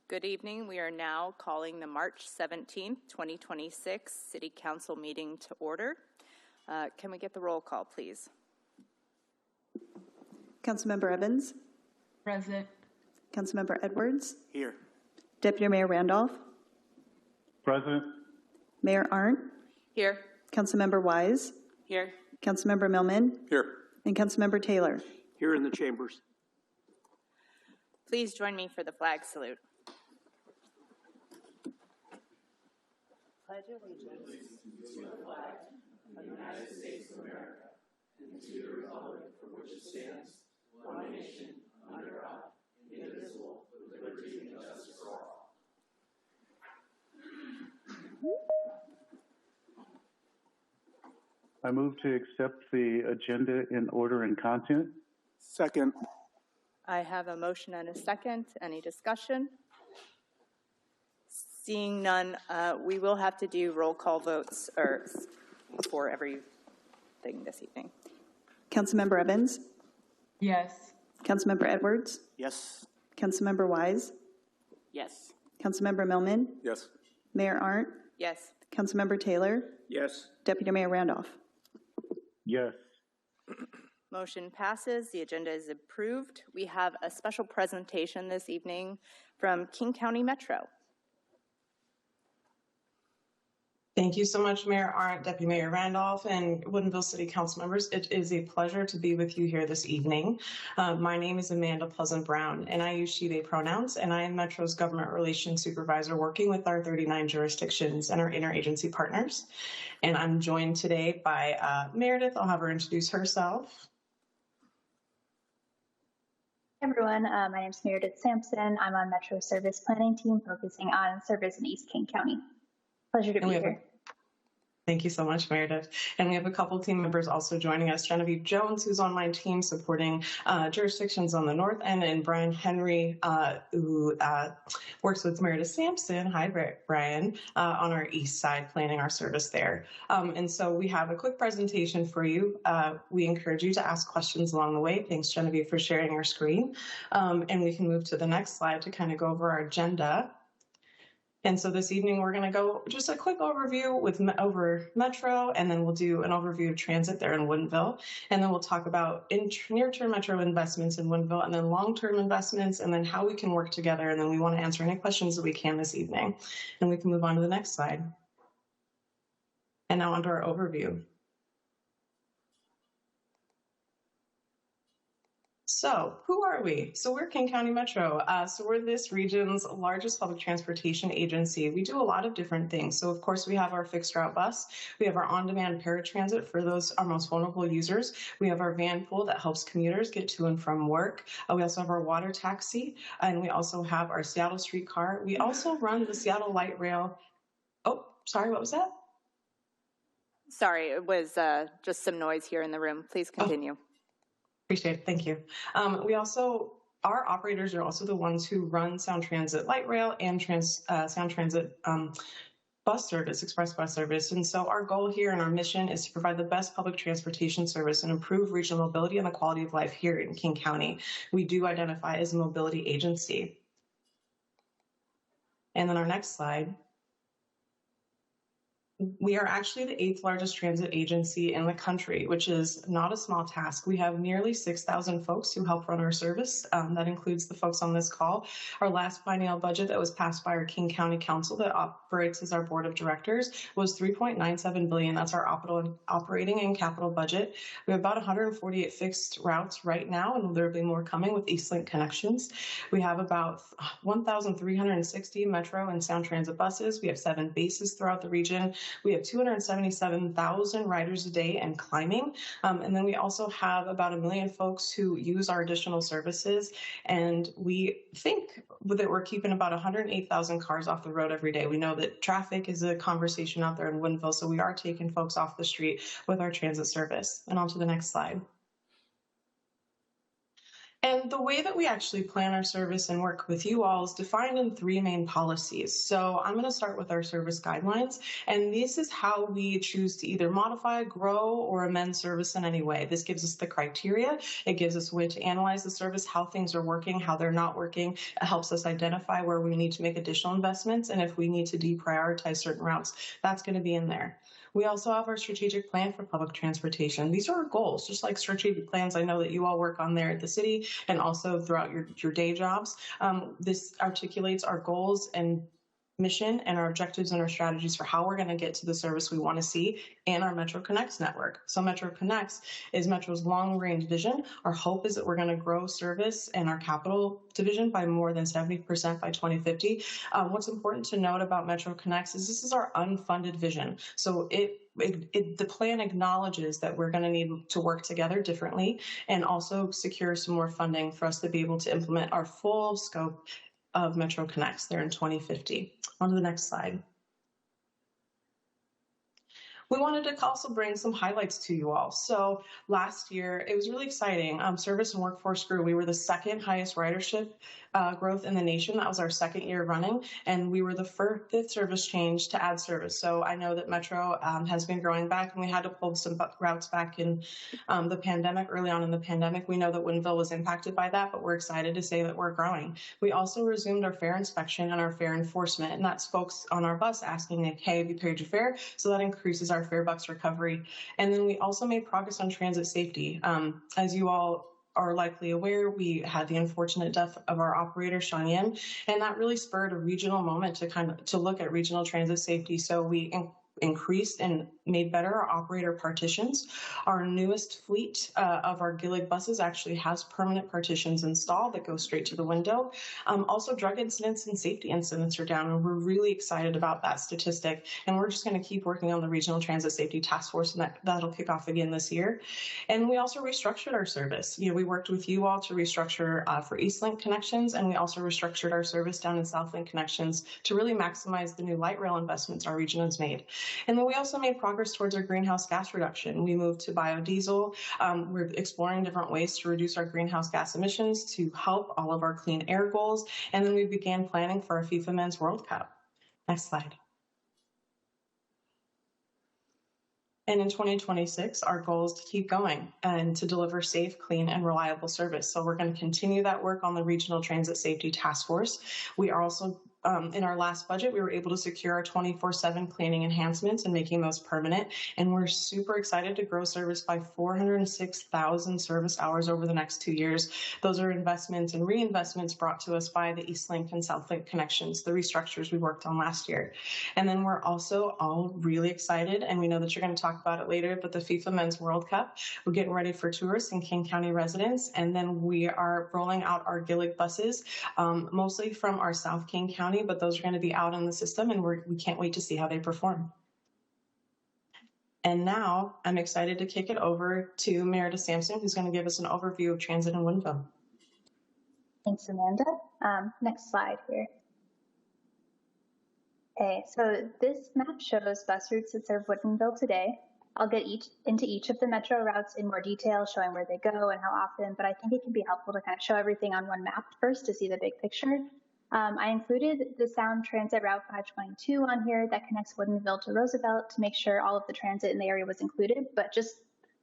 Good evening. We are now calling the March 17th, 2026 City Council meeting to order. Can we get the roll call, please? Councilmember Evans. Present. Councilmember Edwards. Here. Deputy Mayor Randolph. Present. Mayor Arndt. Here. Councilmember Wise. Here. Councilmember Millman. Here. And Councilmember Taylor. Here in the chambers. Please join me for the flag salute. Pledge allegiance to the flag of the United States of America and to the republic for which it stands, one nation, under God, indivisible, with liberty and justice for all. I move to accept the agenda in order and content. Second. I have a motion and a second. Any discussion? Seeing none, we will have to do roll call votes for everything this evening. Councilmember Evans. Yes. Councilmember Edwards. Yes. Councilmember Wise. Yes. Councilmember Millman. Yes. Mayor Arndt. Yes. Councilmember Taylor. Yes. Deputy Mayor Randolph. Yes. Motion passes. The agenda is approved. We have a special presentation this evening from King County Metro. Thank you so much, Mayor Arndt, Deputy Mayor Randolph, and Woodinville City Council members. It is a pleasure to be with you here this evening. My name is Amanda Pleasant Brown, and I use she, they pronouns, and I am Metro's Government Relations Supervisor working with our 39 jurisdictions and our interagency partners. And I'm joined today by Meredith. I'll have her introduce herself. Hey everyone, my name is Meredith Sampson. I'm on Metro Service Planning Team focusing on service in East King County. Pleasure to be here. Thank you so much, Meredith. And we have a couple team members also joining us. Genevieve Jones, who's on my team supporting jurisdictions on the north end, and Brian Henry, who works with Meredith Sampson, hi Brian, on our east side, planning our service there. And so we have a quick presentation for you. We encourage you to ask questions along the way. Thanks, Genevieve, for sharing your screen. And we can move to the next slide to kind of go over our agenda. And so this evening, we're going to go just a quick overview over Metro, and then we'll do an overview of transit there in Woodinville. And then we'll talk about near-term Metro investments in Woodinville, and then long-term investments, and then how we can work together. And then we want to answer any questions that we can this evening. And we can move on to the next slide. And now onto our overview. So who are we? So we're King County Metro. So we're this region's largest public transportation agency. We do a lot of different things. So of course we have our fixed route bus. We have our on-demand paratransit for those our most vulnerable users. We have our van pool that helps commuters get to and from work. We also have our water taxi, and we also have our Seattle streetcar. We also run the Seattle light rail. Oh, sorry, what was that? Sorry, it was just some noise here in the room. Please continue. Oh. Appreciate it. Thank you. Our operators are also the ones who run Sound Transit Light Rail and Sound Transit bus service, express bus service. And so our goal here and our mission is to provide the best public transportation service and improve regional mobility and the quality of life here in King County. We do identify as a mobility agency. And then our next slide. We are actually the 8th largest transit agency in the country, which is not a small task. We have nearly 6,000 folks who help run our service. That includes the folks on this call. Our last biennial budget that was passed by our King County Council that operates as our board of directors was $3.97 billion. That's our operating and capital budget. We have about 148 fixed routes right now, and there will be more coming with Eastlink connections. We have about 1,360 Metro and Sound Transit buses. We have 7 bases throughout the region. We have 277,000 riders a day and climbing. And then we also have about 1 million folks who use our additional services. And we think that we're keeping about 108,000 cars off the road every day. We know that traffic is a conversation out there in Woodinville, so we are taking folks off the street with our transit service. And on to the next slide. And the way that we actually plan our service and work with you all is defined in 3 main policies. So I'm going to start with our service guidelines, and this is how we choose to either modify, grow, or amend service in any way. This gives us the criteria. It gives us a way to analyze the service, how things are working, how they're not working. It helps us identify where we need to make additional investments, and if we need to deprioritize certain routes, that's going to be in there. We also have our strategic plan for public transportation. These are our goals, just like strategic plans I know that you all work on there at the city and also throughout your day jobs. This articulates our goals and mission and our objectives and our strategies for how we're going to get to the service we want to see in our Metro Connects network. So Metro Connects is Metro's long-range vision. Our hope is that we're going to grow service in our capital division by more than 70% by 2050. What's important to note about Metro Connects is this is our unfunded vision. So the plan acknowledges that we're going to need to work together differently and also secure some more funding for us to be able to implement our full scope of Metro Connects there in 2050. On to the next slide. We wanted to also bring some highlights to you all. So last year, it was really exciting. Service and workforce grew. We were the 2nd highest ridership growth in the nation. That was our 2nd year running, and we were the 5th service change to add service. So I know that Metro has been growing back, and we had to pull some routes back in the pandemic, early on in the pandemic. We know that Woodinville was impacted by that, but we're excited to say that we're growing. We also resumed our fare inspection and our fare enforcement, and that's folks on our bus asking, like, hey, have you paid your fare? So that increases our fare bucks recovery. And then we also made progress on transit safety. As you all are likely aware, we had the unfortunate death of our operator, Sean Yin, and that really spurred a regional moment to look at regional transit safety. So we increased and made better our operator partitions. Our newest fleet of our Gillig buses actually has permanent partitions installed that go straight to the window. Also, drug incidents and safety incidents are down, and we're really excited about that statistic. And we're just going to keep working on the Regional Transit Safety Task Force, and that'll kick off again this year. And we also restructured our service. We worked with you all to restructure for Eastlink connections, and we also restructured our service down in Southlink connections to really maximize the new light rail investments our region has made. And then we also made progress towards our greenhouse gas reduction. We moved to biodiesel. We're exploring different ways to reduce our greenhouse gas emissions to help all of our clean air goals. And then we began planning for our FIFA Men's World Cup. Next slide. And in 2026, our goal is to keep going and to deliver safe, clean, and reliable service. So we're going to continue that work on the Regional Transit Safety Task Force. We are also in our last budget, we were able to secure our 24/7 cleaning enhancements and making those permanent. And we're super excited to grow service by 406,000 service hours over the next 2 years. Those are investments and reinvestments brought to us by the Eastlink and Southlink connections, the restructures we worked on last year. And then we're also all really excited, and we know that you're going to talk about it later, but the FIFA Men's World Cup, we're getting ready for tourists and King County residents. And then we are rolling out our Gillig buses, mostly from our South King County, but those are going to be out in the system, and we can't wait to see how they perform. And now I'm excited to kick it over to Meredith Sampson, who's going to give us an overview of transit in Woodinville. Thanks, Amanda. Next slide here. Okay, so this map shows bus routes that serve Woodinville today. I'll get into each of the metro routes in more detail, showing where they go and how often, but I think it can be helpful to kind of show everything on one map first to see the big picture. I included the Sound Transit Route 522 on here that connects Woodinville to Roosevelt to make sure all of the transit in the area was included, but just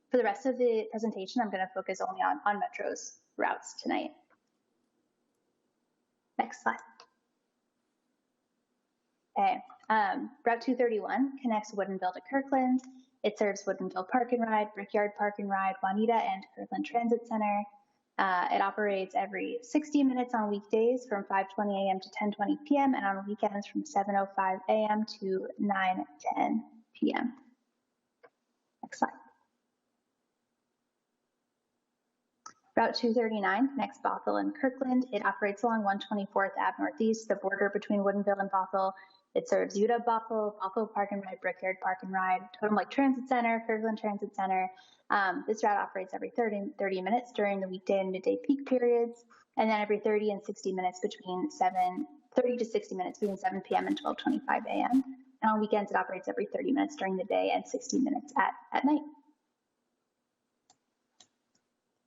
for the rest of the presentation, I'm going to focus only on Metro's routes tonight. Next slide. Okay, Route 231 connects Woodinville to Kirkland. It serves Woodinville Park and Ride, Brickyard Park and Ride, Juanita, and Kirkland Transit Center. It operates every 60 minutes on weekdays from 5:20 a.m. to 10:20 p.m. and on weekends from 7:05 a.m. to 9:10 p.m. Next slide. Route 239 connects Bothell and Kirkland. It operates along 124th Ave Northeast, the border between Woodinville and Bothell. It serves Utah, Bothell, Bothell Park and Ride, Brickyard Park and Ride, Totem Lake Transit Center, Kirkland Transit Center. This route operates every 30 minutes during the weekday and midday peak periods, and then every 30 and 60 minutes between 30 to 60 minutes between 7 p.m. and 12:25 a.m. And on weekends, it operates every 30 minutes during the day and 60 minutes at night.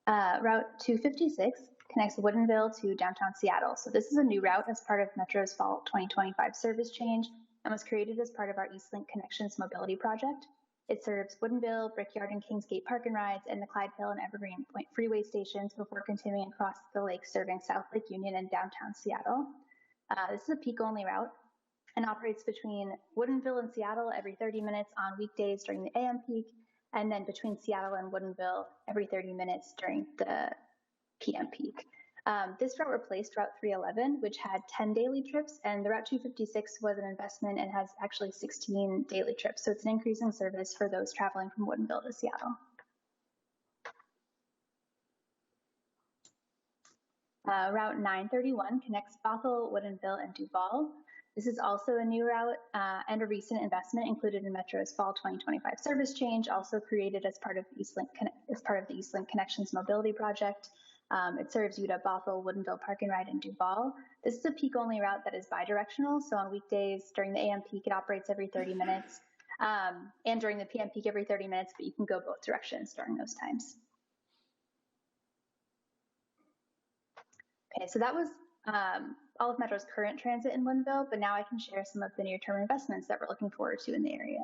Route 256 connects Woodinville to downtown Seattle. So this is a new route as part of Metro's Fall 2025 service change and was created as part of our Eastlink Connections Mobility Project. It serves Woodinville, Brickyard and Kingsgate Park and Rides, and the Clyde Hill and Evergreen Point freeway stations before continuing across the lake, serving South Lake Union and downtown Seattle. This is a peak-only route and operates between Woodinville and Seattle every 30 minutes on weekdays during the AM peak, and then between Seattle and Woodinville every 30 minutes during the PM peak. This route replaced Route 311, which had 10 daily trips, and the Route 256 was an investment and has actually 16 daily trips. So it's an increasing service for those traveling from Woodinville to Seattle. Route 931 connects Bothell, Woodinville, and Duval. This is also a new route and a recent investment included in Metro's Fall 2025 service change, also created as part of the Eastlink Connections Mobility Project. It serves Utah, Bothell, Woodinville, Park and Ride, and Duval. This is a peak-only route that is bidirectional. So on weekdays during the AM peak, it operates every 30 minutes, and during the PM peak every 30 minutes, but you can go both directions during those times. Okay, so that was all of Metro's current transit in Woodinville, but now I can share some of the near-term investments that we're looking forward to in the area.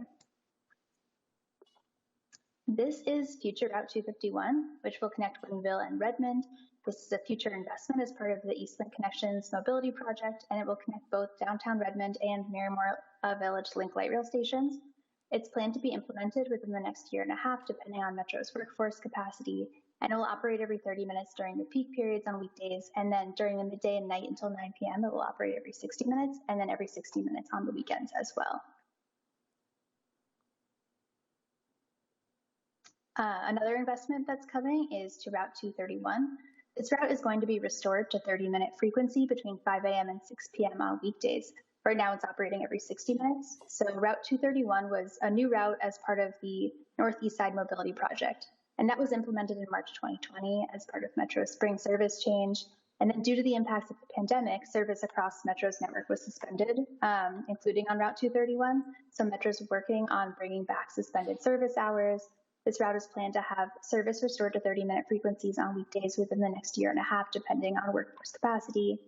This is future Route 251, which will connect Woodinville and Redmond. This is a future investment as part of the Eastlink Connections Mobility Project, and it will connect both downtown Redmond and Miramar Village Link light rail stations. It's planned to be implemented within the next year and a half, depending on Metro's workforce capacity, and it will operate every 30 minutes during the peak periods on weekdays, and then during the midday and night until 9 p.m., it will operate every 60 minutes, and then every 60 minutes on the weekends as well. Another investment that's coming is to Route 231. This route is going to be restored to 30-minute frequency between 5 a.m. and 6 p.m. on weekdays. Right now it's operating every 60 minutes. So Route 231 was a new route as part of the Northeast Side Mobility Project. And that was implemented in March 2020 as part of Metro's spring service change. And then due to the impacts of the pandemic, service across Metro's network was suspended, including on Route 231. So Metro's working on bringing back suspended service hours. This route is planned to have service restored to 30-minute frequencies on weekdays within the next year and a half, depending on workforce capacity.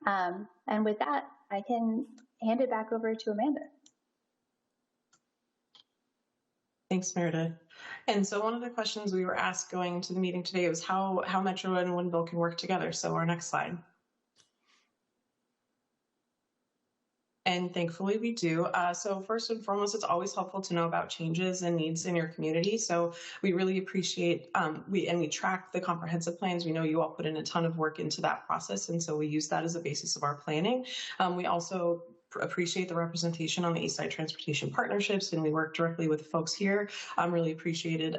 And with that, I can hand it back over to Amanda. Thanks, Meredith. And so one of the questions we were asked going into the meeting today was how Metro and Woodinville can work together. So our next slide. And thankfully we do. So first and foremost, it's always helpful to know about changes and needs in your community. So we really appreciate, we track the comprehensive plans. We know you all put in a ton of work into that process. And so we use that as a basis of our planning. We also appreciate the representation on the East Side Transportation Partnerships, and we work directly with folks here. Really appreciated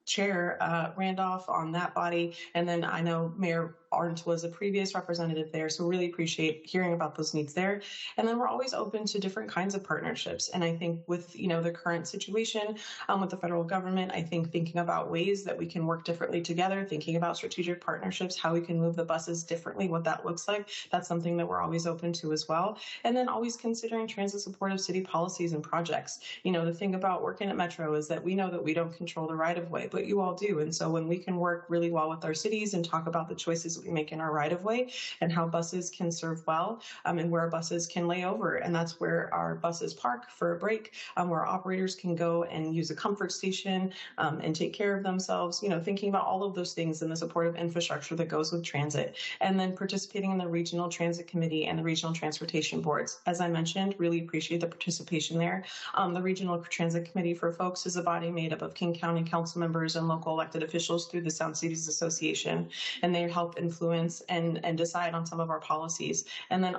Chair Randolph on that body. And then I know Mayor Arndt was a previous representative there, so really appreciate hearing about those needs there. And then we're always open to different kinds of partnerships. And I think with the current situation with the federal government, I think thinking about ways that we can work differently together, thinking about strategic partnerships, how we can move the buses differently, what that looks like, that's something that we're always open to as well. And then always considering transit supportive city policies and projects. The thing about working at Metro is that we know that we don't control the right of way, but you all do. And so when we can work really well with our cities and talk about the choices we make in our right of way and how buses can serve well, and where buses can lay over, and that's where our buses park for a break, where operators can go and use a comfort station and take care of themselves, thinking about all of those things and the supportive infrastructure that goes with transit, and then participating in the Regional Transit Committee and the Regional Transportation Boards. As I mentioned, really appreciate the participation there. The Regional Transit Committee for folks is a body made up of King County council members and local elected officials through the Sound Cities Association, and they help influence and decide on some of our policies. And then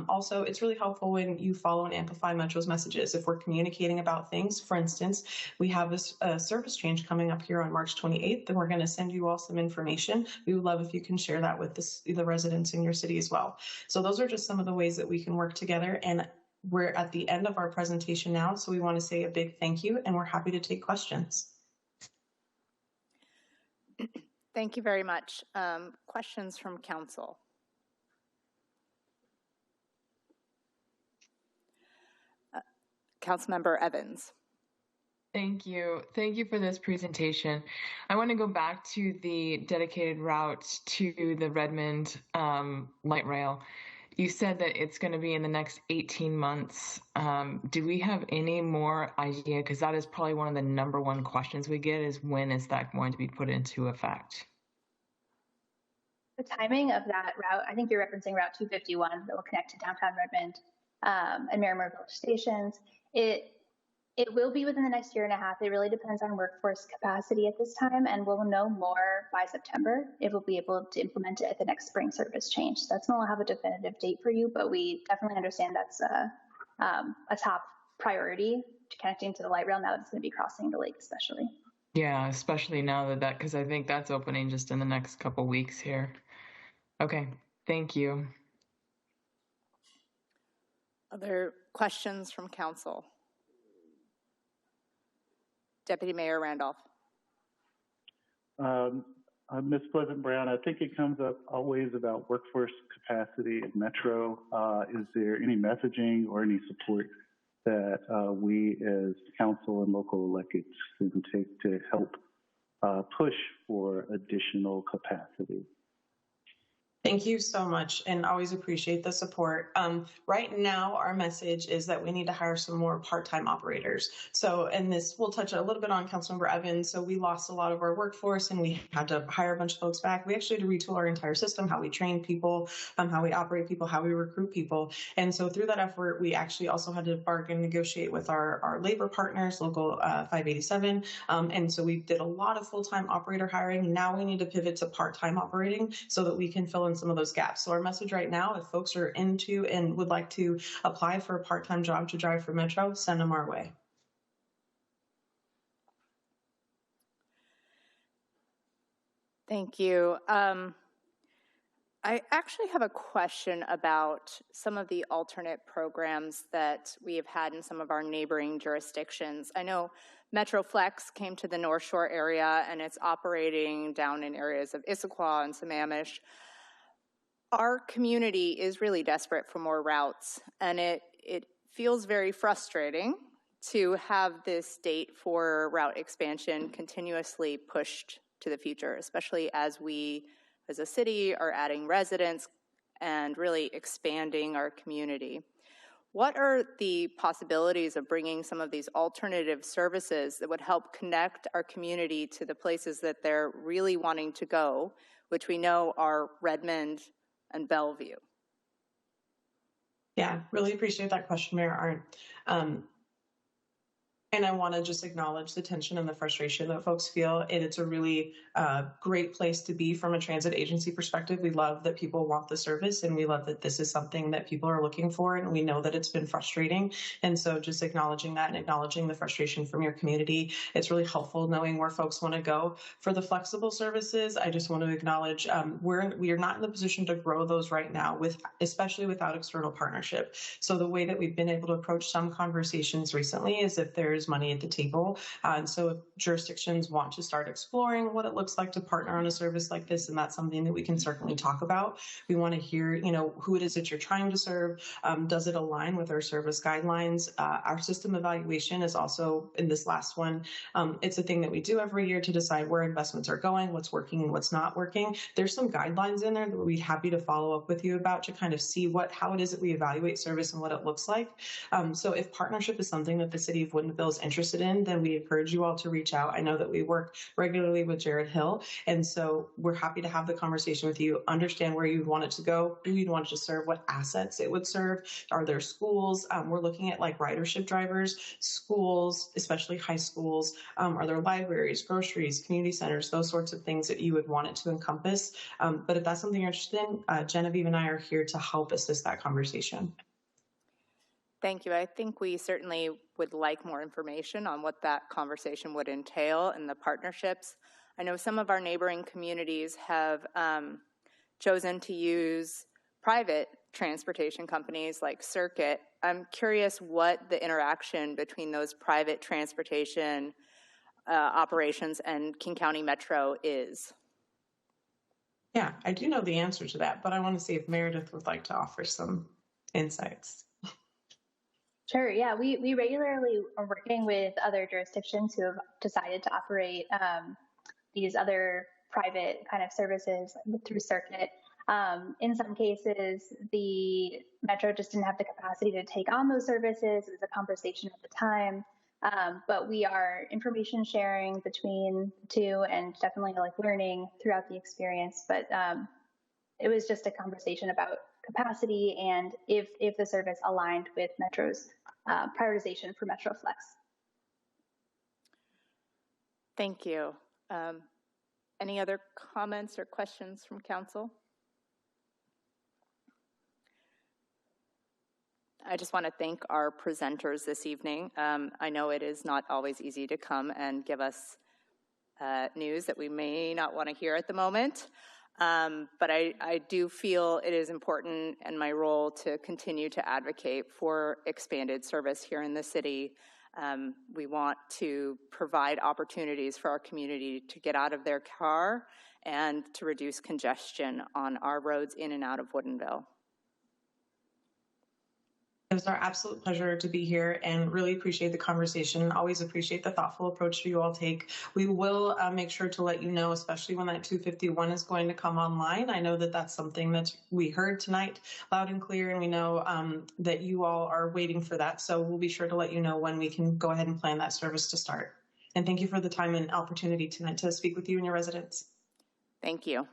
also, it's really helpful when you follow and amplify Metro's messages. If we're communicating about things, for instance, we have this service change coming up here on March 28th, and we're going to send you all some information. We would love if you can share that with the residents in your city as well. So those are just some of the ways that we can work together. And we're at the end of our presentation now, so we want to say a big thank you, and we're happy to take questions. Thank you very much. Questions from council? Councilmember Evans. Thank you. Thank you for this presentation. I want to go back to the dedicated route to the Redmond light rail. You said that it's going to be in the next 18 months. Do we have any more idea? Because that is probably one of the number one questions we get is when is that going to be put into effect? The timing of that route, I think you're referencing Route 251 that will connect to downtown Redmond and Miramar Village stations. It will be within the next year and a half. It really depends on workforce capacity at this time, and we'll know more by September if we'll be able to implement it at the next spring service change. So that's when we'll have a definitive date for you, but we definitely understand that's a top priority to connecting to the light rail now that it's going to be crossing the lake especially. Yeah, especially now that because I think that's opening just in the next couple weeks here. Okay, thank you. Other questions from council? Deputy Mayor Randolph. Ms. Pleasant Brown, I think it comes up always about workforce capacity in Metro. Is there any messaging or any support that we as council and local electeds can take to help push for additional capacity? Thank you so much, and always appreciate the support. Right now, our message is that we need to hire some more part-time operators. So, and this will touch a little bit on Councilmember Evans. So we lost a lot of our workforce and we had to hire a bunch of folks back. We actually had to retool our entire system, how we train people, how we operate people, how we recruit people. And so through that effort, we actually also had to bargain, negotiate with our labor partners, Local 587. And so we did a lot of full-time operator hiring. Now we need to pivot to part-time operating so that we can fill in some of those gaps. So our message right now, if folks are into and would like to apply for a part-time job to drive for Metro, send them our way. Thank you. I actually have a question about some of the alternate programs that we have had in some of our neighboring jurisdictions. I know Metro Flex came to the North Shore area and it's operating down in areas of Issaquah and Sammamish. Our community is really desperate for more routes, and it feels very frustrating to have this date for route expansion continuously pushed to the future, especially as we, as a city, are adding residents and really expanding our community. What are the possibilities of bringing some of these alternative services that would help connect our community to the places that they're really wanting to go, which we know are Redmond and Bellevue? Yeah, really appreciate that question, Mayor Arndt. And I want to just acknowledge the tension and the frustration that folks feel. And it's a really great place to be from a transit agency perspective. We love that people want the service, and we love that this is something that people are looking for. And we know that it's been frustrating. And so just acknowledging that and acknowledging the frustration from your community, it's really helpful knowing where folks want to go. For the flexible services, I just want to acknowledge we are not in the position to grow those right now, especially without external partnership. So the way that we've been able to approach some conversations recently is if there's money at the table. And so if jurisdictions want to start exploring what it looks like to partner on a service like this, and that's something that we can certainly talk about. We want to hear, who it is that you're trying to serve. Does it align with our service guidelines? Our system evaluation is also in this last one. It's a thing that we do every year to decide where investments are going, what's working and what's not working. There's some guidelines in there that we'd be happy to follow up with you about to kind of see how it is that we evaluate service and what it looks like. So if partnership is something that the city of Woodinville is interested in, then we encourage you all to reach out. I know that we work regularly with Jared Hill, and so we're happy to have the conversation with you, understand where you'd want it to go, who you'd want it to serve, what assets it would serve. Are there schools? We're looking at like ridership drivers, schools, especially high schools. Are there libraries, groceries, community centers, those sorts of things that you would want it to encompass? But if that's something you're interested in, Genevieve and I are here to help assist that conversation. Thank you. I think we certainly would like more information on what that conversation would entail and the partnerships. I know some of our neighboring communities have chosen to use private transportation companies like Circuit. I'm curious what the interaction between those private transportation operations and King County Metro is. Yeah, I do know the answer to that, but I want to see if Meredith would like to offer some insights. Sure. Yeah, we regularly are working with other jurisdictions who have decided to operate these other private kind of services through circuit. In some cases, the Metro just didn't have the capacity to take on those services. It was a conversation at the time. But we are information sharing between the two and definitely like learning throughout the experience. But it was just a conversation about capacity and if the service aligned with Metro's prioritization for MetroFlex. Thank you. Any other comments or questions from council? I just want to thank our presenters this evening. I know it is not always easy to come and give us news that we may not want to hear at the moment. But I do feel it is important in my role to continue to advocate for expanded service here in the city. We want to provide opportunities for our community to get out of their car and to reduce congestion on our roads in and out of Woodinville. It was our absolute pleasure to be here and really appreciate the conversation. Always appreciate the thoughtful approach you all take. We will make sure to let you know, especially when that 251 is going to come online. I know that that's something that we heard tonight loud and clear, and we know that you all are waiting for that. So we'll be sure to let you know when we can go ahead and plan that service to start. And thank you for the time and opportunity tonight to speak with you and your residents. Thank you.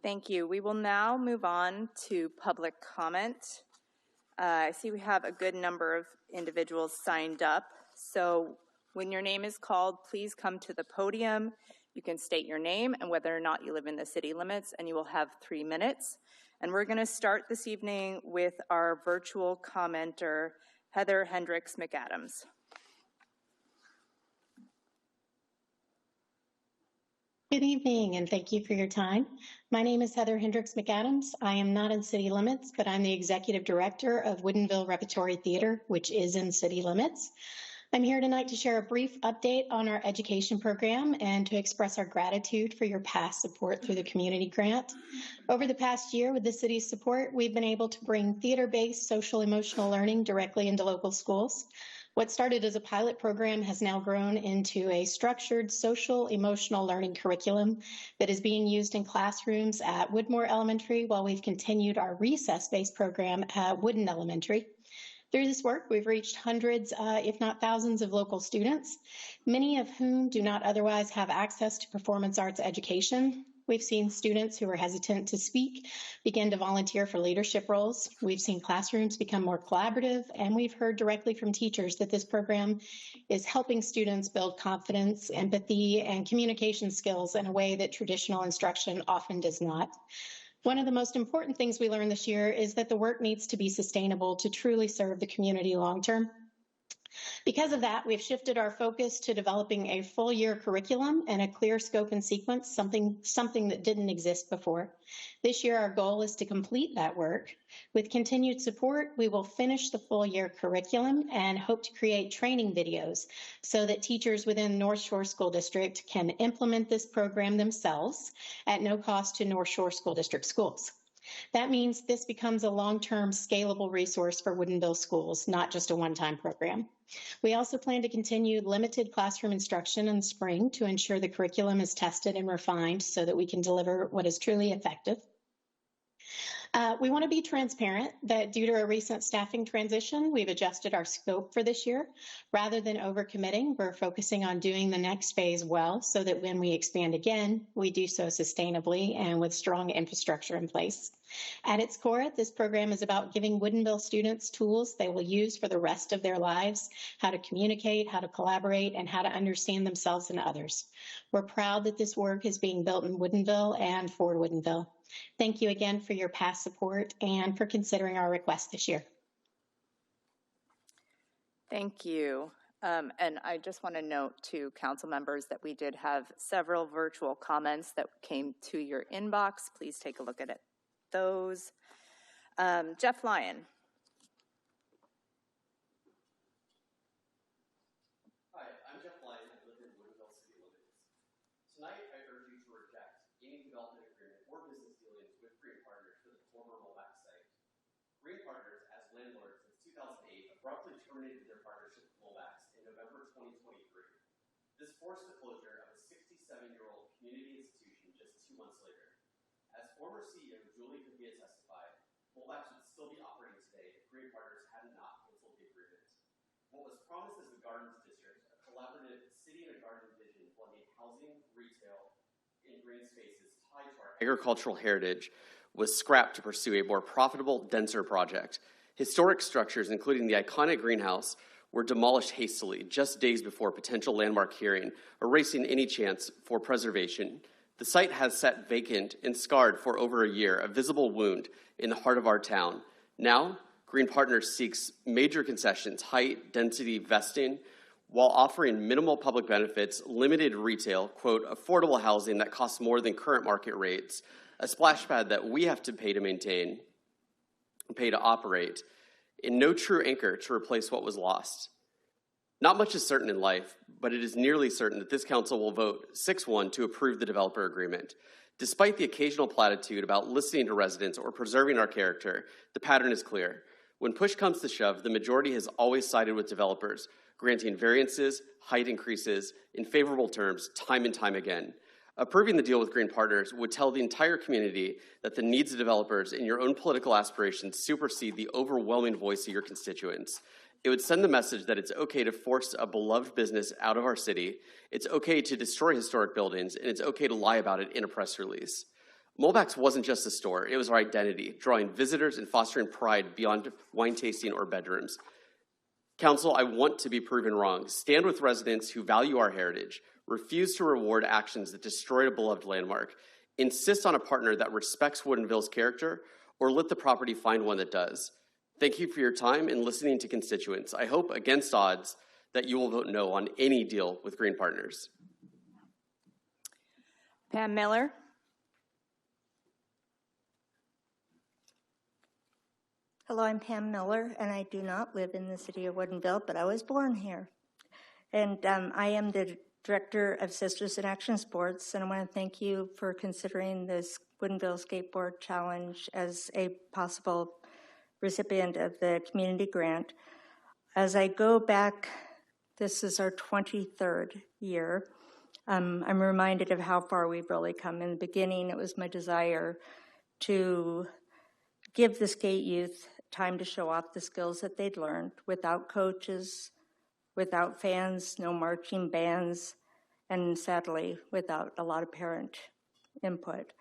Thank you. We will now move on to public comment. I see we have a good number of individuals signed up. So when your name is called, please come to the podium. You can state your name and whether or not you live in the city limits, and you will have 3 minutes. And we're going to start this evening with our virtual commenter, Heather Hendricks McAdams. Good evening, and thank you for your time. My name is Heather Hendricks McAdams. I am not in city limits, but I'm the executive director of Woodinville Repertory Theater, which is in city limits. I'm here tonight to share a brief update on our education program and to express our gratitude for your past support through the community grant. Over the past year, with the city's support, we've been able to bring theater-based social emotional learning directly into local schools. What started as a pilot program has now grown into a structured social emotional learning curriculum that is being used in classrooms at Woodmore Elementary, while we've continued our recess-based program at Woodin Elementary. Through this work, we've reached hundreds, if not thousands, of local students, many of whom do not otherwise have access to performance arts education. We've seen students who are hesitant to speak begin to volunteer for leadership roles. We've seen classrooms become more collaborative, and we've heard directly from teachers that this program is helping students build confidence, empathy, and communication skills in a way that traditional instruction often does not. One of the most important things we learned this year is that the work needs to be sustainable to truly serve the community long term. Because of that, we've shifted our focus to developing a full year curriculum and a clear scope and sequence, something that didn't exist before. This year, our goal is to complete that work. With continued support, we will finish the full year curriculum and hope to create training videos so that teachers within North Shore School District can implement this program themselves at no cost to North Shore School District schools. That means this becomes a long-term scalable resource for Woodinville schools, not just a one-time program. We also plan to continue limited classroom instruction in the spring to ensure the curriculum is tested and refined so that we can deliver what is truly effective. We want to be transparent that due to a recent staffing transition, we've adjusted our scope for this year. Rather than overcommitting, we're focusing on doing the next phase well so that when we expand again, we do so sustainably and with strong infrastructure in place. At its core, this program is about giving Woodinville students tools they will use for the rest of their lives, how to communicate, how to collaborate, and how to understand themselves and others. We're proud that this work is being built in Woodinville and for Woodinville. Thank you again for your past support and for considering our request this year. Thank you. And I just want to note to council members that we did have several virtual comments that came to your inbox. Please take a look at those. Jeff Lyon. Hi, I'm Jeff Lyon. I live in Woodinville City Limits. terminated their partnership with Molbach's in November 2023. This forced the closure of a 67-year-old community institution just 2 months later. As former CEO Julie Pavia testified, Molbach's would still be operating today if Green Partners had not canceled the agreement. What was promised as the Gardens District, a collaborative city and a garden vision blending housing, retail, and green spaces tied to our agricultural heritage, was scrapped to pursue a more profitable, denser project. Historic structures, including the iconic greenhouse, were demolished hastily just days before potential landmark hearing, erasing any chance for preservation. The site has sat vacant and scarred for over a year, a visible wound in the heart of our town. Now, Green Partners seeks major concessions, height, density, vesting, while offering minimal public benefits, limited retail, quote, affordable housing that costs more than current market rates, a splash pad that we have to pay to maintain, pay to operate, and no true anchor to replace what was lost. Not much is certain in life, but it is nearly certain that this council will vote 6-1 to approve the developer agreement. Despite the occasional platitude about listening to residents or preserving our character, the pattern is clear. When push comes to shove, the majority has always sided with developers, granting variances, height increases, in favorable terms time and time again. Approving the deal with Green Partners would tell the entire community that the needs of developers and your own political aspirations supersede the overwhelming voice of your constituents. It would send the message that it's okay to force a beloved business out of our city, it's okay to destroy historic buildings, and it's okay to lie about it in a press release. Molbach's wasn't just a store, it was our identity, drawing visitors and fostering pride beyond wine tasting or bedrooms. Council, I want to be proven wrong. Stand with residents who value our heritage, refuse to reward actions that destroy a beloved landmark, insist on a partner that respects Woodinville's character, or let the property find one that does. Thank you for your time and listening to constituents. I hope, against odds, that you will vote no on any deal with Green Partners. Pam Miller. Hello, I'm Pam Miller, and I do not live in the city of Woodinville, but I was born here. And I am the Director of Sisters in Action Sports, and I want to thank you for considering this Woodinville Skateboard Challenge as a possible recipient of the community grant. As I go back, this is our 23rd year. I'm reminded of how far we've really come. In the beginning, it was my desire to give the skate youth time to show off the skills that they'd learned without coaches, without fans, no marching bands, and sadly, without a lot of parent input.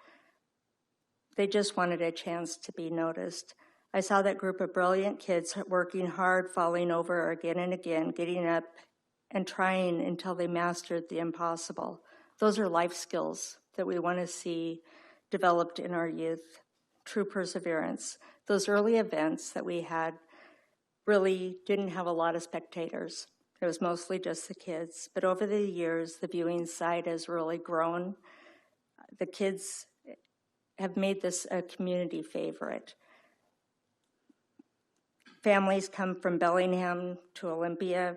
They just wanted a chance to be noticed. I saw that group of brilliant kids working hard, falling over again and again, getting up and trying until they mastered the impossible. Those are life skills that we want to see developed in our youth. True perseverance. Those early events that we had really didn't have a lot of spectators. It was mostly just the kids. But over the years, the viewing side has really grown. The kids have made this a community favorite. Families come from Bellingham to Olympia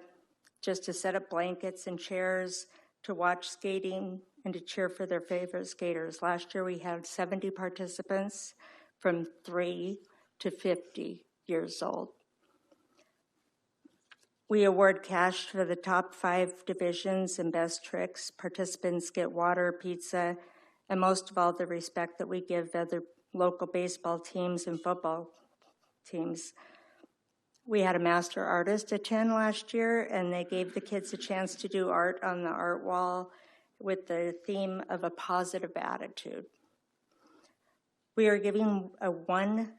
just to set up blankets and chairs, to watch skating, and to cheer for their favorite skaters. Last year we had 70 participants from 3 to 50 years old. We award cash for the top 5 divisions and best tricks. Participants get water, pizza, and most of all, the respect that we give other local baseball teams and football teams. We had a master artist attend last year, and they gave the kids a chance to do art on the art wall with the theme of a positive attitude. We are giving a one-time-a-year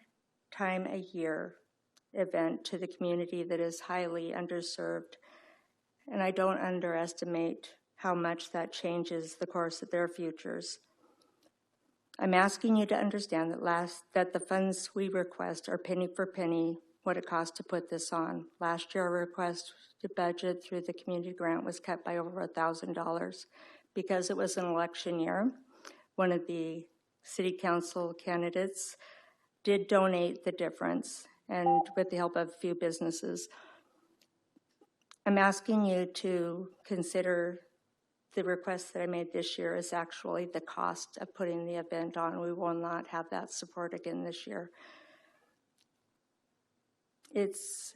event to the community that is highly underserved, and I don't underestimate how much that changes the course of their futures. I'm asking you to understand that the funds we request are penny for penny what it costs to put this on. Last year, our request to budget through the community grant was cut by over $1,000 because it was an election year. One of the city council candidates did donate the difference, and with the help of a few businesses. I'm asking you to consider the request that I made this year is actually the cost of putting the event on. We will not have that support again this year. It's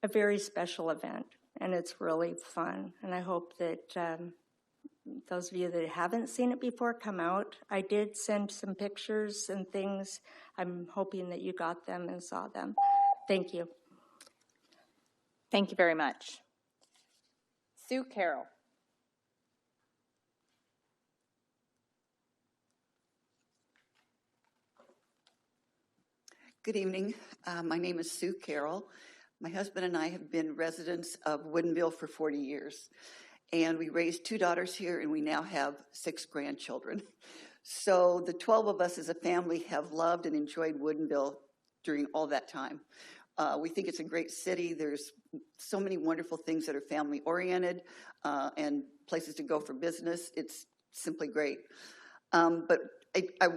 a very special event, and it's really fun. And I hope that those of you that haven't seen it before come out. I did send some pictures and things. I'm hoping that you got them and saw them. Thank you. Thank you very much. Sue Carroll. Good evening. My name is Sue Carroll. My husband and I have been residents of Woodinville for 40 years. And we raised 2 daughters here, and we now have 6 grandchildren. So the 12 of us as a family have loved and enjoyed Woodinville during all that time. We think it's a great city. There's so many wonderful things that are family-oriented and places to go for business. It's simply great. But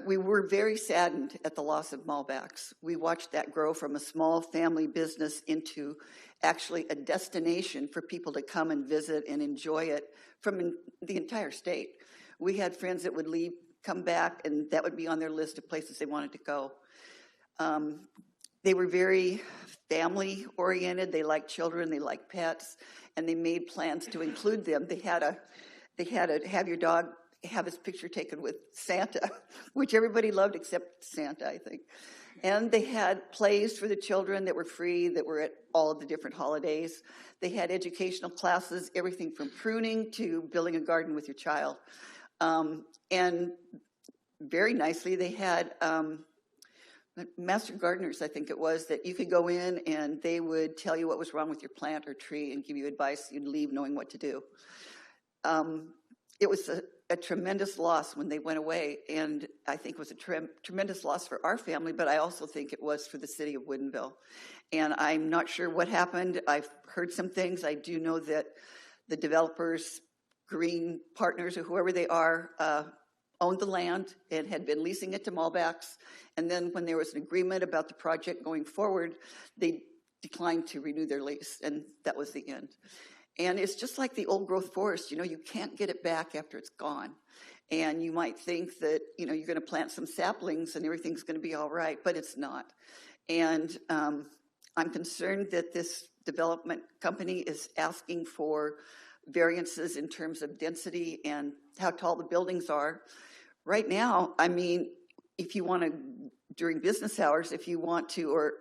we were very saddened at the loss of Malbecs. We watched that grow from a small family business into actually a destination for people to come and visit and enjoy it from the entire state. We had friends that would leave, come back, and that would be on their list of places they wanted to go. They were very family-oriented. They liked children. They liked pets, and they made plans to include them. They had a have your dog have his picture taken with Santa, which everybody loved except Santa, I think. And they had plays for the children that were free, that were at all of the different holidays. They had educational classes, everything from pruning to building a garden with your child. And very nicely, they had master gardeners, I think it was, that you could go in and they would tell you what was wrong with your plant or tree and give you advice. You'd leave knowing what to do. It was a tremendous loss when they went away, and I think it was a tremendous loss for our family, but I also think it was for the city of Woodinville. And I'm not sure what happened. I've heard some things. I do know that the developers, Green Partners, or whoever they are, owned the land and had been leasing it to Malbecs. And then when there was an agreement about the project going forward, they declined to renew their lease, and that was the end. And it's just like the old growth forest, you know, you can't get it back after it's gone. And you might think that, you know, you're going to plant some saplings and everything's going to be all right, but it's not. And I'm concerned that this development company is asking for variances in terms of density and how tall the buildings are. Right now, I mean, if you want to, during business hours, if you want to, or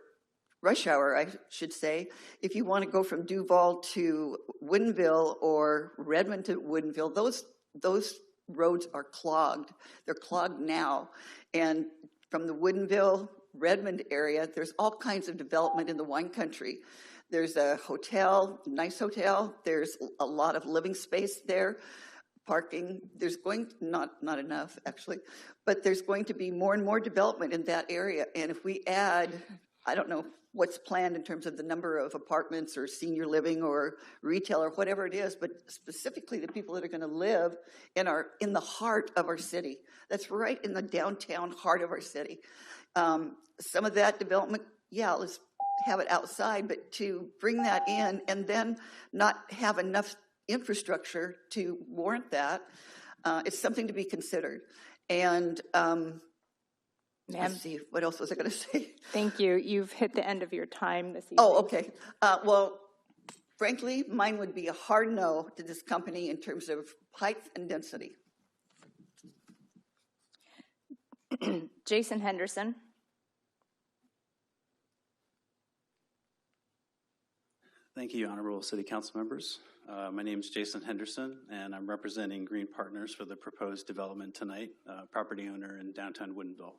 rush hour, I should say, if you want to go from Duval to Woodinville or Redmond to Woodinville, those roads are clogged. They're clogged now. And from the Woodinville, Redmond area, there's all kinds of development in the wine country. There's a hotel, nice hotel. There's a lot of living space there. Parking, there's going, not enough actually, but there's going to be more and more development in that area. And if we add, I don't know what's planned in terms of the number of apartments or senior living or retail or whatever it is, but specifically the people that are going to live in the heart of our city. That's right in the downtown heart of our city. Some of that development, yeah, let's have it outside, but to bring that in and then not have enough infrastructure to warrant that, it's something to be considered. And let's see, what else was I going to say? Thank you. You've hit the end of your time this evening. Oh, okay. Well, frankly, mine would be a hard no to this company in terms of height and density. Jason Henderson. Thank you, Honorable City Council members. My name is Jason Henderson, and I'm representing Green Partners for the proposed development tonight, property owner in downtown Woodinville.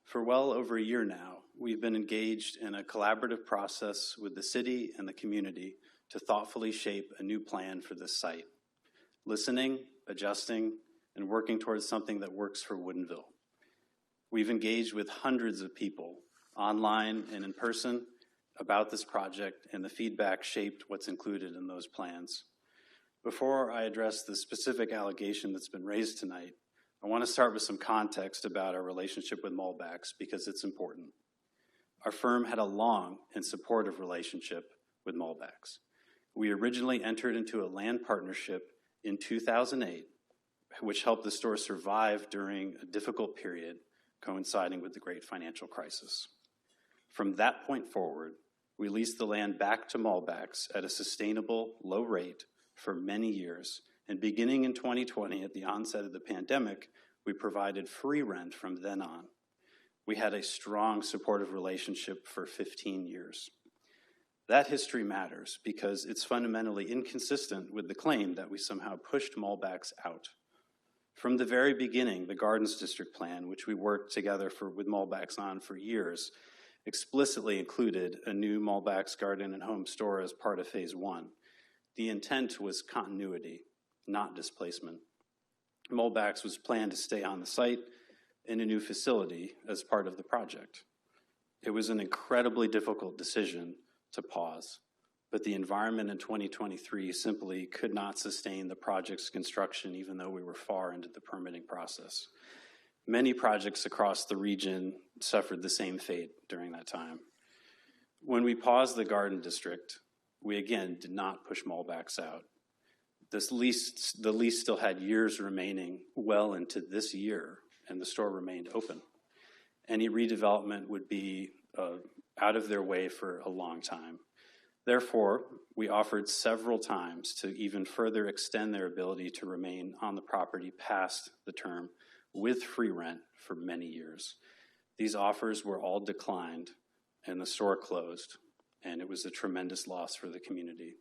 For well over a year now, we've been engaged in a collaborative process with the city and the community to thoughtfully shape a new plan for this site, listening, adjusting, and working towards something that works for Woodinville. We've engaged with hundreds of people, online and in person, about this project, and the feedback shaped what's included in those plans. Before I address the specific allegation that's been raised tonight, I want to start with some context about our relationship with Malbecs because it's important. Our firm had a long and supportive relationship with Malbecs. We originally entered into a land partnership in 2008, which helped the store survive during a difficult period coinciding with the great financial crisis. From that point forward, We leased the land back to Malbecs at a sustainable, low rate for many years. And beginning in 2020, at the onset of the pandemic, we provided free rent from then on. We had a strong, supportive relationship for 15 years. That history matters because it's fundamentally inconsistent with the claim that we somehow pushed Malbecs out. From the very beginning, the Gardens District Plan, which we worked together with Malbecs on for years, explicitly included a new Malbecs Garden and Home store as part of Phase 1. The intent was continuity, not displacement. Malbecs was planned to stay on the site in a new facility as part of the project. It was an incredibly difficult decision to pause, but the environment in 2023 simply could not sustain the project's construction even though we were far into the permitting process. Many projects across the region suffered the same fate during that time. When we paused the Garden District, we again did not push Malbecs out. The lease still had years remaining well into this year, and the store remained open. Any redevelopment would be out of their way for a long time. Therefore, we offered several times to even further extend their ability to remain on the property past the term with free rent for many years. These offers were all declined, and the store closed, and it was a tremendous loss for the community.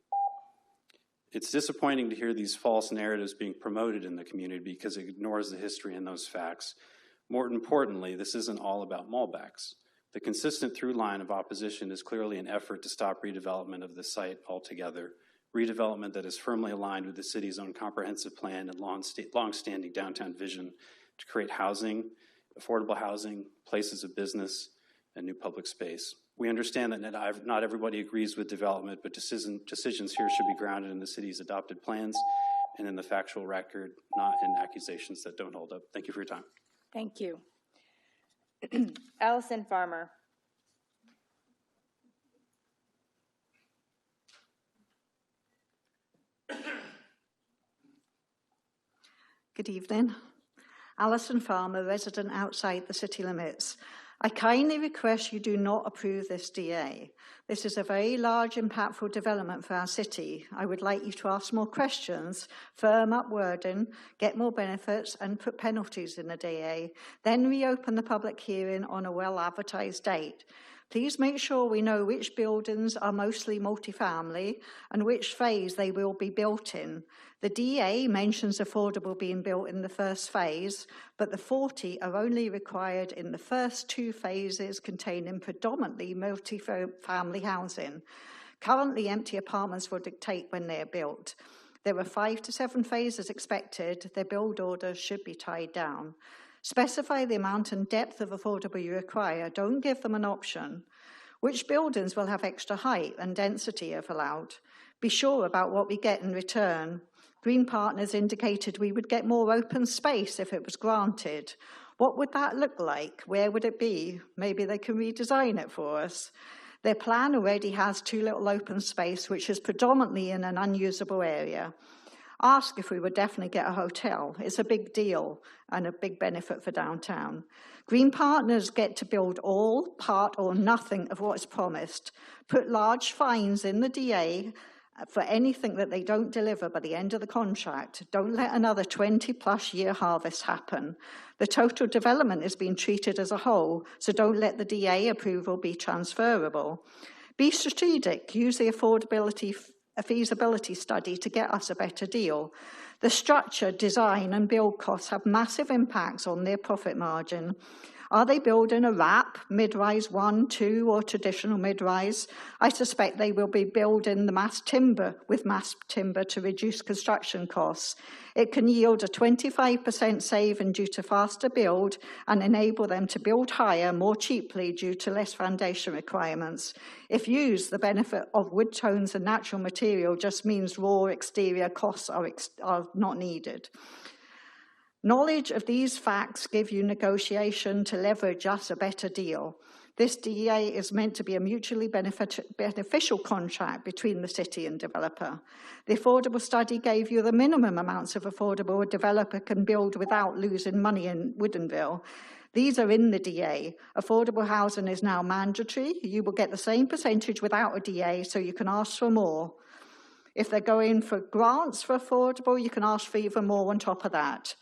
It's disappointing to hear these false narratives being promoted in the community because it ignores the history and those facts. More importantly, this isn't all about Malbecs. The consistent through line of opposition is clearly an effort to stop redevelopment of the site altogether, redevelopment that is firmly aligned with the city's own comprehensive plan and long-standing downtown vision to create housing, affordable housing, places of business, and new public space. We understand that not everybody agrees with development, but decisions here should be grounded in the city's adopted plans and in the factual record, not in accusations that don't hold up. Thank you for your time. Thank you. Allison Farmer. Good evening. Alison Farmer, resident outside the city limits. I kindly request you do not approve this DA. This is a very large, impactful development for our city. I would like you to ask more questions, firm up wording, get more benefits, and put penalties in the DA. Then reopen the public hearing on a well-advertised date. Please make sure we know which buildings are mostly multifamily and which phase they will be built in. The DA mentions affordable being built in the first phase, but the 40 are only required in the first 2 phases containing predominantly multifamily housing. Currently, empty apartments will dictate when they are built. There are 5 to 7 phases expected. Their build orders should be tied down. Specify the amount and depth of affordable you require. Don't give them an option. Which buildings will have extra height and density if allowed? Be sure about what we get in return. Green Partners indicated we would get more open space if it was granted. What would that look like? Where would it be? Maybe they can redesign it for us. Their plan already has too little open space, which is predominantly in an unusable area. Ask if we would definitely get a hotel. It's a big deal and a big benefit for downtown. Green Partners get to build all, part, or nothing of what is promised. Put large fines in the DA for anything that they don't deliver by the end of the contract. Don't let another 20-plus year harvest happen. The total development is being treated as a whole, so don't let the DA approval be transferable. Be strategic. Use the a feasibility study to get us a better deal. The structure, design, and build costs have massive impacts on their profit margin. Are they building a wrap, mid-rise 1, 2, or traditional mid-rise? I suspect they will be building the mass timber to reduce construction costs. It can yield a 25% saving due to faster build and enable them to build higher more cheaply due to less foundation requirements. If used, the benefit of wood tones and natural material just means raw exterior costs are not needed. Knowledge of these facts give you negotiation to leverage us a better deal. This DEA is meant to be a mutually beneficial contract between the city and developer. The affordable study gave you the minimum amounts of affordable a developer can build without losing money in Woodinville. These are in the DA. Affordable housing is now mandatory. You will get the same percentage without a DA, so you can ask for more. If they're going for grants for affordable, you can ask for even more on top of that.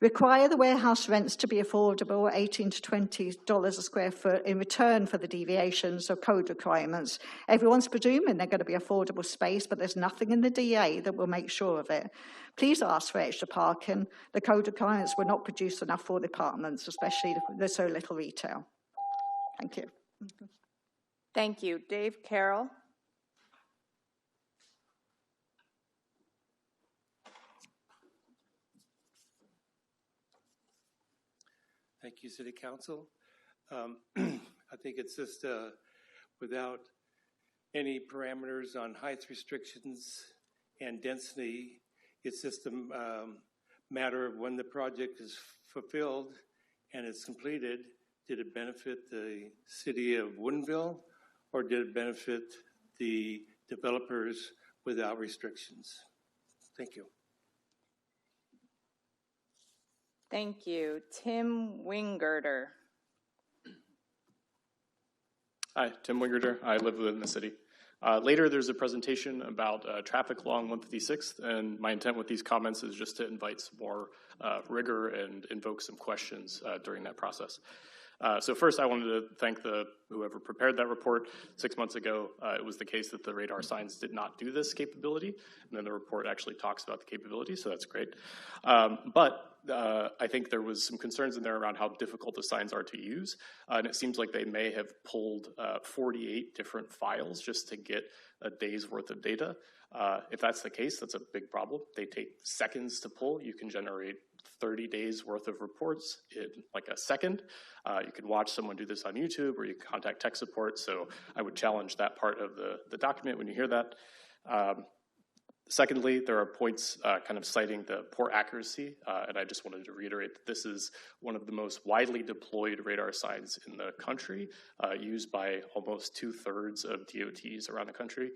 Require the warehouse rents to be affordable at $18 to $20 a square foot in return for the deviations of code requirements. Everyone's presuming they're going to be affordable space, but there's nothing in the DA that will make sure of it. Please ask for extra parking. The code requirements will not produce enough for the apartments, especially if there's so little retail. Thank you. Thank you. Dave Carroll. Thank you, City Council. I think it's just without any parameters on height restrictions and density, it's just a matter of when the project is fulfilled and it's completed, did it benefit the city of Woodinville or did it benefit the developers without restrictions? Thank you. Thank you. Tim Wingerter. Hi, Tim Wingerter. I live within the city. Later, there's a presentation about traffic along 156th, and my intent with these comments is just to invite some more rigor and invoke some questions during that process. So first, I wanted to thank whoever prepared that report. 6 months ago, it was the case that the radar signs did not do this capability, and then the report actually talks about the capability, so that's great. But I think there was some concerns in there around how difficult the signs are to use, and it seems like they may have pulled 48 different files just to get a day's worth of data. If that's the case, that's a big problem. They take seconds to pull. You can generate 30 days worth of reports in like a second. You can watch someone do this on YouTube, or you can contact tech support. So I would challenge that part of the document when you hear that. Secondly, there are points kind of citing the poor accuracy, and I just wanted to reiterate that this is one of the most widely deployed radar signs in the country, used by almost 2/3 of DOTs around the country.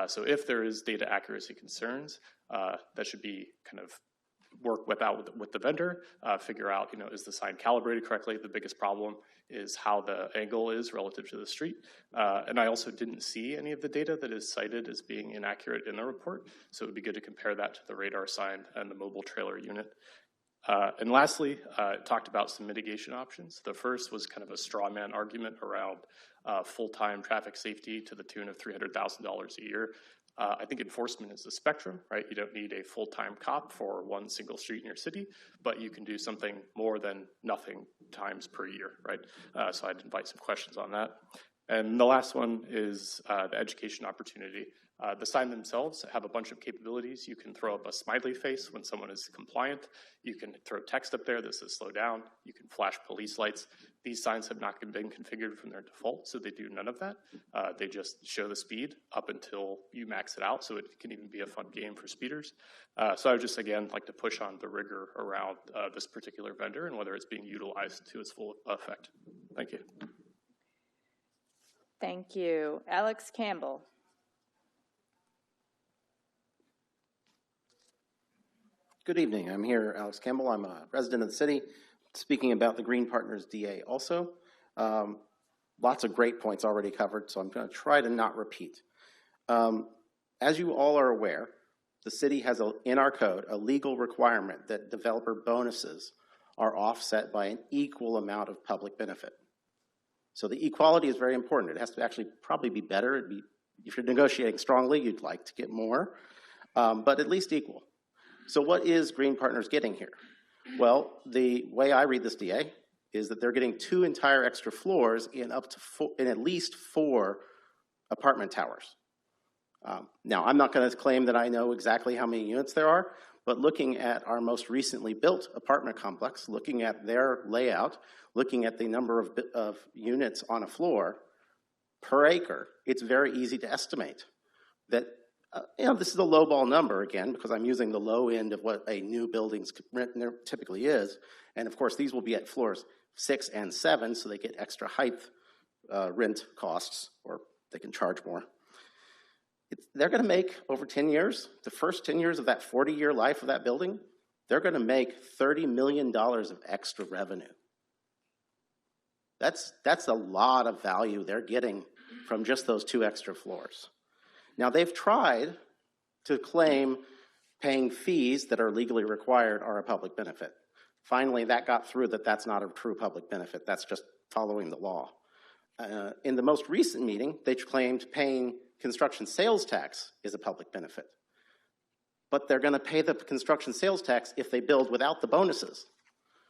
So if there is data accuracy concerns, that should be kind of work with the vendor, figure out, is the sign calibrated correctly? The biggest problem is how the angle is relative to the street. And I also didn't see any of the data that is cited as being inaccurate in the report. So it would be good to compare that to the radar sign and the mobile trailer unit. And lastly, it talked about some mitigation options. The first was kind of a straw man argument around full-time traffic safety to the tune of $300,000 a year. I think enforcement is the spectrum, right? You don't need a full-time cop for one single street in your city, but you can do something more than nothing times per year, right? So I'd invite some questions on that. And the last one is the education opportunity. The sign themselves have a bunch of capabilities. You can throw up a smiley face when someone is compliant. You can throw text up there that says slow down. You can flash police lights. These signs have not been configured from their default, so they do none of that. They just show the speed up until you max it out, so it can even be a fun game for speeders. So I would just, again, like to push on the rigor around this particular vendor and whether it's being utilized to its full effect. Thank you. Thank you. Alex Campbell. Good evening. I'm here, Alex Campbell. I'm a resident of the city, speaking about the Green Partners DA also. Lots of great points already covered, so I'm going to try to not repeat. As you all are aware, the city has, in our code, a legal requirement that developer bonuses are offset by an equal amount of public benefit. So the equality is very important. It has to actually probably be better. If you're negotiating strongly, you'd like to get more, but at least equal. So what is Green Partners getting here? Well, the way I read this DA is that they're getting 2 entire extra floors in at least 4 apartment towers. Now, I'm not going to claim that I know exactly how many units there are, but looking at our most recently built apartment complex, looking at their layout, looking at the number of units on a floor per acre, it's very easy to estimate that this is a lowball number, again, because I'm using the low end of what a new building's rent typically is. And of course, these will be at floors 6 and 7, so they get extra height rent costs, or they can charge more. They're going to make, over 10 years, the first 10 years of that 40-year life of that building, they're going to make $30 million of extra revenue. That's a lot of value they're getting from just those 2 extra floors. Now, they've tried to claim paying fees that are legally required are a public benefit. Finally, that got through that that's not a true public benefit. That's just following the law. In the most recent meeting, they claimed paying construction sales tax is a public benefit. But they're going to pay the construction sales tax if they build without the bonuses.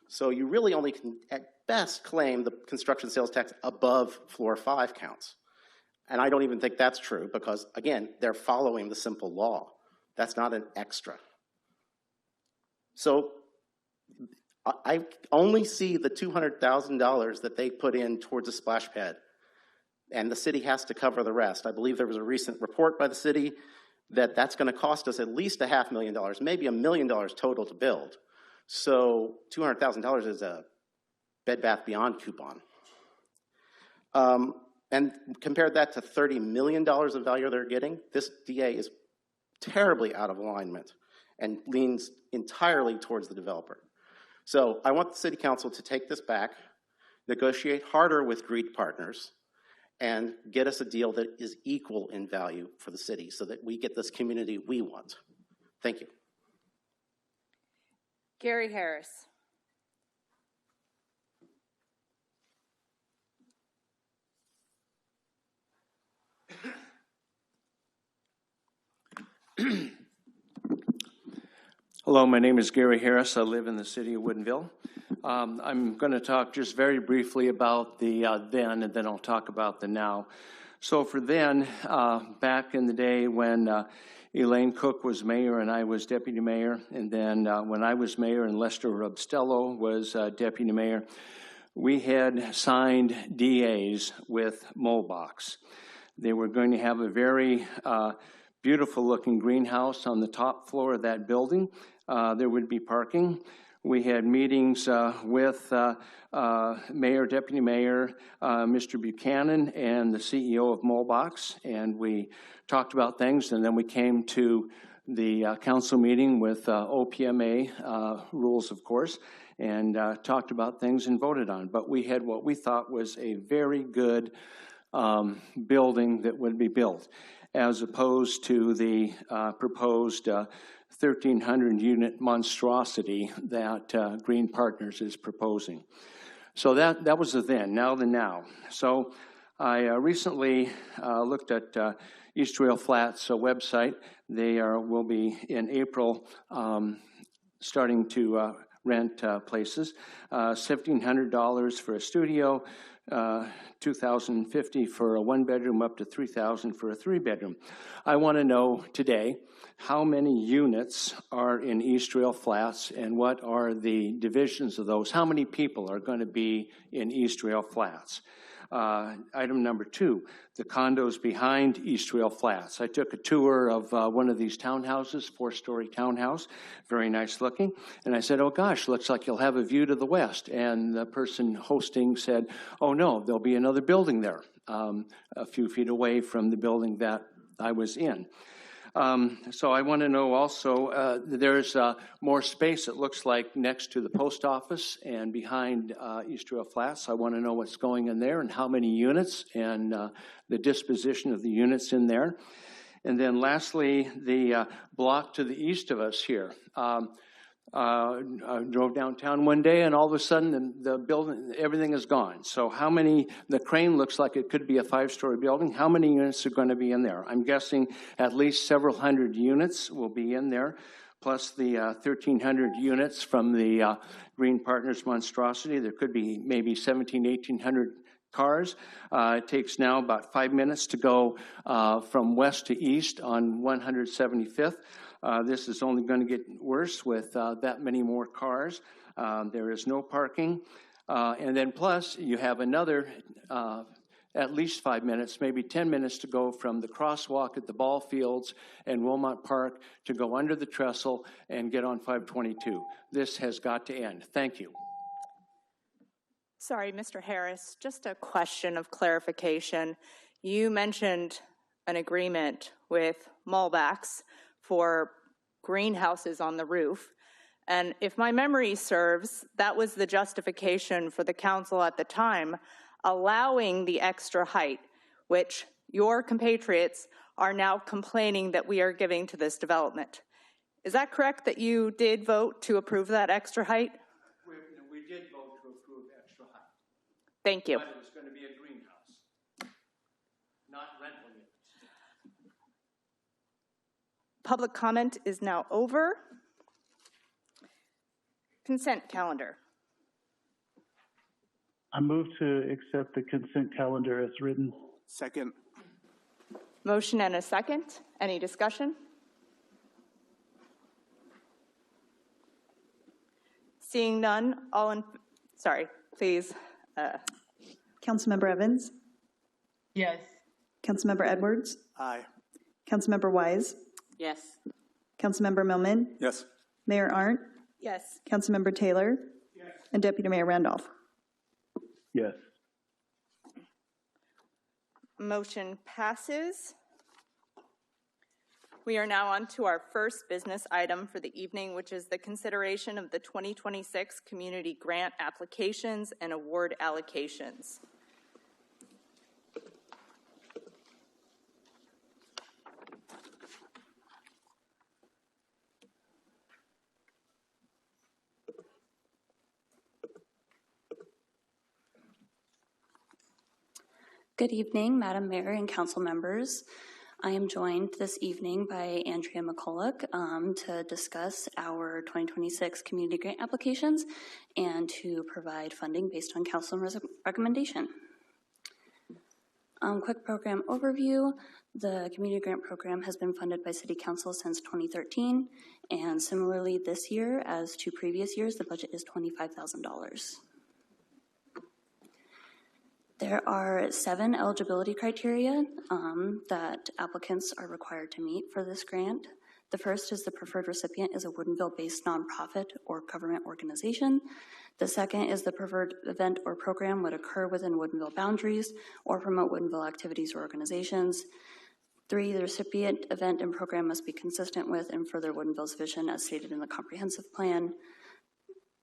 So you really only can, at best, claim the construction sales tax above floor 5 counts. And I don't even think that's true because, again, they're following the simple law. That's not an extra. So I only see the $200,000 that they put in towards a splash pad, and the city has to cover the rest. I believe there was a recent report by the city that that's going to cost us at least $500,000, maybe $1 million total to build. So $200,000 is a Bed Bath Beyond coupon. And compare that to $30 million of value they're getting, this DA is terribly out of alignment and leans entirely towards the developer. So I want the city council to take this back, negotiate harder with Green Partners, and get us a deal that is equal in value for the city so that we get this community we want. Thank you. Gary Harris. Hello, my name is Gary Harris. I live in the city of Woodinville. I'm going to talk just very briefly about the then, and then I'll talk about the now. So for then, back in the day when Elaine Cook was mayor and I was deputy mayor, and then when I was mayor and Lester Rubstello was deputy mayor, we had signed DAs with Molbox. They were going to have a very beautiful looking greenhouse on the top floor of that building. There would be parking. We had meetings with Mayor, Deputy Mayor, Mr. Buchanan, and the CEO of Molbox, and we talked about things, and then we came to the council meeting with OPMA rules, of course, and talked about things and voted on. But we had what we thought was a very good building that would be built, as opposed to the proposed 1,300 unit monstrosity that Green Partners is proposing. So that was the then, now the now. So I recently looked at East Rail Flats website. They will be in April starting to rent places. $1,700 for a studio, $2,050 for a 1-bedroom, up to $3,000 for a 3-bedroom. I want to know today how many units are in East Rail Flats and what are the divisions of those? How many people are going to be in East Rail Flats? Item number 2, the condos behind East Rail Flats. I took a tour of one of these townhouses, 4-story townhouse, very nice looking. And I said, oh gosh, looks like you'll have a view to the west. And the person hosting said, oh no, there'll be another building there, a few feet away from the building that I was in. So I want to know also, there's more space, it looks like, next to the post office and behind East Rail Flats. I want to know what's going in there and how many units and the disposition of the units in there. And then lastly, the block to the east of us here. I drove downtown one day and all of a sudden the building, everything is gone. So how many, the crane looks like it could be a 5-story building. How many units are going to be in there? I'm guessing at least several hundred units will be in there, plus the 1,300 units from the Green Partners monstrosity. There could be maybe 1,800 cars. It takes now about 5 minutes to go from west to east on 175th. This is only going to get worse with that many more cars. There is no parking. And then plus, you have another at least 5 minutes, maybe 10 minutes to go from the crosswalk at the ball fields and Wilmot Park to go under the trestle and get on 522. This has got to end. Thank you. Sorry, Mr. Harris, just a question of clarification. You mentioned an agreement with Molbox for greenhouses on the roof, And if my memory serves, that was the justification for the council at the time, allowing the extra height, which your compatriots are now complaining that we are giving to this development. Is that correct that you did vote to approve that extra height? We did vote to approve extra height. Thank you. But it was going to be a greenhouse, not rental units. Public comment is now over. Consent calendar. I move to accept the consent calendar as written. Second. Motion and a second. Any discussion? Seeing none, please. Councilmember Evans? Yes. Councilmember Edwards? Aye. Councilmember Wise? Yes. Councilmember Millman? Yes. Mayor Arndt? Yes. Councilmember Taylor? Yes. And Deputy Mayor Randolph? Yes. Motion passes. We are now on to our first business item for the evening, which is the consideration of the 2026 community grant applications and award allocations. Good evening, Madam Mayor and council members. I am joined this evening by Andrea McCulloch to discuss our 2026 community grant applications and to provide funding based on council recommendation. Quick program overview. The community grant program has been funded by City Council since 2013, and similarly this year as to previous years, the budget is $25,000. There are 7 eligibility criteria that applicants are required to meet for this grant. The first is the preferred recipient is a Woodinville-based nonprofit or government organization. The second is the preferred event or program would occur within Woodinville boundaries or promote Woodinville activities or organizations. 3, the recipient event and program must be consistent with and further Woodinville's vision as stated in the comprehensive plan.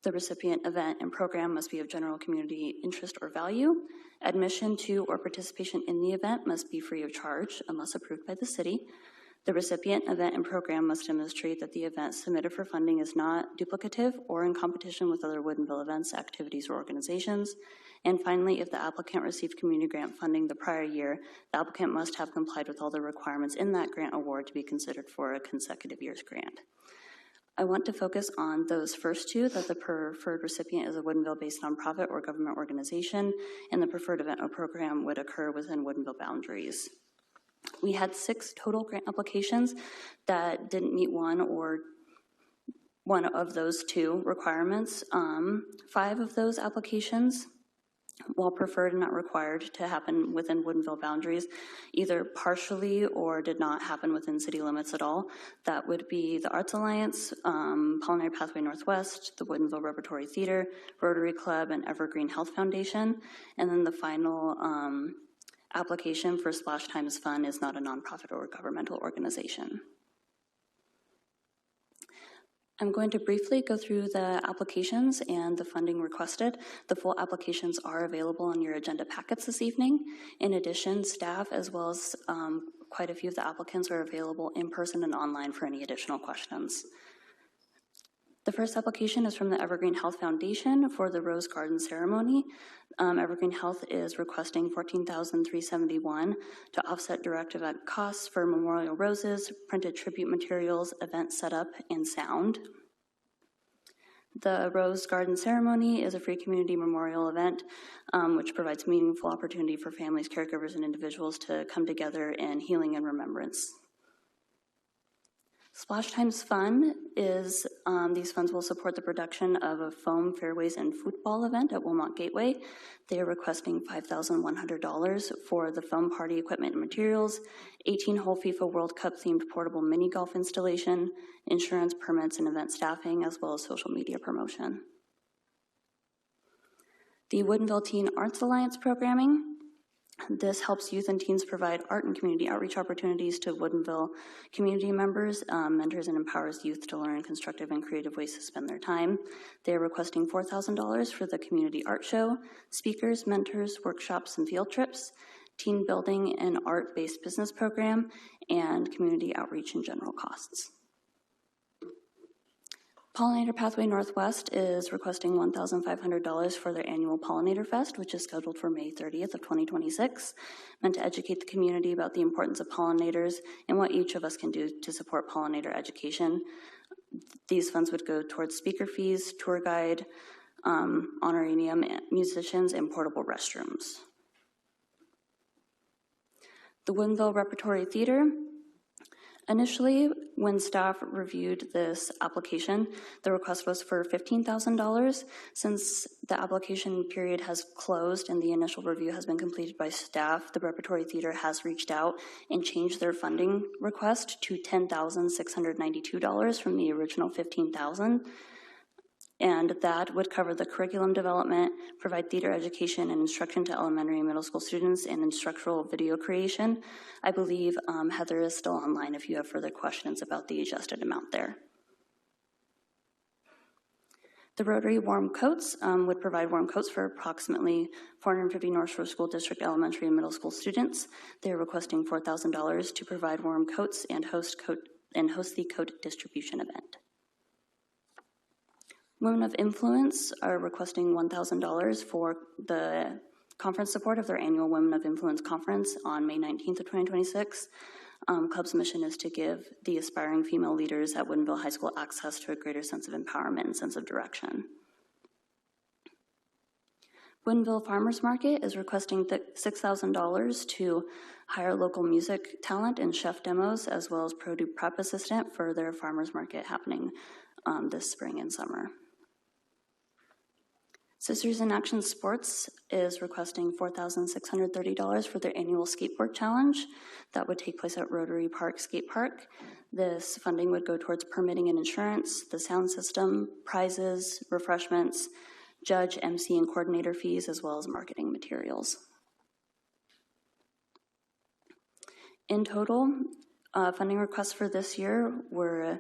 The recipient event and program must be of general community interest or value. Admission to or participation in the event must be free of charge unless approved by the city. The recipient event and program must demonstrate that the event submitted for funding is not duplicative or in competition with other Woodinville events, activities, or organizations. And finally, if the applicant received community grant funding the prior year, the applicant must have complied with all the requirements in that grant award to be considered for a consecutive year's grant. I want to focus on those first 2, that the preferred recipient is a Woodinville-based nonprofit or government organization, and the preferred event or program would occur within Woodinville boundaries. We had 6 total grant applications that didn't meet one of those 2 requirements. 5 of those applications, while preferred and not required to happen within Woodinville boundaries, either partially or did not happen within city limits at all. That would be the Arts Alliance, Culinary Pathway Northwest, the Woodinville Repertory Theater, Rotary Club, and Evergreen Health Foundation. And then the final application for Splash Times Fund is not a nonprofit or governmental organization. I'm going to briefly go through the applications and the funding requested. The full applications are available on your agenda packets this evening. In addition, staff as well as quite a few of the applicants are available in person and online for any additional questions. The first application is from the Evergreen Health Foundation for the Rose Garden Ceremony. Evergreen Health is requesting $14,371 to offset direct event costs for memorial roses, printed tribute materials, event setup, and sound. The Rose Garden Ceremony is a free community memorial event which provides meaningful opportunity for families, caregivers, and individuals to come together in healing and remembrance. Splash Times Fund is, these funds will support the production of a foam fairways and football event at Wilmot Gateway. They are requesting $5,100 for the foam party equipment and materials, 18-hole FIFA World Cup themed portable mini golf installation, insurance, permits, and event staffing, as well as social media promotion. The Woodinville Teen Arts Alliance programming This helps youth and teens provide art and community outreach opportunities to Woodinville community members, mentors, and empowers youth to learn constructive and creative ways to spend their time. They are requesting $4,000 for the community art show, speakers, mentors, workshops, and field trips, team building and art-based business program, and community outreach and general costs. Pollinator Pathway Northwest is requesting $1,500 for their annual Pollinator Fest, which is scheduled for May 30th of 2026, meant to educate the community about the importance of pollinators and what each of us can do to support pollinator education. These funds would go towards speaker fees, tour guide, honorarium, musicians, and portable restrooms. The Woodinville Repertory Theater. Initially, when staff reviewed this application, the request was for $15,000. Since the application period has closed and the initial review has been completed by staff, the Repertory Theater has reached out and changed their funding request to $10,692 from the original $15,000. And that would cover the curriculum development, provide theater education and instruction to elementary and middle school students, and instructional video creation. I believe Heather is still online if you have further questions about the adjusted amount there. The Rotary Warm Coats would provide warm coats for approximately 450 North Shore School District elementary and middle school students. They're requesting $4,000 to provide warm coats and host the coat distribution event. Women of Influence are requesting $1,000 for the conference support of their annual Women of Influence conference on May 19th of 2026. Club's mission is to give the aspiring female leaders at Woodinville High School access to a greater sense of empowerment and sense of direction. Woodinville Farmers Market is requesting $6,000 to hire local music talent and chef demos, as well as produce prep assistant for their farmers market happening this spring and summer. Sisters in Action Sports is requesting $4,630 for their annual skateboard challenge that would take place at Rotary Park Skate Park. This funding would go towards permitting and insurance, the sound system, prizes, refreshments, judge, MC, and coordinator fees, as well as marketing materials. In total, funding requests for this year were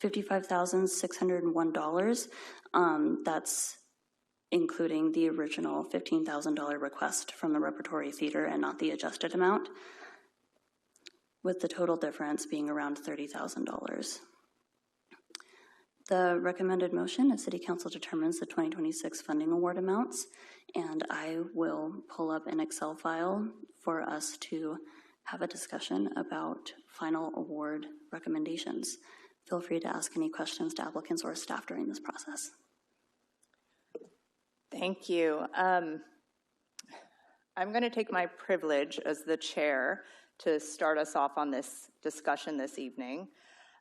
$55,601. That's including the original $15,000 request from the Repertory Theater and not the adjusted amount, with the total difference being around $30,000. The recommended motion is City Council determines the 2026 funding award amounts, and I will pull up an Excel file for us to have a discussion about final award recommendations. Feel free to ask any questions to applicants or staff during this process. Thank you. I'm going to take my privilege as the chair to start us off on this discussion this evening.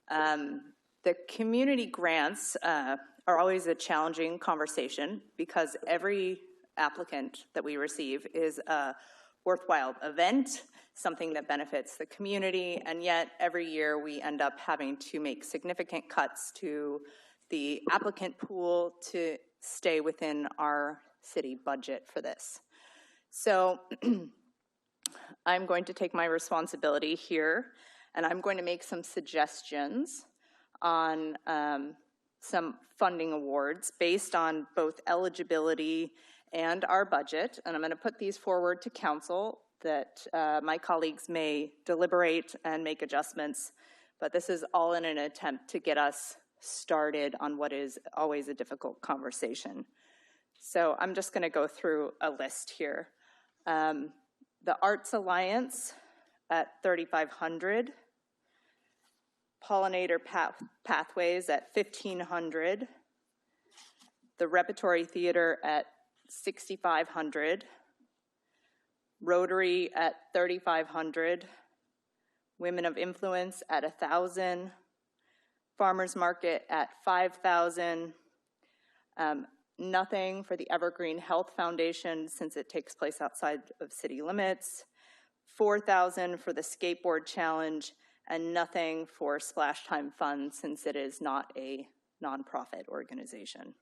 The community grants are always a challenging conversation because every applicant that we receive is a worthwhile event, something that benefits the community, and yet every year we end up having to make significant cuts to the applicant pool to stay within our city budget for this. So I'm going to take my responsibility here, and I'm going to make some suggestions on some funding awards based on both eligibility and our budget, and I'm going to put these forward to council that my colleagues may deliberate and make adjustments, but this is all in an attempt to get us started on what is always a difficult conversation. So I'm just going to go through a list here. The Arts Alliance at $3,500, Pollinator Pathways at $1,500, the Repertory Theater at $6,500, Rotary at $3,500, Women of Influence at $1,000, Farmers Market at $5,000, nothing for the Evergreen Health Foundation since it takes place outside of city limits, $4,000 for the Skateboard Challenge, and nothing for Splash Time Fund since it is not a nonprofit organization.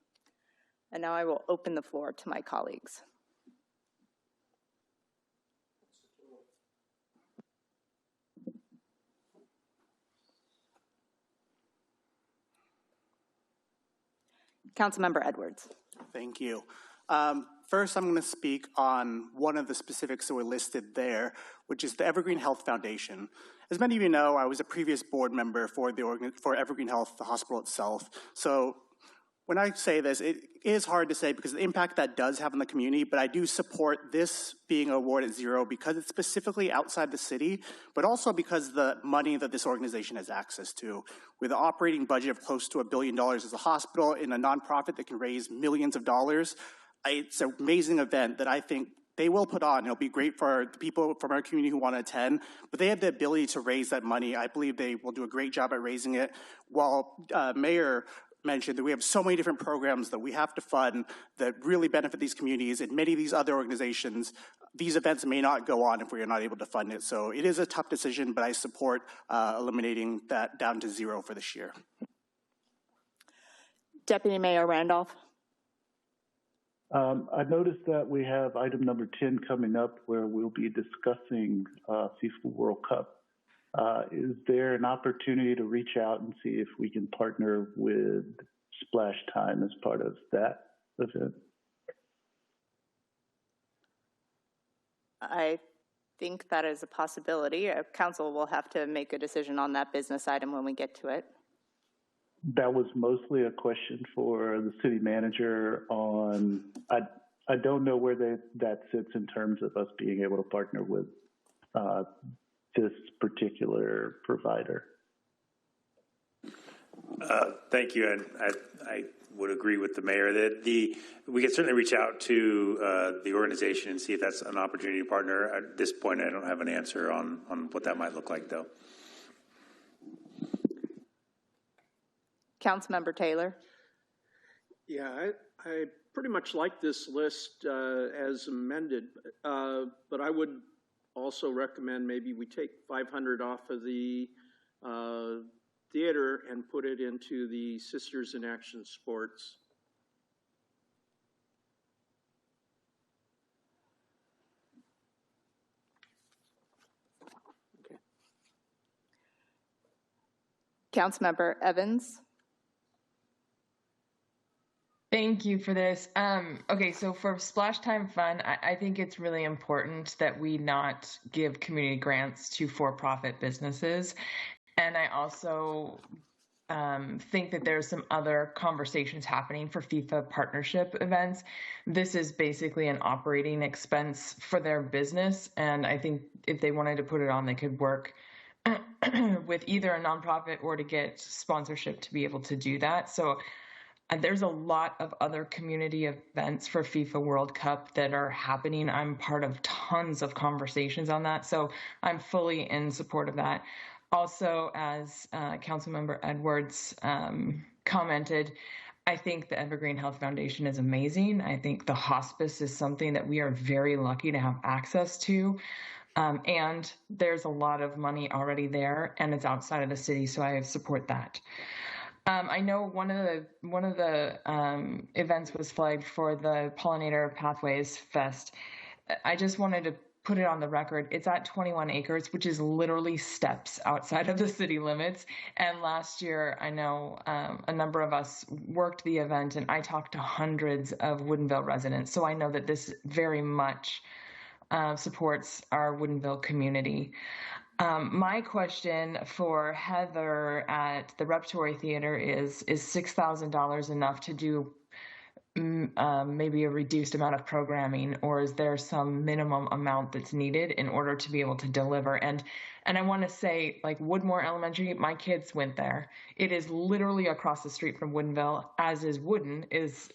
And now I will open the floor to my colleagues. Councilmember Edwards. Thank you. First, I'm going to speak on one of the specifics that were listed there, which is the Evergreen Health Foundation. As many of you know, I was a previous board member for Evergreen Health, the hospital itself. So when I say this, it is hard to say because the impact that does have on the community, but I do support this being awarded zero because it's specifically outside the city, but also because the money that this organization has access to. With an operating budget of close to $1 billion as a hospital and a nonprofit that can raise millions of dollars, it's an amazing event that I think they will put on. It'll be great for the people from our community who want to attend, but they have the ability to raise that money. I believe they will do a great job at raising it. While Mayor mentioned that we have so many different programs that we have to fund that really benefit these communities, and many of these other organizations, these events may not go on if we are not able to fund it. So it is a tough decision, but I support eliminating that down to zero for this year. Deputy Mayor Randolph. I noticed that we have item number 10 coming up where we'll be discussing FIFA World Cup. Is there an opportunity to reach out and see if we can partner with Splash Time as part of that event? I think that is a possibility. Council will have to make a decision on that business item when we get to it. That was mostly a question for the city manager on, I don't know where that sits in terms of us being able to partner with this particular provider. Thank you, and I would agree with the mayor that we can certainly reach out to the organization and see if that's an opportunity to partner. At this point, I don't have an answer on what that might look like, though. Councilmember Taylor. Yeah, I pretty much like this list as amended, but I would also recommend maybe we take 500 off of the theater and put it into the Sisters in Action Sports. Okay. Councilmember Evans. Thank you for this. Okay, so for Splash Time Fund, I think it's really important that we not give community grants to for-profit businesses. And I also think that there's some other conversations happening for FIFA partnership events. This is basically an operating expense for their business. And I think if they wanted to put it on, they could work with either a nonprofit or to get sponsorship to be able to do that. So there's a lot of other community events for FIFA World Cup that are happening. I'm part of tons of conversations on that, so I'm fully in support of that. Also, as Councilmember Edwards commented, I think the Evergreen Health Foundation is amazing. I think the hospice is something that we are very lucky to have access to. And there's a lot of money already there, and it's outside of the city, so I support that. I know one of the events was flagged for the Pollinator Pathways Fest. I just wanted to put it on the record. It's at 21 acres, which is literally steps outside of the city limits. And last year, I know a number of us worked the event, and I talked to hundreds of Woodinville residents. So I know that this very much supports our Woodinville community. My question for Heather at the Repertory Theater is $6,000 enough to do maybe a reduced amount of programming, or is there some minimum amount that's needed in order to be able to deliver? And I want to say, like Woodmore Elementary, my kids went there. It is literally across the street from Woodinville, as is Woodin is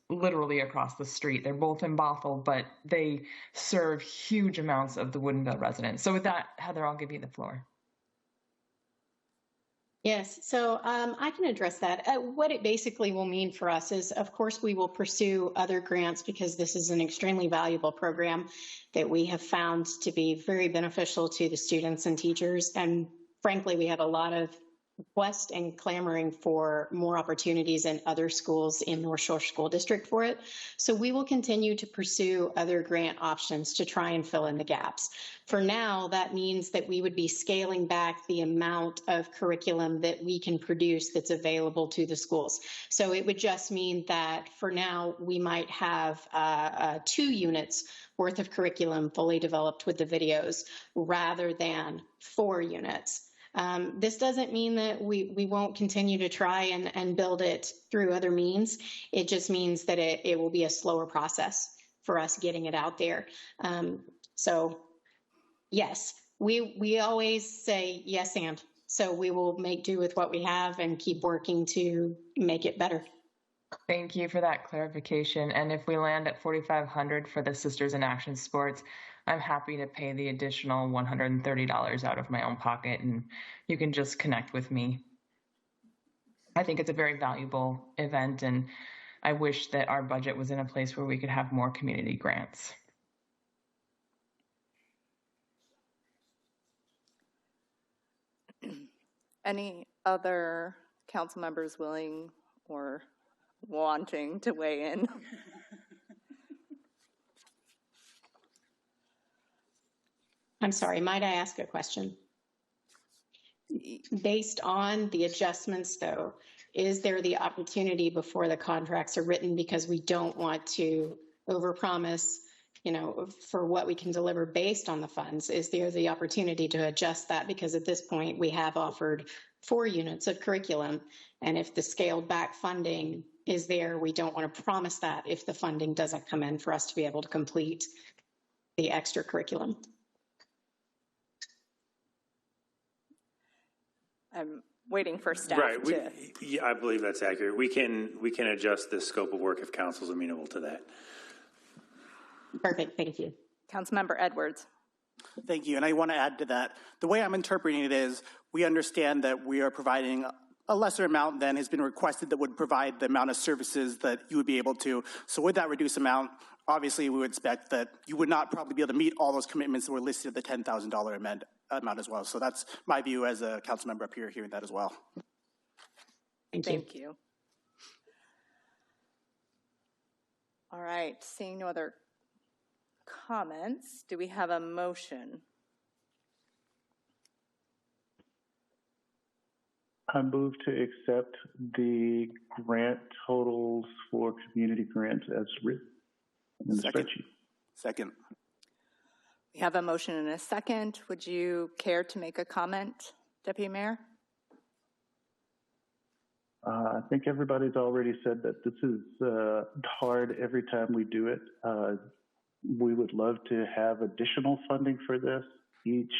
literally across the street. They're both in Bothell, but they serve huge amounts of the Woodinville residents. So with that, Heather, I'll give you the floor. Yes, so I can address that. What it basically will mean for us is, of course, we will pursue other grants because this is an extremely valuable program that we have found to be very beneficial to the students and teachers. And frankly, we have a lot of request and clamoring for more opportunities in other schools in North Shore School District for it. So we will continue to pursue other grant options to try and fill in the gaps. For now, that means that we would be scaling back the amount of curriculum that we can produce that's available to the schools. So it would just mean that for now, we might have 2 units worth of curriculum fully developed with the videos rather than 4 units. This doesn't mean that we won't continue to try and build it through other means. It just means that it will be a slower process for us getting it out there. So yes, we always say yes and. So we will make do with what we have and keep working to make it better. Thank you for that clarification. And if we land at $4,500 for the Sisters in Action Sports, I'm happy to pay the additional $130 out of my own pocket, and you can just connect with me. I think it's a very valuable event, and I wish that our budget was in a place where we could have more community grants. Any other council members willing or wanting to weigh in? I'm sorry, might I ask a question? Based on the adjustments, though, is there the opportunity before the contracts are written, because we don't want to overpromise, for what we can deliver based on the funds, is there the opportunity to adjust that? Because at this point, we have offered 4 units of curriculum, and if the scaled back funding is there, we don't want to promise that if the funding doesn't come in for us to be able to complete the extra curriculum. I'm waiting for staff Right. I believe that's accurate. We can adjust the scope of work if council's amenable to that. Perfect. Thank you. Councilmember Edwards. Thank you. And I want to add to that. The way I'm interpreting it is we understand that we are providing a lesser amount than has been requested that would provide the amount of services that you would be able to. So with that reduced amount, obviously we would expect that you would not probably be able to meet all those commitments that were listed at the $10,000 amount as well. So that's my view as a council member up here hearing that as well. Thank you. All right, seeing no other comments, do we have a motion? I move to accept the grant totals for community grants as written in the spreadsheet. Second. We have a motion and a second. Would you care to make a comment, Deputy Mayor? I think everybody's already said that this is hard every time we do it. We would love to have additional funding for this. Each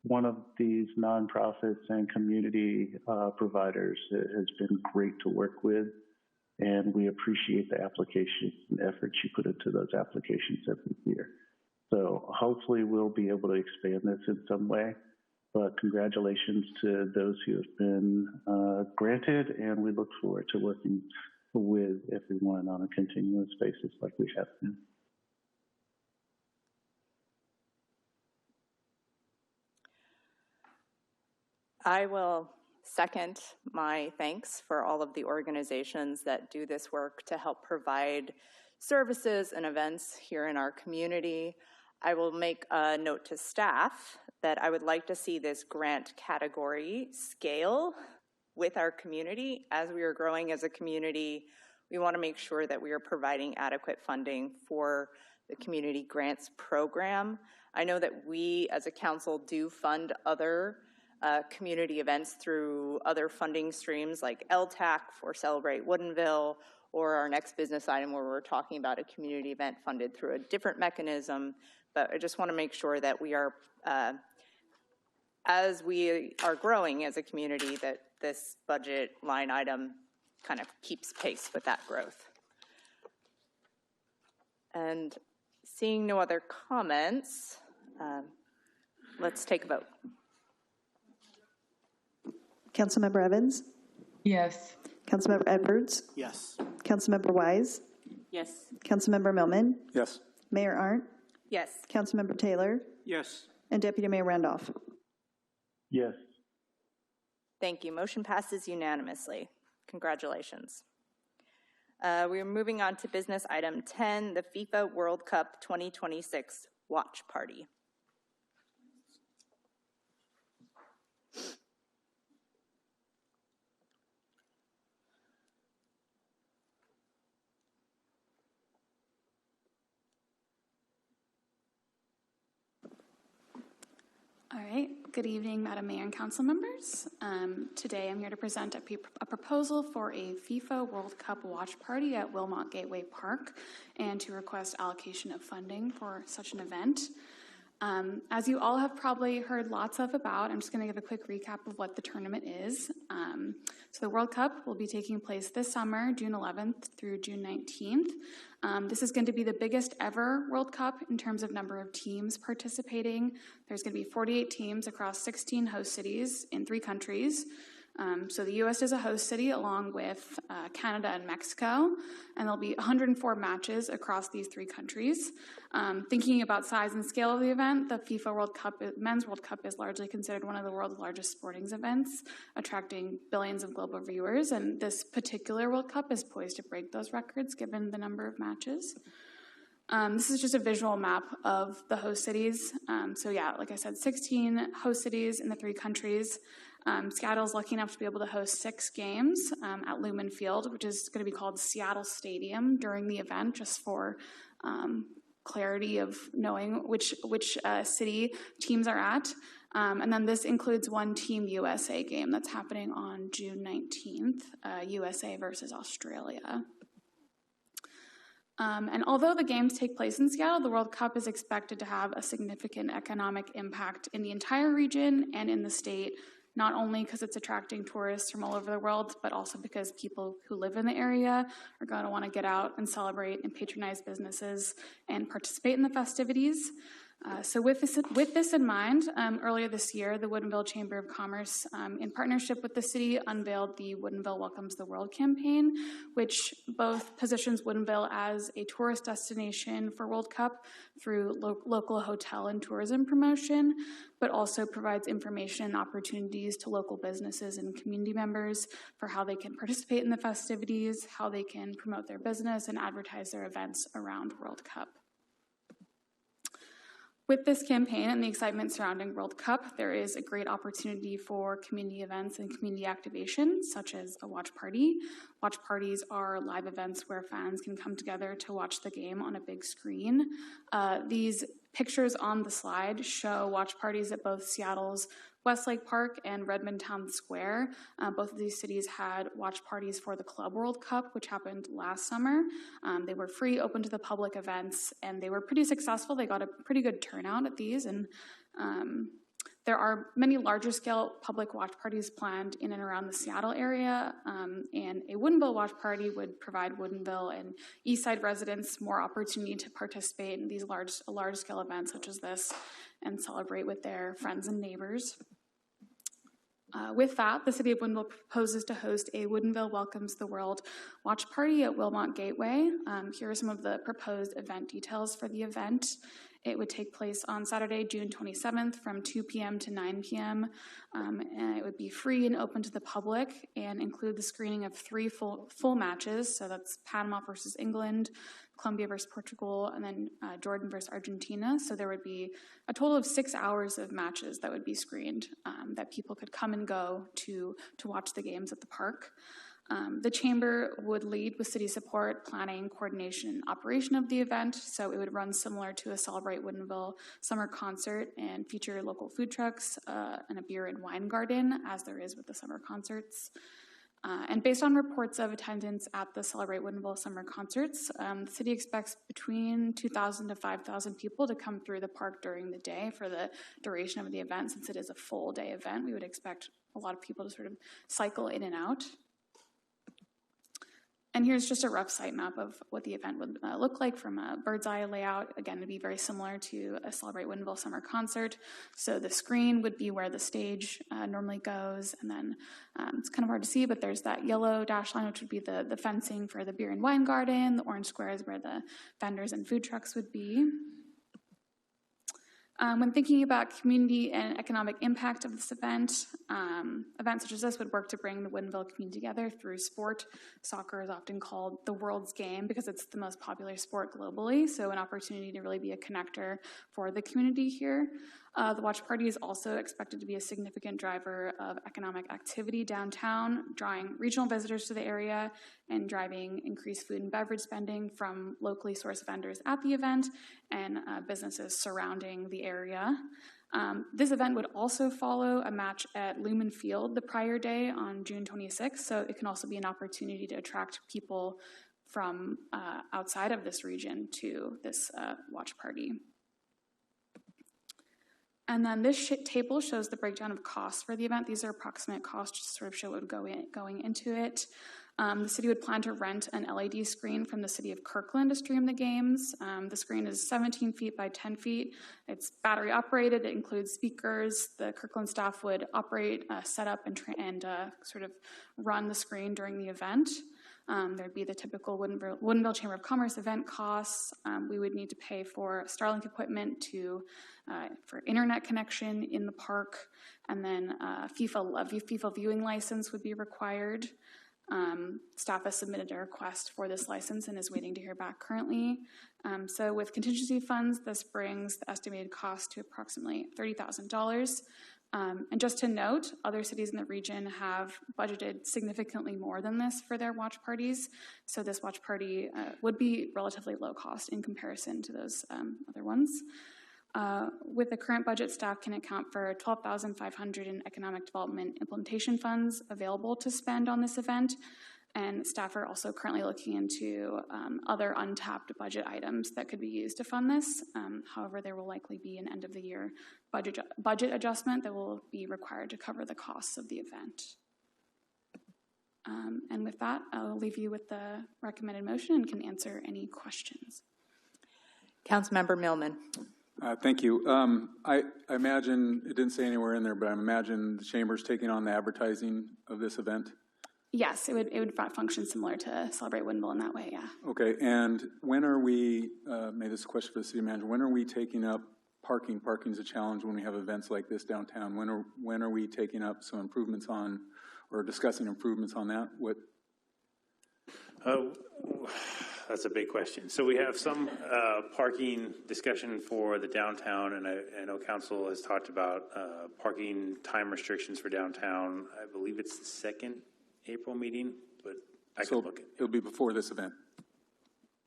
one of these nonprofits and community providers has been great to work with, and we appreciate the applications and efforts you put into those applications every year. So hopefully we'll be able to expand this in some way, but congratulations to those who have been granted, and we look forward to working with everyone on a continuous basis like we have been. I will second my thanks for all of the organizations that do this work to help provide services and events here in our community. I will make a note to staff that I would like to see this grant category scale with our community. As we are growing as a community, we want to make sure that we are providing adequate funding for the community grants program. I know that we as a council do fund other community events through other funding streams like LTAC for Celebrate Woodinville, or our next business item where we're talking about a community event funded through a different mechanism. But I just want to make sure that we are, as we are growing as a community, that this budget line item kind of keeps pace with that growth. And seeing no other comments, let's take a vote. Councilmember Evans? Yes. Councilmember Edwards? Yes. Councilmember Wise? Yes. Councilmember Millman? Yes. Mayor Arndt? Yes. Councilmember Taylor? Yes. And Deputy Mayor Randolph? Yes. Thank you. Motion passes unanimously. Congratulations. We're moving on to business item 10, the FIFA World Cup 2026 Watch Party. All right. Good evening, Madam Mayor and Council members. Today I'm here to present a proposal for a FIFA World Cup watch party at Wilmot Gateway Park and to request allocation of funding for such an event. As you all have probably heard lots about, I'm just going to give a quick recap of what the tournament is. So the World Cup will be taking place this summer, June 11th through June 19th. This is going to be the biggest ever World Cup in terms of number of teams participating. There's going to be 48 teams across 16 host cities in 3 countries. So the U.S. is a host city along with Canada and Mexico, and there'll be 104 matches across these 3 countries. Thinking about size and scale of the event, the FIFA World Cup, Men's World Cup is largely considered one of the world's largest sporting events, attracting billions of global viewers, and this particular World Cup is poised to break those records given the number of matches. This is just a visual map of the host cities. So yeah, like I said, 16 host cities in the 3 countries. Seattle's lucky enough to be able to host 6 games at Lumen Field, which is going to be called Seattle Stadium during the event, just for clarity of knowing which city teams are at. And then this includes one Team USA game that's happening on June 19th, USA versus Australia. And although the games take place in Seattle, the World Cup is expected to have a significant economic impact in the entire region and in the state, not only because it's attracting tourists from all over the world, but also because people who live in the area are going to want to get out and celebrate and patronize businesses and participate in the festivities. So with this in mind, earlier this year, the Woodinville Chamber of Commerce, in partnership with the city, unveiled the Woodinville Welcomes the World campaign, which both positions Woodinville as a tourist destination for World Cup through local hotel and tourism promotion, but also provides information and opportunities to local businesses and community members for how they can participate in the festivities, how they can promote their business and advertise their events around World Cup. With this campaign and the excitement surrounding World Cup, there is a great opportunity for community events and community activation, such as a watch party. Watch parties are live events where fans can come together to watch the game on a big screen. These pictures on the slide show watch parties at both Seattle's Westlake Park and Redmond Town Square. Both of these cities had watch parties for the Club World Cup, which happened last summer. They were free, open to the public events, and they were pretty successful. They got a pretty good turnout at these, and there are many larger scale public watch parties planned in and around the Seattle area, and a Woodinville watch party would provide Woodinville and Eastside residents more opportunity to participate in these large scale events such as this and celebrate with their friends and neighbors. With that, the City of Woodinville proposes to host a Woodinville Welcomes the World watch party at Wilmot Gateway. Here are some of the proposed event details for the event. It would take place on Saturday, June 27th from 2 p.m. to 9 p.m. And it would be free and open to the public and include the screening of 3 full matches. So that's Panama versus England, Colombia versus Portugal, and then Jordan versus Argentina. So there would be a total of 6 hours of matches that would be screened that people could come and go to watch the games at the park. The Chamber would lead with city support, planning, coordination, and operation of the event. So it would run similar to a Celebrate Woodinville summer concert and feature local food trucks and a beer and wine garden, as there is with the summer concerts. And based on reports of attendance at the Celebrate Woodinville summer concerts, the city expects between 2,000 to 5,000 people to come through the park during the day for the duration of the event. Since it is a full day event, we would expect a lot of people to sort of cycle in and out. And here's just a rough site map of what the event would look like from a bird's eye layout. Again, it'd be very similar to a Celebrate Woodinville summer concert. So the screen would be where the stage normally goes. And then it's kind of hard to see, but there's that yellow dash line, which would be the fencing for the beer and wine garden. The orange square is where the vendors and food trucks would be. When thinking about community and economic impact of this event, events such as this would work to bring the Woodinville community together through sport. Soccer is often called the world's game because it's the most popular sport globally, so an opportunity to really be a connector for the community here. The watch party is also expected to be a significant driver of economic activity downtown, drawing regional visitors to the area and driving increased food and beverage spending from locally sourced vendors at the event and businesses surrounding the area. This event would also follow a match at Lumen Field the prior day on June 26th, so it can also be an opportunity to attract people from outside of this region to this watch party. And then this table shows the breakdown of costs for the event. These are approximate costs just to sort of show what would go in, going into it. The city would plan to rent an LED screen from the city of Kirkland to stream the games. The screen is 17 feet by 10 feet. It's battery operated. It includes speakers. The Kirkland staff would operate, set up, and sort of run the screen during the event. There'd be the typical Woodinville Chamber of Commerce event costs. We would need to pay for Starlink equipment for internet connection in the park, and then a FIFA viewing license would be required. Staff has submitted a request for this license and is waiting to hear back currently. So with contingency funds, this brings the estimated cost to approximately $30,000. And just to note, other cities in the region have budgeted significantly more than this for their watch parties. So this watch party would be relatively low cost in comparison to those other ones. With the current budget, staff can account for $12,500 in economic development implementation funds available to spend on this event. And staff are also currently looking into other untapped budget items that could be used to fund this. However, there will likely be an end of the year budget adjustment that will be required to cover the costs of the event. And with that, I'll leave you with the recommended motion and can answer any questions. Councilmember Millman. Thank you. I imagine, it didn't say anywhere in there, but I imagine the Chamber's taking on the advertising of this event? Yes, it would function similar to Celebrate Woodinville in that way, yeah. Okay, and when are we, maybe this is a question for the city manager, when are we taking up parking? Parking is a challenge when we have events like this downtown. When are we taking up some improvements on, or discussing improvements on that? What? That's a big question. So we have some parking discussion for the downtown, and I know council has talked about parking time restrictions for downtown. I believe it's the second April meeting, but I can look at it. It'll be before this event.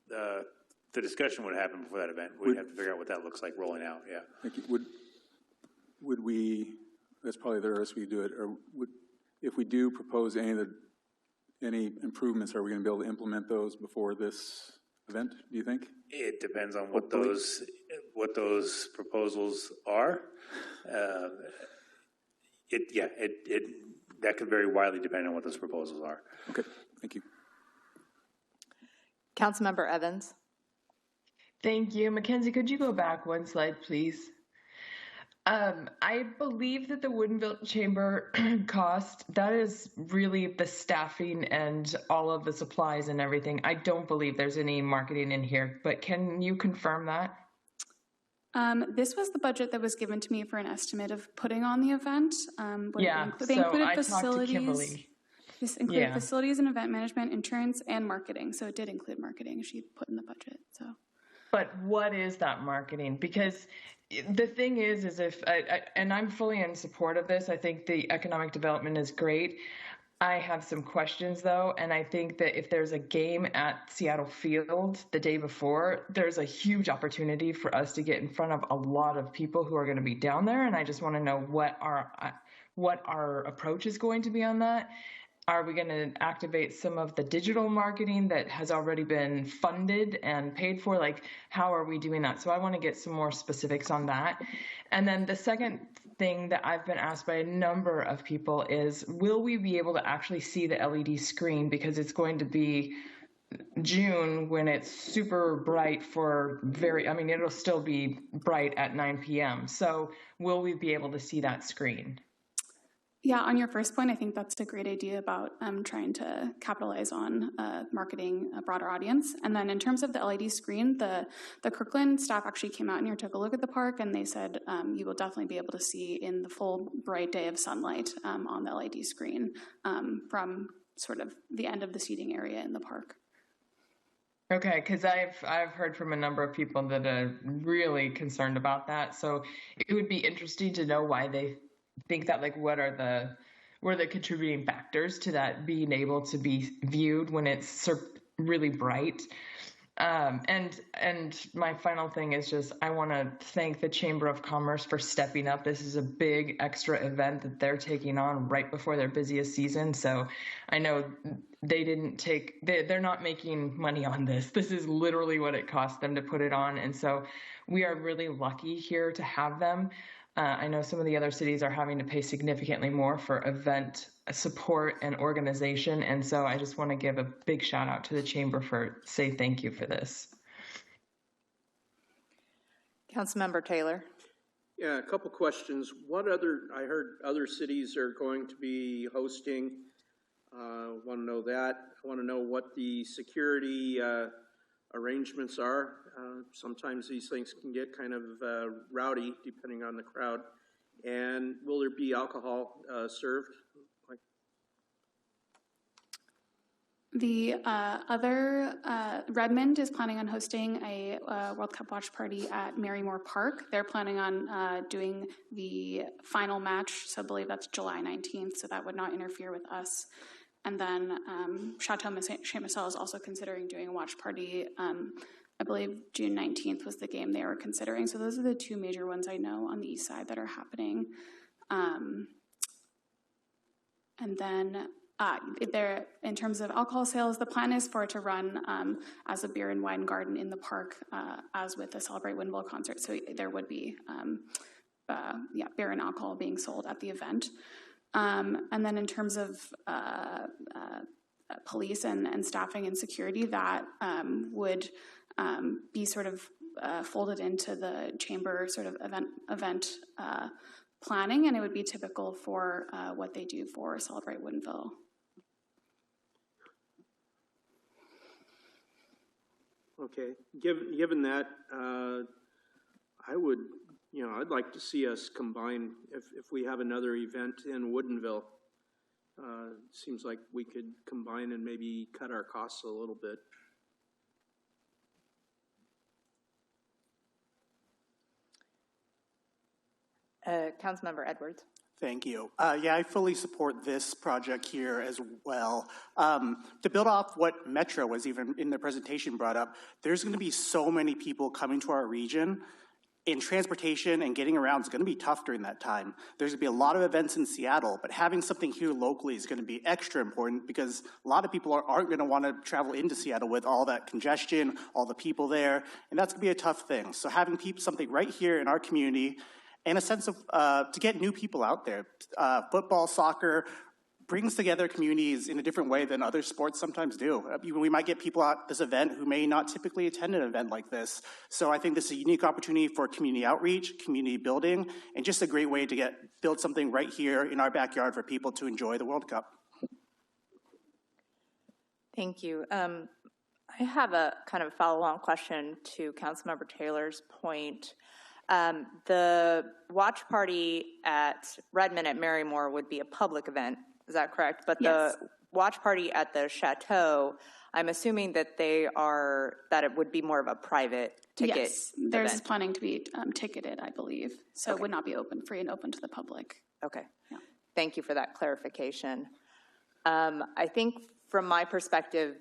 The discussion would happen before that event. We'd have to figure out what that looks like rolling out, yeah. Thank you. Would we, that's probably the earliest we could do it, or if we do propose any improvements, are we going to be able to implement those before this event, do you think? It depends on what those proposals are. That could vary widely depending on what those proposals are. Okay, thank you. Councilmember Evans. Thank you. Mackenzie, could you go back one slide, please? I believe that the Woodinville Chamber cost, that is really the staffing and all of the supplies and everything. I don't believe there's any marketing in here, but can you confirm that? This was the budget that was given to me for an estimate of putting on the event. They included facilities. This included facilities and event management, insurance, and marketing. So it did include marketing. She put in the budget. So. But what is that marketing? Because the thing is if and I'm fully in support of this. I think the economic development is great. I have some questions though, and I think that if there's a game at Seattle Field the day before, there's a huge opportunity for us to get in front of a lot of people who are going to be down there, and I just want to know what our approach is going to be on that. Are we going to activate some of the digital marketing that has already been funded and paid for? Like, how are we doing that? So I want to get some more specifics on that. And then the second thing that I've been asked by a number of people is, will we be able to actually see the LED screen? Because it's going to be June when it's super bright it'll still be bright at 9 p.m. So will we be able to see that screen? Yeah, on your first point, I think that's a great idea about trying to capitalize on marketing a broader audience. And then in terms of the LED screen, the Kirkland staff actually came out and here took a look at the park, and they said you will definitely be able to see in the full bright day of sunlight on the LED screen from sort of the end of the seating area in the park. Okay, because I've heard from a number of people that are really concerned about that. So it would be interesting to know why they think that. Like, what are the contributing factors to that being able to be viewed when it's really bright? And my final thing is just, I want to thank the Chamber of Commerce for stepping up. This is a big extra event that they're taking on right before their busiest season. So I know they're not making money on this. This is literally what it cost them to put it on. And so we are really lucky here to have them. I know some of the other cities are having to pay significantly more for event support and organization. And so I just want to give a big shout out to the Chamber say thank you for this. Councilmember Taylor. Yeah, a couple questions. I heard other cities are going to be hosting. Want to know that. I want to know what the security arrangements are. Sometimes these things can get kind of rowdy depending on the crowd. And will there be alcohol served? The Redmond is planning on hosting a World Cup watch party at Marymore Park. They're planning on doing the final match, so I believe that's July 19th, so that would not interfere with us. And then Chateau Saint Marcel is also considering doing a watch party. I believe June 19th was the game they were considering. So those are the two major ones I know on the east side that are happening. And then in terms of alcohol sales, the plan is for it to run as a beer and wine garden in the park, as with the Celebrate Woodinville concert. So there would be beer and alcohol being sold at the event. And then in terms of police and staffing and security, that would be sort of folded into the chamber sort of event planning, and it would be typical for what they do for Celebrate Woodinville. Okay, given that, I'd like to see us combine, if we have another event in Woodinville, seems like we could combine and maybe cut our costs a little bit. Councilmember Edwards. Thank you. I fully support this project here as well. To build off what Metro was even in their presentation brought up, there's going to be so many people coming to our region, and transportation and getting around is going to be tough during that time. There's going to be a lot of events in Seattle, but having something here locally is going to be extra important because a lot of people aren't going to want to travel into Seattle with all that congestion, all the people there, and that's going to be a tough thing. So having something right here in our community and a sense of, to get new people out there. Football, soccer brings together communities in a different way than other sports sometimes do. We might get people at this event who may not typically attend an event like this. So I think this is a unique opportunity for community outreach, community building, and just a great way to build something right here in our backyard for people to enjoy the World Cup. Thank you. I have a kind of follow-on question to Councilmember Taylor's point. The watch party at Redmond at Marymore would be a public event, is that correct? But yes. The watch party at the Chateau, I'm assuming that that it would be more of a private ticket. Yes, theirs is planning to be ticketed, I believe. So It would not be free and open to the public. Okay, yeah. Thank you for that clarification. I think from my perspective,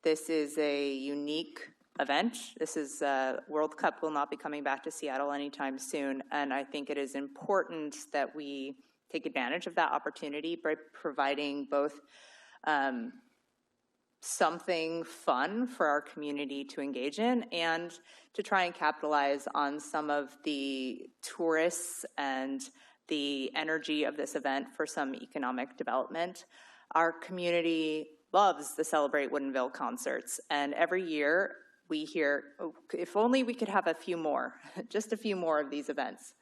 this is a unique event. This is World Cup will not be coming back to Seattle anytime soon, and I think it is important that we take advantage of that opportunity by providing both something fun for our community to engage in and to try and capitalize on some of the tourists and the energy of this event for some economic development. Our community loves the Celebrate Woodinville concerts, and every year we hear, if only we could have a few more, just a few more of these events.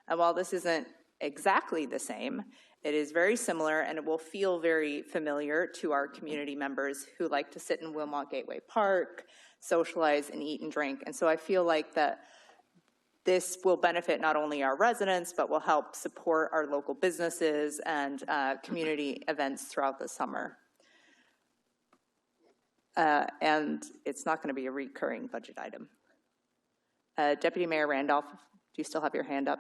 And while this isn't exactly the same, It is very similar, and it will feel very familiar to our community members who like to sit in Wilmot Gateway Park, socialize and eat and drink. And so I feel like that this will benefit not only our residents, but will help support our local businesses and community events throughout the summer. And it's not going to be a recurring budget item. Deputy Mayor Randolph, do you still have your hand up?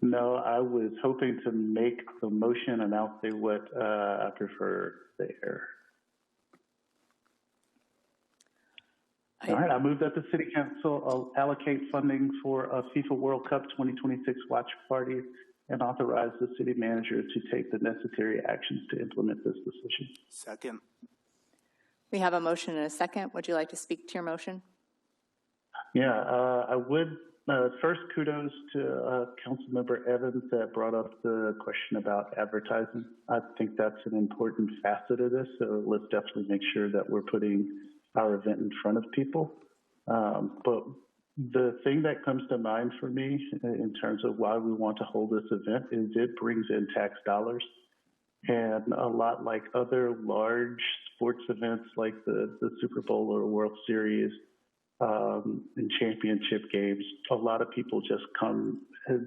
No, I was hoping to make the motion, and I'll say what I prefer there. All right, I move that the City Council allocate funding for a FIFA World Cup 2026 watch party and authorize the city manager to take the necessary actions to implement this decision. Second. We have a motion and a second. Would you like to speak to your motion? Yeah, I would. First, kudos to Councilmember Evans that brought up the question about advertising. I think that's an important facet of this, so let's definitely make sure that we're putting our event in front of people. But the thing that comes to mind for me in terms of why we want to hold this event is it brings in tax dollars. And a lot like other large sports events like the Super Bowl or World Series, and championship games, a lot of people just come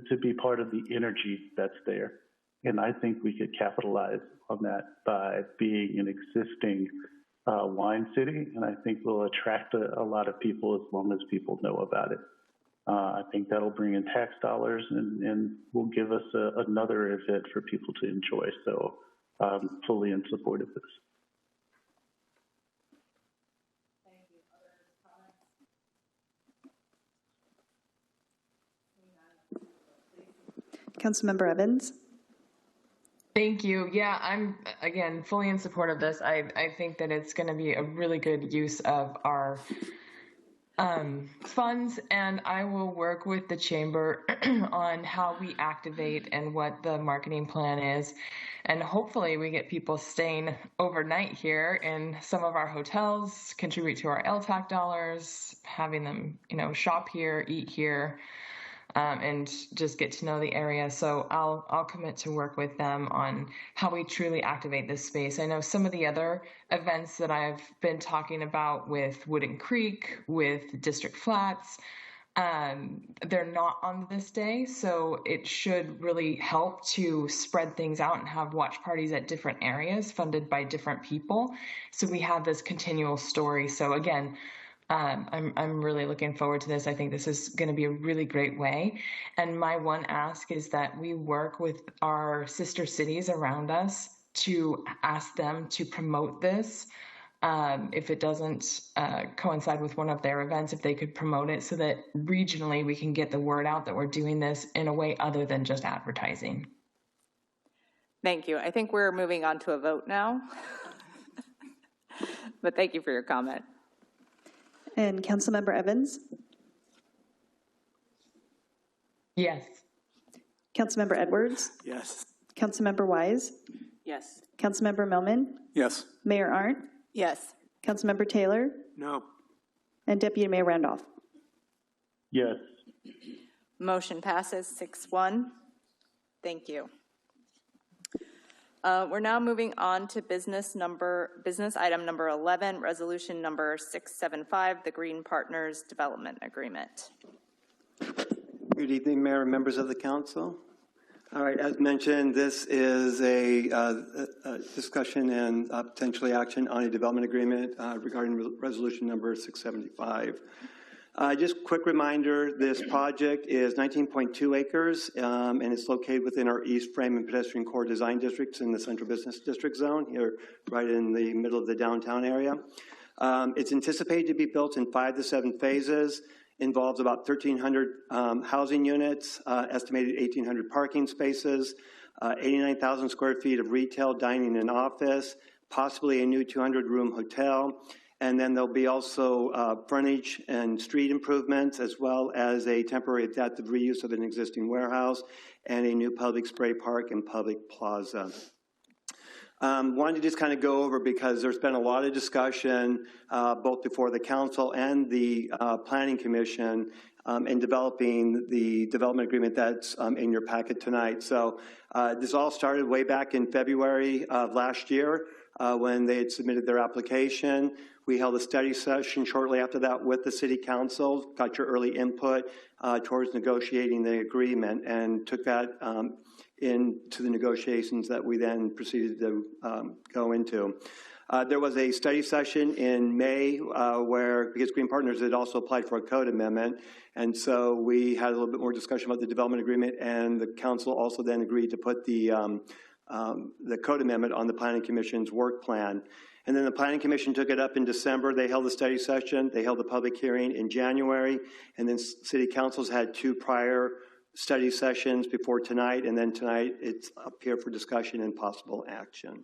to be part of the energy that's there. And I think we could capitalize on that by being an existing wine city. And I think we'll attract a lot of people as long as people know about it. I think that'll bring in tax dollars and will give us another event for people to enjoy. So I'm fully in support of this. Councilmember Evans. Thank you. Yeah, I'm, again, fully in support of this. I think that it's going to be a really good use of our funds, and I will work with the chamber on how we activate and what the marketing plan is. And hopefully we get people staying overnight here in some of our hotels, contribute to our LTAC dollars, having them, shop here, eat here, and just get to know the area. So I'll commit to work with them on how we truly activate this space. I know some of the other events that I've been talking about with Wooden Creek, with District Flats, they're not on this day, so it should really help to spread things out and have watch parties at different areas funded by different people. So we have this continual story. So again, I'm really looking forward to this. I think this is going to be a really great way. And my one ask is that we work with our sister cities around us to ask them to promote this. If it doesn't coincide with one of their events, if they could promote it so that regionally we can get the word out that we're doing this in a way other than just advertising. Thank you. I think we're moving on to a vote now. But thank you for your comment. And Councilmember Evans. Yes. Councilmember Edwards. Yes. Councilmember Wise. Yes. Councilmember Millman. Yes. Mayor Arndt. Yes. Councilmember Taylor. No. And Deputy Mayor Randolph. Yes. Motion passes 6-1. Thank you. We're now moving on to business item number 11, resolution number 675, the Green Partners Development Agreement. Good evening, Mayor and members of the council. All right, as mentioned, this is a discussion and potentially action on a development agreement regarding resolution number 675. Just quick reminder, this project is 19.2 acres and it's located within our East Frame and Pedestrian Core Design Districts in the Central Business District Zone, here right in the middle of the downtown area. It's anticipated to be built in 5 to 7 phases, involves about 1,300 housing units, estimated 1,800 parking spaces, 89,000 square feet of retail, dining, and office, possibly a new 200-room hotel. And then there'll be also frontage and street improvements, as well as a temporary adaptive reuse of an existing warehouse and a new public spray park and public plaza. Wanted to just kind of go over, because there's been a lot of discussion both before the council and the planning commission in developing the development agreement that's in your packet tonight. So this all started way back in February of last year when they had submitted their application. We held a study session shortly after that with the City Council, got your early input towards negotiating the agreement, and took that into the negotiations that we then proceeded to go into. There was a study session in May where, because Green Partners had also applied for a code amendment, and so we had a little bit more discussion about the development agreement, and the council also then agreed to put the code amendment on the Planning Commission's work plan. And then the Planning Commission took it up in December. They held a study session. They held a public hearing in January, and then City Council's had 2 prior study sessions before tonight, and then tonight it's up here for discussion and possible action.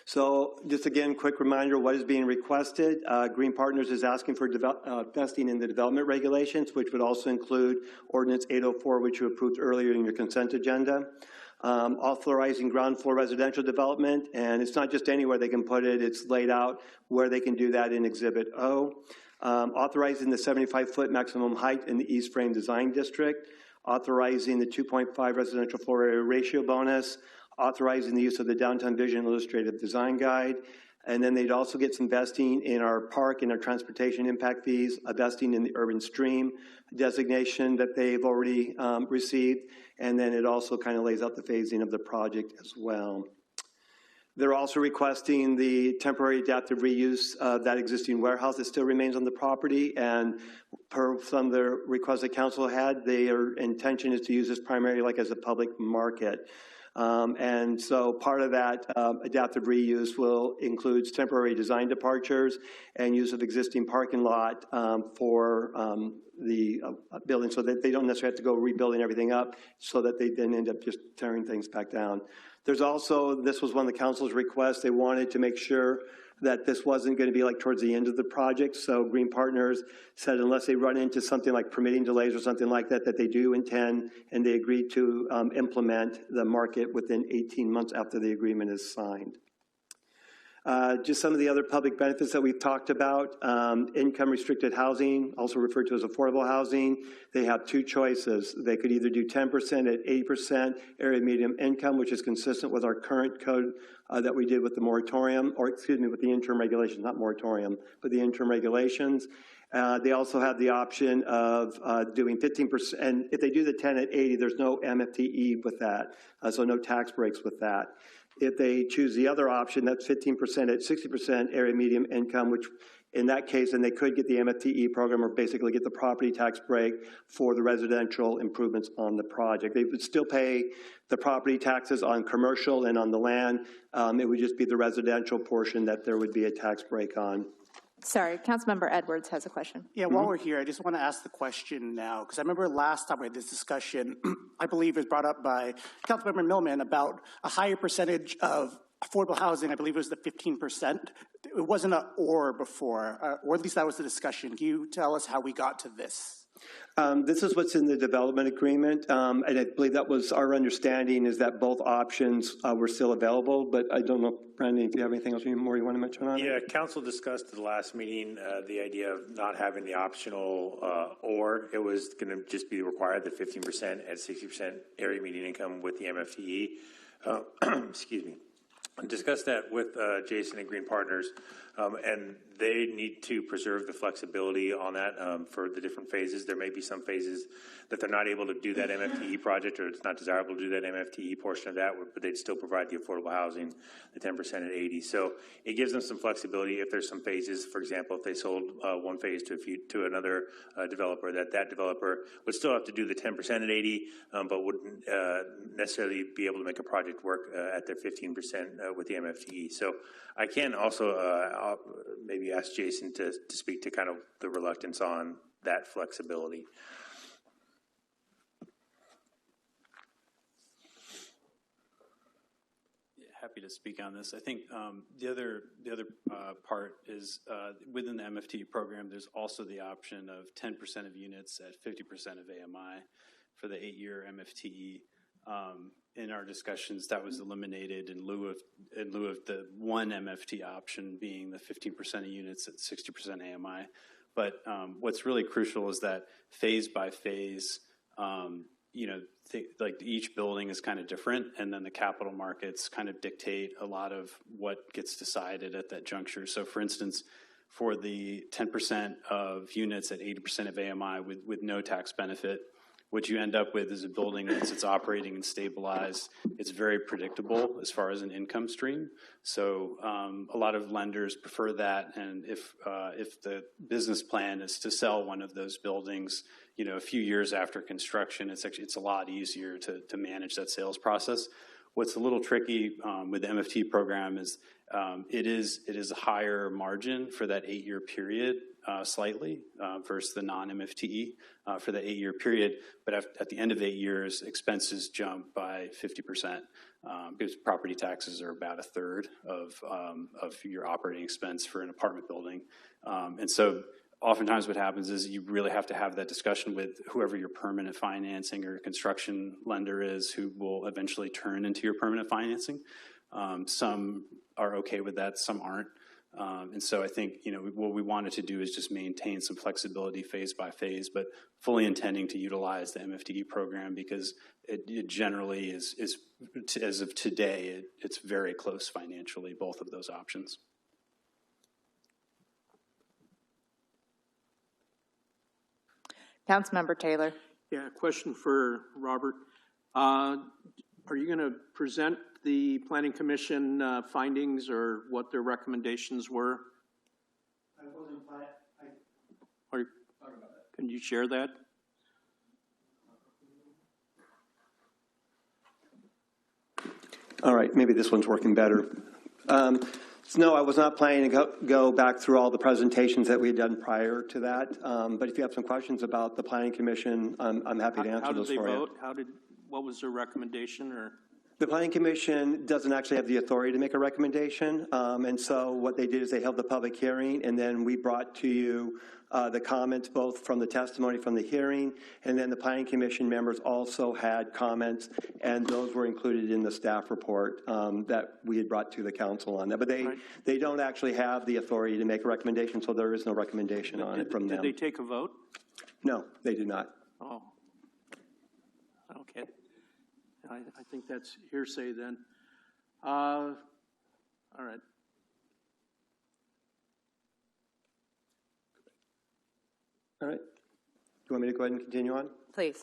So just again, quick reminder, what is being requested. Green Partners is asking for vesting in the development regulations, which would also include Ordinance 804, which you approved earlier in your consent agenda. Authorizing ground floor residential development, and it's not just anywhere they can put it, it's laid out where they can do that in Exhibit O. Authorizing the 75-foot maximum height in the East Frame Design District. Authorizing the 2.5 residential floor area ratio bonus. Authorizing the use of the Downtown Vision Illustrative Design Guide. And then they'd also get some vesting in our park and our transportation impact fees, a vesting in the urban stream designation that they've already received. And then it also kind of lays out the phasing of the project as well. They're also requesting the temporary adaptive reuse of that existing warehouse that still remains on the property. And per some of the requests the council had, their intention is to use this primarily like as a public market. And so part of that adaptive reuse will include temporary design departures and use of existing parking lot for the building, so that they don't necessarily have to go rebuilding everything up, so that they then end up just tearing things back down. There's also, this was one of the council's requests, they wanted to make sure that this wasn't going to be like towards the end of the project. So Green Partners said unless they run into something like permitting delays or something like that, that they do intend, and they agreed to implement the market within 18 months after the agreement is signed. Just some of the other public benefits that we've talked about. Income restricted housing, also referred to as affordable housing. They have 2 choices. They could either do 10% at 80% area medium income, which is consistent with our current code that we did with the moratorium, or excuse me, with the interim regulations, not moratorium, but the interim regulations. They also have the option of doing 15%, and if they do the 10 at 80, there's no MFTE with that, so no tax breaks with that. If they choose the other option, that's 15% at 60% area medium income, which in that case, then they could get the MFTE program or basically get the property tax break for the residential improvements on the project. They would still pay the property taxes on commercial and on the land. It would just be the residential portion that there would be a tax break on. Sorry, Councilmember Edwards has a question. Yeah, while we're here, I just want to ask the question now, because I remember last time we had this discussion, I believe it was brought up by Councilmember Millman about a higher percentage of affordable housing. I believe it was the 15%. It wasn't an or before, or at least that was the discussion. Can you tell us how we got to this? This is what's in the development agreement, and I believe that was our understanding, is that both options were still available, but I don't know, Brandon, if you have anything else more you want to mention on it? Yeah, council discussed at the last meeting the idea of not having the optional or. It was going to just be required, the 15% at 60% area median income with the MFTE. Excuse me. I discussed that with Jason and Green Partners, and they need to preserve the flexibility on that for the different phases. There may be some phases that they're not able to do that MFTE project, or it's not desirable to do that MFTE portion of that, but they'd still provide the affordable housing, the 10% at 80. So it gives them some flexibility if there's some phases. For example, if they sold one phase to another developer, that developer would still have to do the 10% at 80, but wouldn't necessarily be able to make a project work at their 15% with the MFTE. So I can also maybe ask Jason to speak to kind of the reluctance on that flexibility. Happy to speak on this. I think the other part is within the MFT program, there's also the option of 10% of units at 50% of AMI for the 8-year MFTE. In our discussions, that was eliminated in lieu of the one MFT option being the 15% of units at 60% AMI. But what's really crucial is that phase by phase, like each building is kind of different, and then the capital markets kind of dictate a lot of what gets decided at that juncture. So for instance, for the 10% of units at 80% of AMI with no tax benefit, what you end up with is a building that's operating and stabilized. It's very predictable as far as an income stream. So a lot of lenders prefer that. And if the business plan is to sell one of those buildings, a few years after construction, it's a lot easier to manage that sales process. What's a little tricky with the MFT program is it is a higher margin for that 8-year period slightly versus the non-MFTE for the 8-year period. But at the end of 8 years, expenses jump by 50% because property taxes are about a third of your operating expense for an apartment building. And so oftentimes what happens is you really have to have that discussion with whoever your permanent financing or construction lender is, who will eventually turn into your permanent financing. Some are okay with that, some aren't. And so I think, what we wanted to do is just maintain some flexibility phase by phase, but fully intending to utilize the MFTE program because it generally is, as of today, it's very close financially, both of those options. Councilmember Taylor. Yeah, question for Robert. Are you going to present the Planning Commission findings or what their recommendations were? I wasn't planning. Can you share that? All right, maybe this one's working better. No, I was not planning to go back through all the presentations that we had done prior to that. But if you have some questions about the Planning Commission, I'm happy to answer those for you. How did they vote? What was their recommendation? Or the Planning Commission doesn't actually have the authority to make a recommendation. And so what they did is they held the public hearing, and then we brought to you the comments both from the testimony from the hearing, and then the Planning Commission members also had comments, and those were included in the staff report that we had brought to the council on that. But they don't actually have the authority to make a recommendation, so there is no recommendation on it from them. Did they take a vote? No, they did not. Oh, okay. I think that's hearsay then. All right. All right. Do you want me to go ahead and continue on? Please.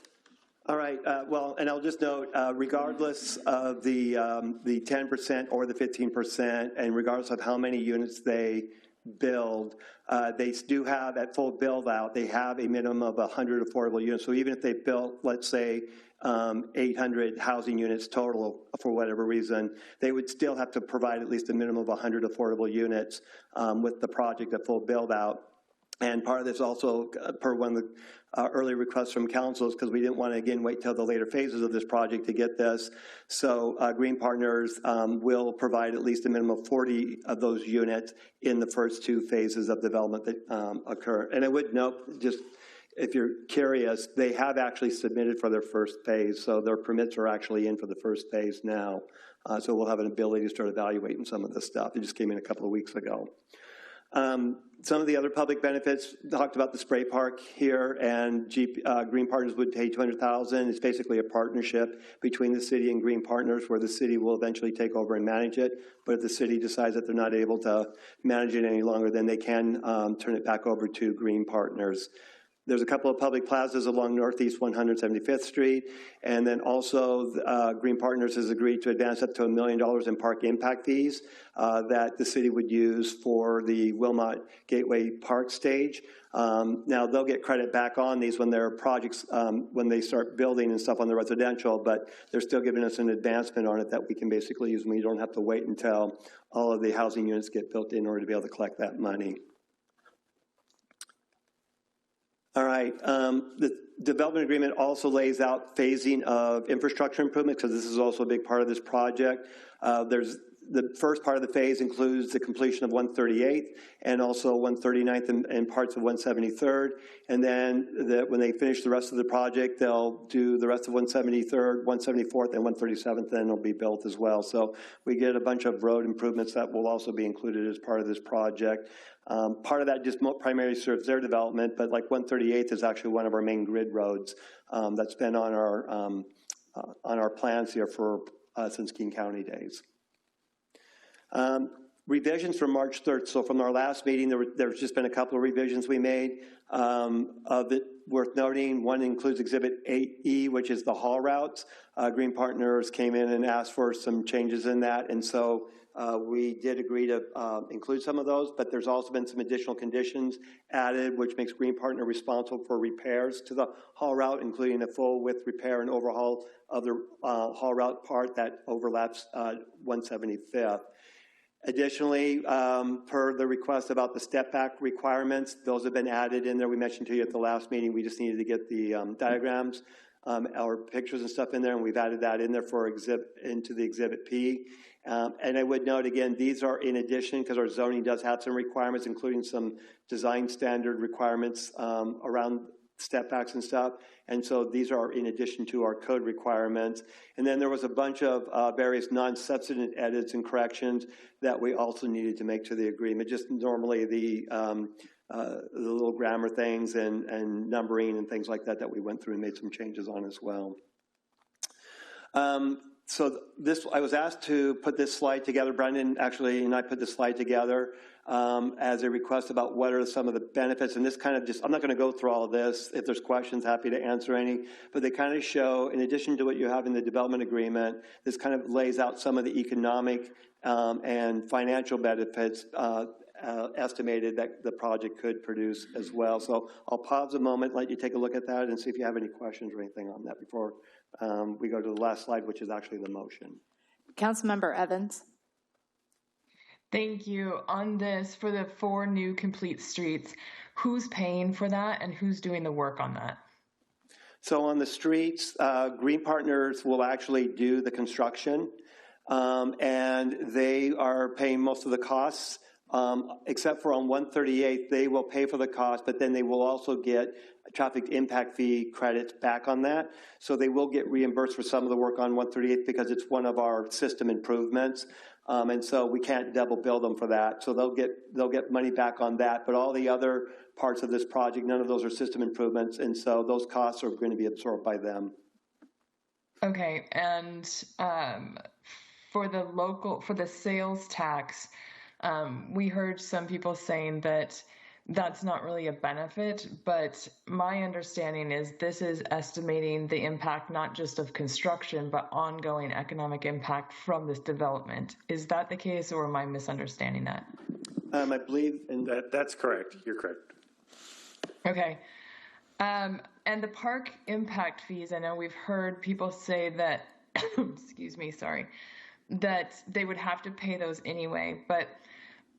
All right. Well, and I'll just note, regardless of the 10% or the 15%, and regardless of how many units they build, they do have, at full build out, they have a minimum of 100 affordable units. So even if they built, let's say, 800 housing units total for whatever reason, they would still have to provide at least a minimum of 100 affordable units with the project at full build out. And part of this also, per one of the early requests from council, is because we didn't want to, again, wait till the later phases of this project to get this. So Green Partners will provide at least a minimum of 40 of those units in the first 2 phases of development that occur. And I would note, just if you're curious, they have actually submitted for their first phase. So their permits are actually in for the first phase now. So we'll have an ability to start evaluating some of this stuff. It just came in a couple of weeks ago. Some of the other public benefits, talked about the spray park here, and Green Partners would pay $200,000. It's basically a partnership between the city and Green Partners where the city will eventually take over and manage it. But if the city decides that they're not able to manage it any longer, then they can turn it back over to Green Partners. There's a couple of public plazas along Northeast 175th Street, and then also Green Partners has agreed to advance up to $1 million in park impact fees that the city would use for the Wilmot Gateway Park stage. Now, they'll get credit back on these when their projects, when they start building and stuff on the residential, but they're still giving us an advancement on it that we can basically use, and we don't have to wait until all of the housing units get built in order to be able to collect that money. All right, the development agreement also lays out phasing of infrastructure improvements, because this is also a big part of this project. There's the first part of the phase includes the completion of 138th and also 139th and parts of 173rd. And then when they finish the rest of the project, they'll do the rest of 173rd, 174th, and 137th, and it'll be built as well. So we get a bunch of road improvements that will also be included as part of this project. Part of that just primarily serves their development, but like 138th is actually one of our main grid roads that's been on our plans here for since King County days. Revisions from March 3rd. So from our last meeting, there's just been a couple of revisions we made. Of it worth noting, one includes Exhibit 8E, which is the haul routes. Green Partners came in and asked for some changes in that, and so we did agree to include some of those, but there's also been some additional conditions added, which makes Green Partner responsible for repairs to the haul route, including a full width repair and overhaul of the haul route part that overlaps 175th. Additionally, per the request about the step back requirements, those have been added in there. We mentioned to you at the last meeting, we just needed to get the diagrams or pictures and stuff in there, and we've added that in there for into the Exhibit P. And I would note again, these are in addition, because our zoning does have some requirements, including some design standard requirements around step backs and stuff. And so these are in addition to our code requirements. And then there was a bunch of various non-substantive edits and corrections that we also needed to make to the agreement. Just normally the little grammar things and numbering and things like that that we went through and made some changes on as well. So I was asked to put this slide together. Brendan actually and I put this slide together as a request about what are some of the benefits. And this kind of I'm not going to go through all of this. If there's questions, happy to answer any. But they kind of show, in addition to what you have in the development agreement, this kind of lays out some of the economic and financial benefits estimated that the project could produce as well. So I'll pause a moment, let you take a look at that and see if you have any questions or anything on that before we go to the last slide, which is actually the motion. Councilmember Evans. Thank you. On this, for the 4 new complete streets, who's paying for that and who's doing the work on that? So on the streets, Green Partners will actually do the construction, and they are paying most of the costs, except for on 138th, they will pay for the cost, but then they will also get traffic impact fee credits back on that. So they will get reimbursed for some of the work on 138th because it's one of our system improvements. And so we can't double bill them for that. So they'll get money back on that. But all the other parts of this project, none of those are system improvements. And so those costs are going to be absorbed by them. Okay. And for the sales tax, we heard some people saying that that's not really a benefit, but my understanding is this is estimating the impact not just of construction, but ongoing economic impact from this development. Is that the case, or am I misunderstanding that? I believe that's correct. You're correct. Okay. And the park impact fees, I know we've heard people say that, excuse me, sorry, that they would have to pay those anyway, but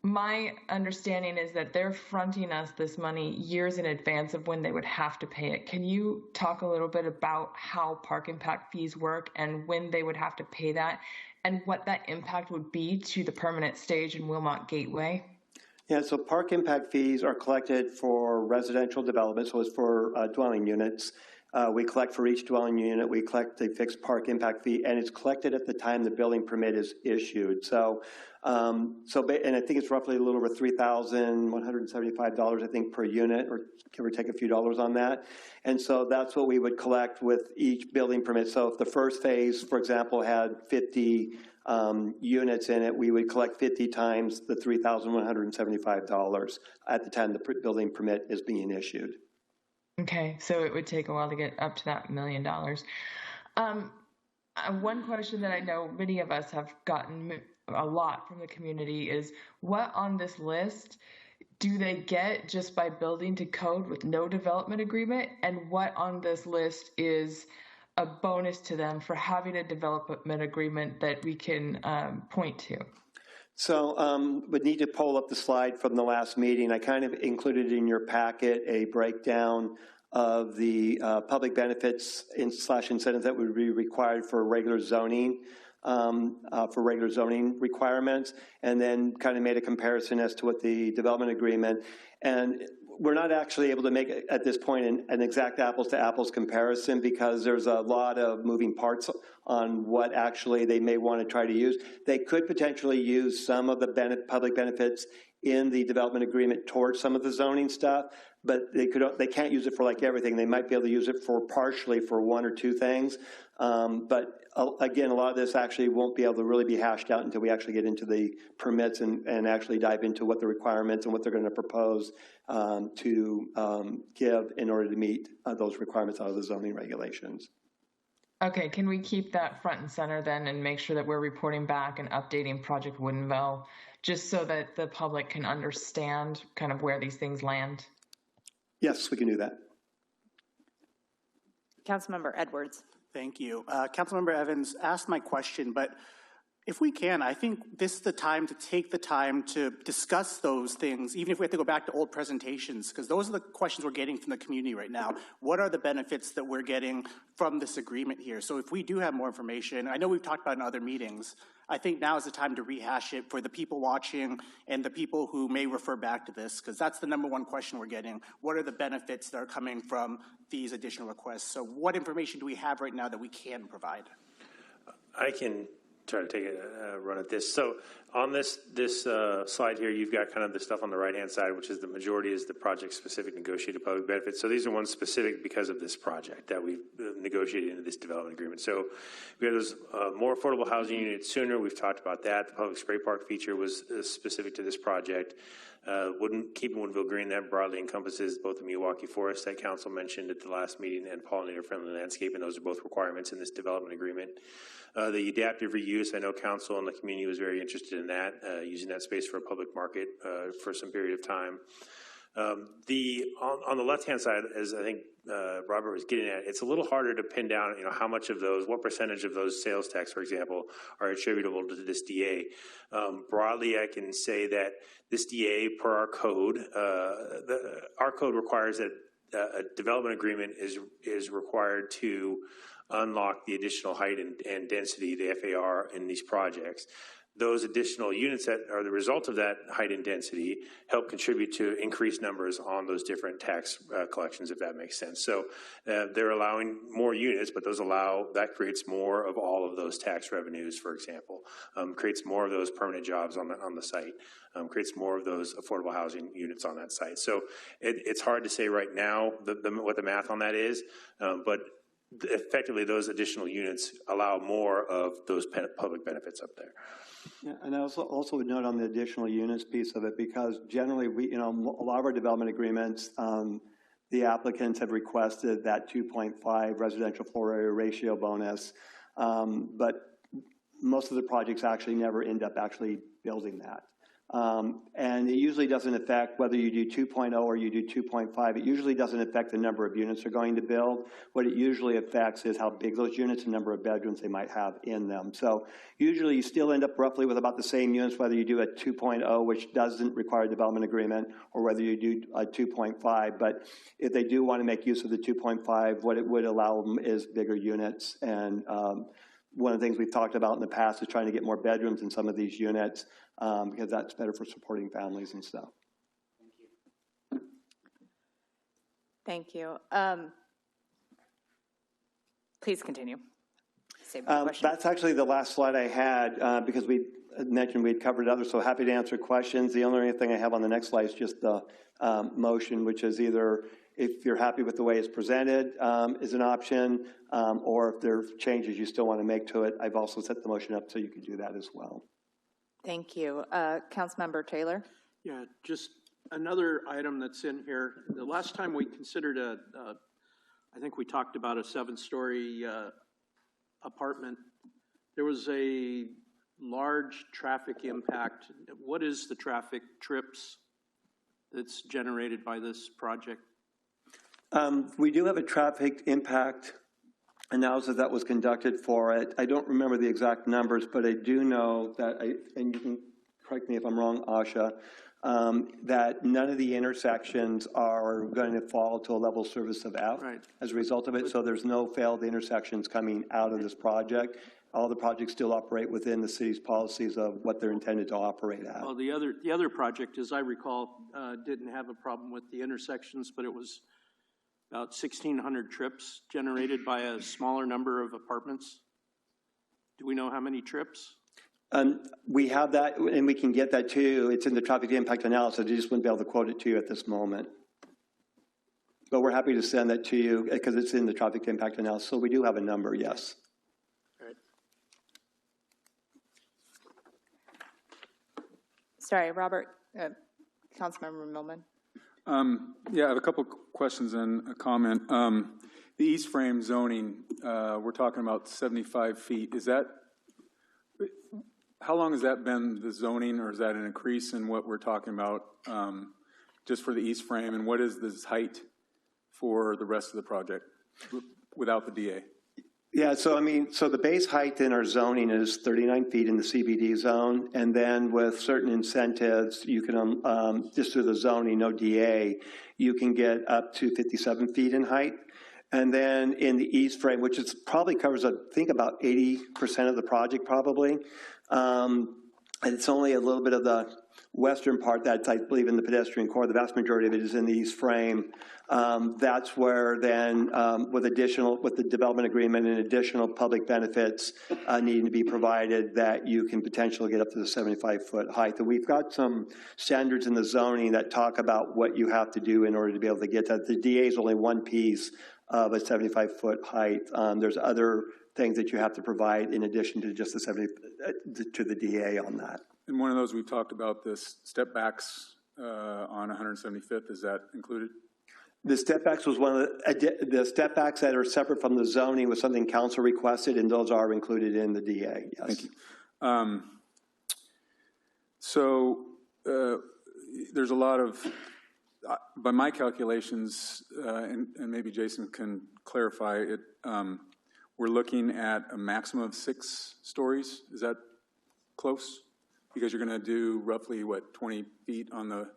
my understanding is that they're fronting us this money years in advance of when they would have to pay it. Can you talk a little bit about how park impact fees work and when they would have to pay that and what that impact would be to the permanent stage in Wilmot Gateway? Yeah, so park impact fees are collected for residential development, so it's for dwelling units. We collect for each dwelling unit, we collect a fixed park impact fee, and it's collected at the time the building permit is issued. So, and I think it's roughly a little over $3,175, I think, per unit, or give or take a few dollars on that. And so that's what we would collect with each building permit. So if the first phase, for example, had 50 units in it, we would collect 50 times the $3,175 at the time the building permit is being issued. Okay, so it would take a while to get up to that $1 million. One question that I know many of us have gotten a lot from the community is, what on this list do they get just by building to code with no development agreement? And what on this list is a bonus to them for having a development agreement that we can point to? So would need to pull up the slide from the last meeting. I kind of included in your packet a breakdown of the public benefits / incentives that would be required for regular zoning. for regular zoning requirements, and then kind of made a comparison as to what the development agreement. And we're not actually able to make, at this point, an exact apples-to-apples comparison because there's a lot of moving parts on what actually they may want to try to use. They could potentially use some of the public benefits in the development agreement towards some of the zoning stuff, but they can't use it for like everything. They might be able to use it for partially for one or two things. But again, a lot of this actually won't be able to really be hashed out until we actually get into the permits and actually dive into what the requirements and what they're going to propose to give in order to meet those requirements out of the zoning regulations. Okay, can we keep that front and center then and make sure that we're reporting back and updating Project Woodinville just so that the public can understand kind of where these things land? Yes, we can do that. Councilmember Edwards. Thank you. Councilmember Evans asked my question, but if we can, I think this is the time to take the time to discuss those things, even if we have to go back to old presentations, because those are the questions we're getting from the community right now. What are the benefits that we're getting from this agreement here? So if we do have more information, I know we've talked about it in other meetings, I think now is the time to rehash it for the people watching and the people who may refer back to this, because that's the number one question we're getting. What are the benefits that are coming from these additional requests? So what information do we have right now that we can provide? I can try to take a run at this. So on this slide here, you've got kind of the stuff on the right-hand side, which is the majority is the project-specific negotiated public benefits. So these are ones specific because of this project that we've negotiated into this development agreement. So we have those more affordable housing units sooner. We've talked about that. The public spray park feature was specific to this project. Keeping Woodinville green, that broadly encompasses both the Milwaukee Forest that Council mentioned at the last meeting and pollinator-friendly landscape, and those are both requirements in this development agreement. The adaptive reuse, I know Council and the community was very interested in that, using that space for a public market for some period of time. On the left-hand side, as I think Robert was getting at, it's a little harder to pin down, how much of those, what percentage of those sales tax, for example, are attributable to this DA. Broadly, I can say that this DA, per our code, our code requires that a development agreement is required to unlock the additional height and density, the FAR, in these projects. Those additional units that are the result of that height and density help contribute to increased numbers on those different tax collections, if that makes sense. So they're allowing more units, but that creates more of all of those tax revenues, for example, creates more of those permanent jobs on the site, creates more of those affordable housing units on that site. So it's hard to say right now what the math on that is, but effectively those additional units allow more of those public benefits up there. Yeah, and I also would note on the additional units piece of it, because generally a lot of our development agreements, the applicants have requested that 2.5 residential floor area ratio bonus, but most of the projects actually never end up actually building that. And it usually doesn't affect whether you do 2.0 or you do 2.5. It usually doesn't affect the number of units they're going to build. What it usually affects is how big those units and number of bedrooms they might have in them. So usually you still end up roughly with about the same units, whether you do a 2.0, which doesn't require a development agreement, or whether you do a 2.5. But if they do want to make use of the 2.5, what it would allow them is bigger units. And one of the things we've talked about in the past is trying to get more bedrooms in some of these units, because that's better for supporting families and stuff. Thank you. Please continue. That's actually the last slide I had, because we mentioned we'd covered others, so happy to answer questions. The only thing I have on the next slide is just the motion, which is either if you're happy with the way it's presented is an option, or if there are changes you still want to make to it. I've also set the motion up so you can do that as well. Thank you. Councilmember Taylor? Yeah, just another item that's in here. The last time we considered I think we talked about a 7-story apartment. There was a large traffic impact. What is the traffic trips that's generated by this project? We do have a traffic impact analysis that was conducted for it. I don't remember the exact numbers, but I do know that, and you can correct me if I'm wrong, Asha, that none of the intersections are going to fall to a level service of F as a result of it. So there's no failed intersections coming out of this project. all the projects still operate within the city's policies of what they're intended to operate at. Well, the other project, as I recall, didn't have a problem with the intersections, but it was about 1,600 trips generated by a smaller number of apartments. Do we know how many trips? We have that, and we can get that to you. It's in the traffic impact analysis. I just wouldn't be able to quote it to you at this moment. But we're happy to send that to you because it's in the traffic impact analysis. So we do have a number, yes. All right. Sorry, Robert, Councilmember Millman. Yeah, I have a couple questions and a comment. The east frame zoning, we're talking about 75 feet. Is that, how long has that been the zoning, or is that an increase in what we're talking about just for the east frame? And what is this height for the rest of the project without the DA? Yeah, so I mean, so the base height in our zoning is 39 feet in the CBD zone, and then with certain incentives, you can, just through the zoning, no DA, you can get up to 57 feet in height. And then in the east frame, which is probably covers, I think, about 80% of the project probably. And it's only a little bit of the western part that's, I believe, in the pedestrian core. The vast majority of it is in the east frame. That's where then, with the development agreement and additional public benefits needing to be provided, that you can potentially get up to the 75-foot height. And we've got some standards in the zoning that talk about what you have to do in order to be able to get that. The DA is only one piece of a 75-foot height. There's other things that you have to provide in addition to just the to the DA on that. And one of those we've talked about, this step backs on 175th, is that included? The step backs was one of the step backs that are separate from the zoning was something council requested, and those are included in the DA. Yes. Thank you. There's a lot of, by my calculations, and maybe Jason can clarify it, we're looking at a maximum of 6 stories. Is that close? Because you're going to do roughly, what, 20 feet on the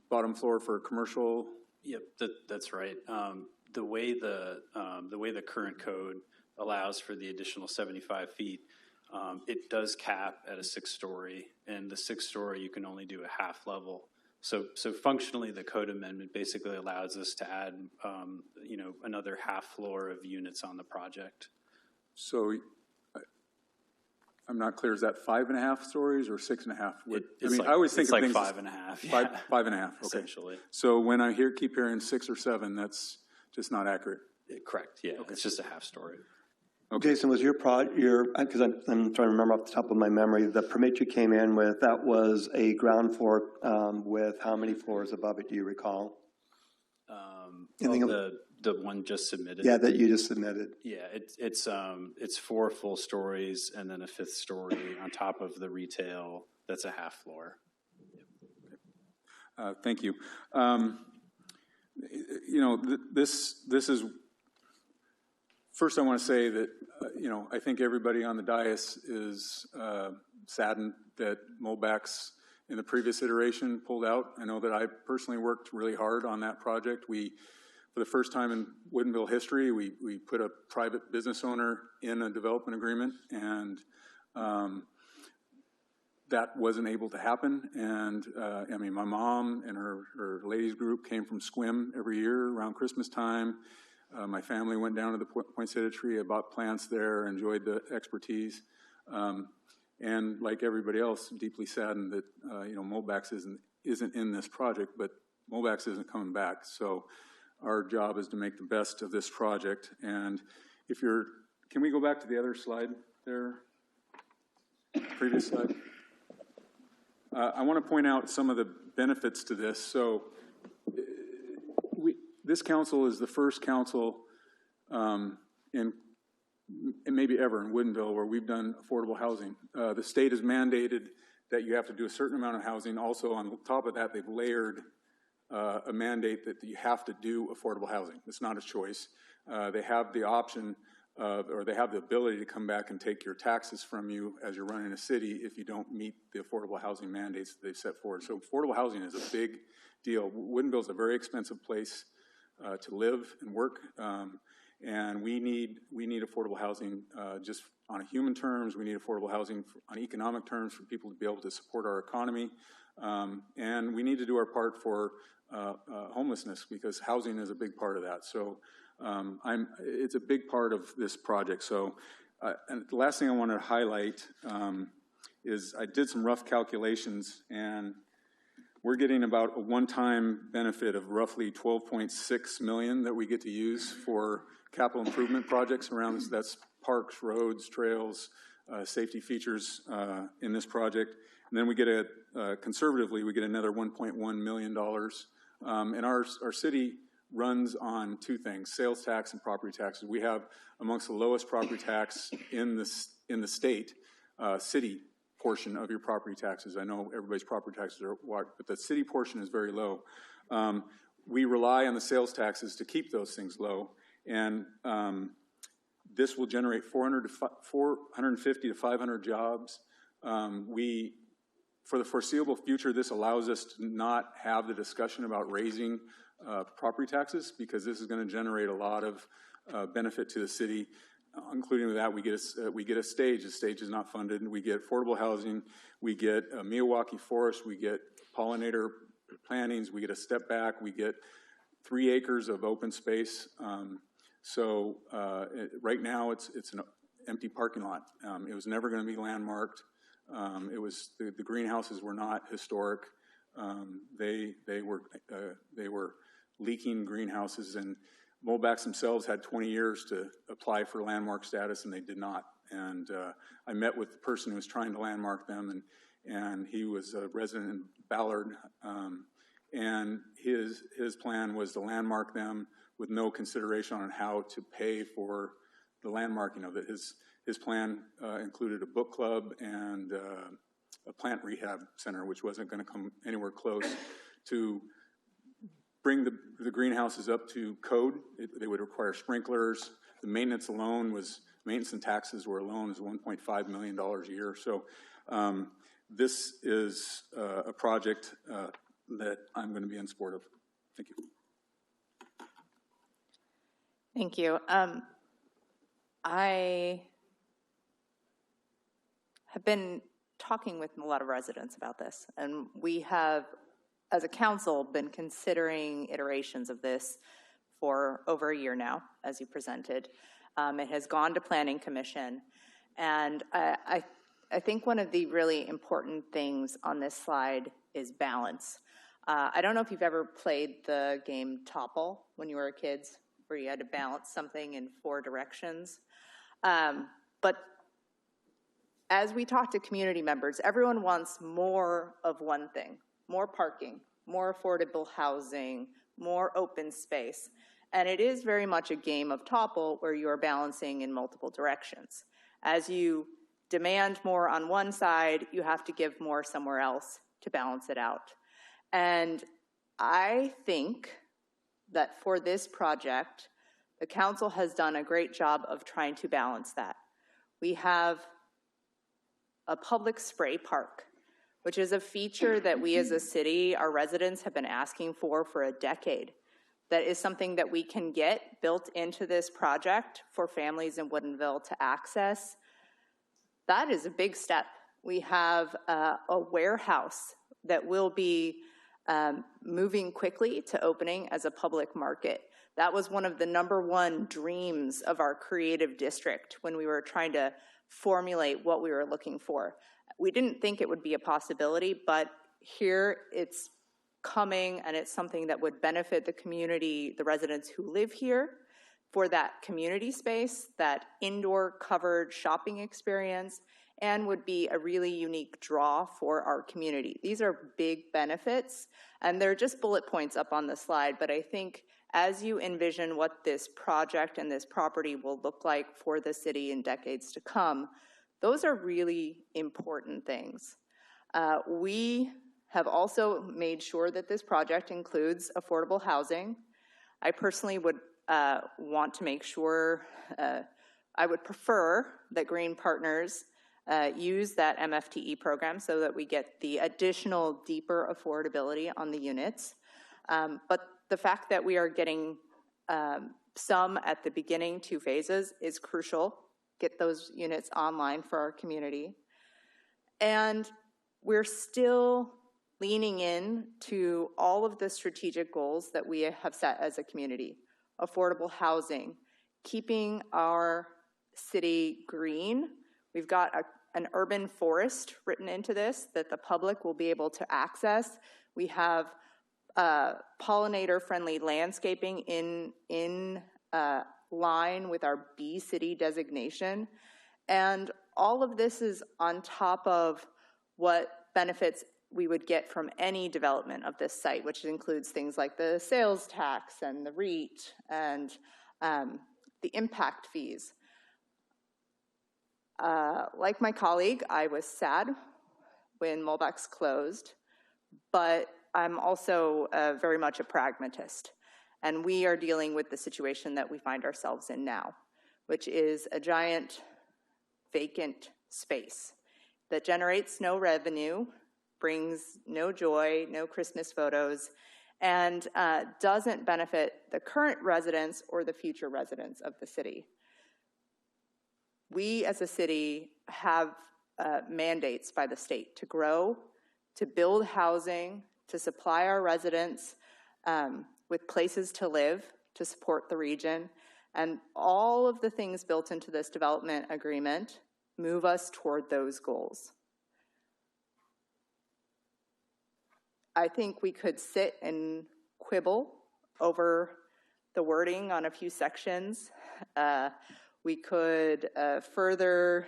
bottom floor for commercial? Yep, that's right. The way the current code allows for the additional 75 feet, it does cap at a 6-story, and the 6-story you can only do a half level. So functionally, the code amendment basically allows us to add, another half floor of units on the project. So I'm not clear. Is that 5.5 stories or 6.5? I always think it's of like things 5.5. Yeah. 5.5. Okay. Essentially. So when I keep hearing 6 or 7, that's just not accurate. Correct. Yeah. Okay. It's just a half story. Okay. Jason, was because I'm trying to remember off the top of my memory, the permit you came in with, that was a ground floor with how many floors above it, do you recall? The one just submitted. Yeah, that you just submitted. Yeah, it's 4 full stories and then a 5th story on top of the retail. That's a half floor. Thank you. This is. First, I want to say that I think everybody on the dais is saddened that Molbach's in the previous iteration pulled out. I know that I personally worked really hard on that project. For the first time in Woodinville history, we put a private business owner in a development agreement, and that wasn't able to happen. And my mom and her ladies group came from Squim every year around Christmas time. My family went down to the poinsettia tree. I bought plants there, enjoyed the expertise. And like everybody else, deeply saddened that Molbach's isn't in this project, but Molbach's isn't coming back. So our job is to make the best of this project. And can we go back to the other slide there? Previous slide. I want to point out some of the benefits to this. So this council is the first council in maybe ever in Woodinville where we've done affordable housing. The state has mandated that you have to do a certain amount of housing. Also, on top of that, they've layered a mandate that you have to do affordable housing. It's not a choice. They have the option or they have the ability to come back and take your taxes from you as you're running a city if you don't meet the affordable housing mandates that they've set forward. So affordable housing is a big deal. Woodinville is a very expensive place to live and work. And we need affordable housing just on human terms. We need affordable housing on economic terms for people to be able to support our economy. And we need to do our part for homelessness, because housing is a big part of that. So it's a big part of this project. So and the last thing I want to highlight is I did some rough calculations, and we're getting about a one-time benefit of roughly $12.6 million that we get to use for capital improvement projects around this. That's parks, roads, trails, safety features in this project. And then we get conservatively, we get another $1.1 million. And our city runs on two things: sales tax and property taxes. We have amongst the lowest property tax in the state, city portion of your property taxes. I know everybody's property taxes are what, but the city portion is very low. We rely on the sales taxes to keep those things low, and this will generate 450 to 500 jobs. For the foreseeable future, this allows us to not have the discussion about raising property taxes, because this is going to generate a lot of benefit to the city. Including that, we get a stage. The stage is not funded. We get affordable housing. We get a Miyawaki forest. We get pollinator plantings. We get a step back. We get 3 acres of open space. Right now, it's an empty parking lot. It was never going to be landmarked. It was the greenhouses were not historic. They were leaking greenhouses, and Molbachs themselves had 20 years to apply for landmark status, and they did not. And I met with the person who was trying to landmark them, and he was a resident in Ballard, and his plan was to landmark them with no consideration on how to pay for the landmarking of it. His plan included a book club and a plant rehab center, which wasn't going to come anywhere close to bring the greenhouses up to code. They would require sprinklers. The maintenance and taxes were alone is $1.5 million a year. So this is a project that I'm going to be in support of. Thank you. Thank you. I have been talking with a lot of residents about this, and we have, as a council, been considering iterations of this for over a year now, as you presented. It has gone to Planning Commission, and I think one of the really important things on this slide is balance. I don't know if you've ever played the game Topple when you were kids, where you had to balance something in 4 directions. But as we talk to community members, everyone wants more of one thing: more parking, more affordable housing, more open space. And it is very much a game of Topple, where you are balancing in multiple directions. As you demand more on one side, you have to give more somewhere else to balance it out. And I think that for this project, the council has done a great job of trying to balance that. We have a public spray park, which is a feature that we as a city, our residents, have been asking for a decade. That is something that we can get built into this project for families in Woodinville to access. That is a big step. We have a warehouse that will be moving quickly to opening as a public market. That was one of the #1 dreams of our creative district when we were trying to formulate what we were looking for. We didn't think it would be a possibility, but here it's coming, and it's something that would benefit the community, the residents who live here, for that community space, that indoor covered shopping experience, and would be a really unique draw for our community. These are big benefits, and they're just bullet points up on the slide, but I think as you envision what this project and this property will look like for the city in decades to come, those are really important things. We have also made sure that this project includes affordable housing. I personally would want to make sure, I would prefer that Green Partners use that MFTE program so that we get the additional deeper affordability on the units. But the fact that we are getting some at the beginning, 2 phases, is crucial. Get those units online for our community. And we're still leaning in to all of the strategic goals that we have set as a community. Affordable housing, keeping our city green. We've got an urban forest written into this that the public will be able to access. We have pollinator-friendly landscaping in line with our Bee City designation. And all of this is on top of what benefits we would get from any development of this site, which includes things like the sales tax and the REIT and the impact fees. Like my colleague, I was sad when Mulbeck's closed, but I'm also very much a pragmatist. And we are dealing with the situation that we find ourselves in now, which is a giant vacant space that generates no revenue, brings no joy, no Christmas photos, and doesn't benefit the current residents or the future residents of the city. We as a city have mandates by the state to grow, to build housing, to supply our residents with places to live, to support the region, and all of the things built into this development agreement move us toward those goals. I think we could sit and quibble over the wording on a few sections. We could further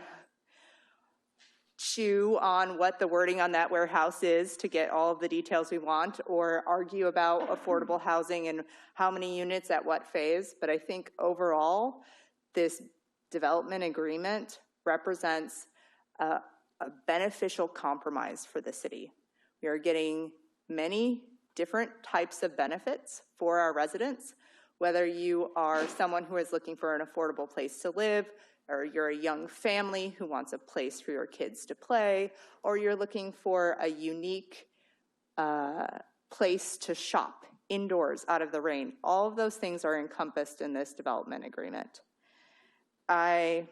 chew on what the wording on that warehouse is to get all of the details we want, or argue about affordable housing and how many units at what phase. But I think overall, this development agreement represents a beneficial compromise for the city. We are getting many different types of benefits for our residents, whether you are someone who is looking for an affordable place to live, or you're a young family who wants a place for your kids to play, or you're looking for a unique place to shop indoors out of the rain. All of those things are encompassed in this development agreement. I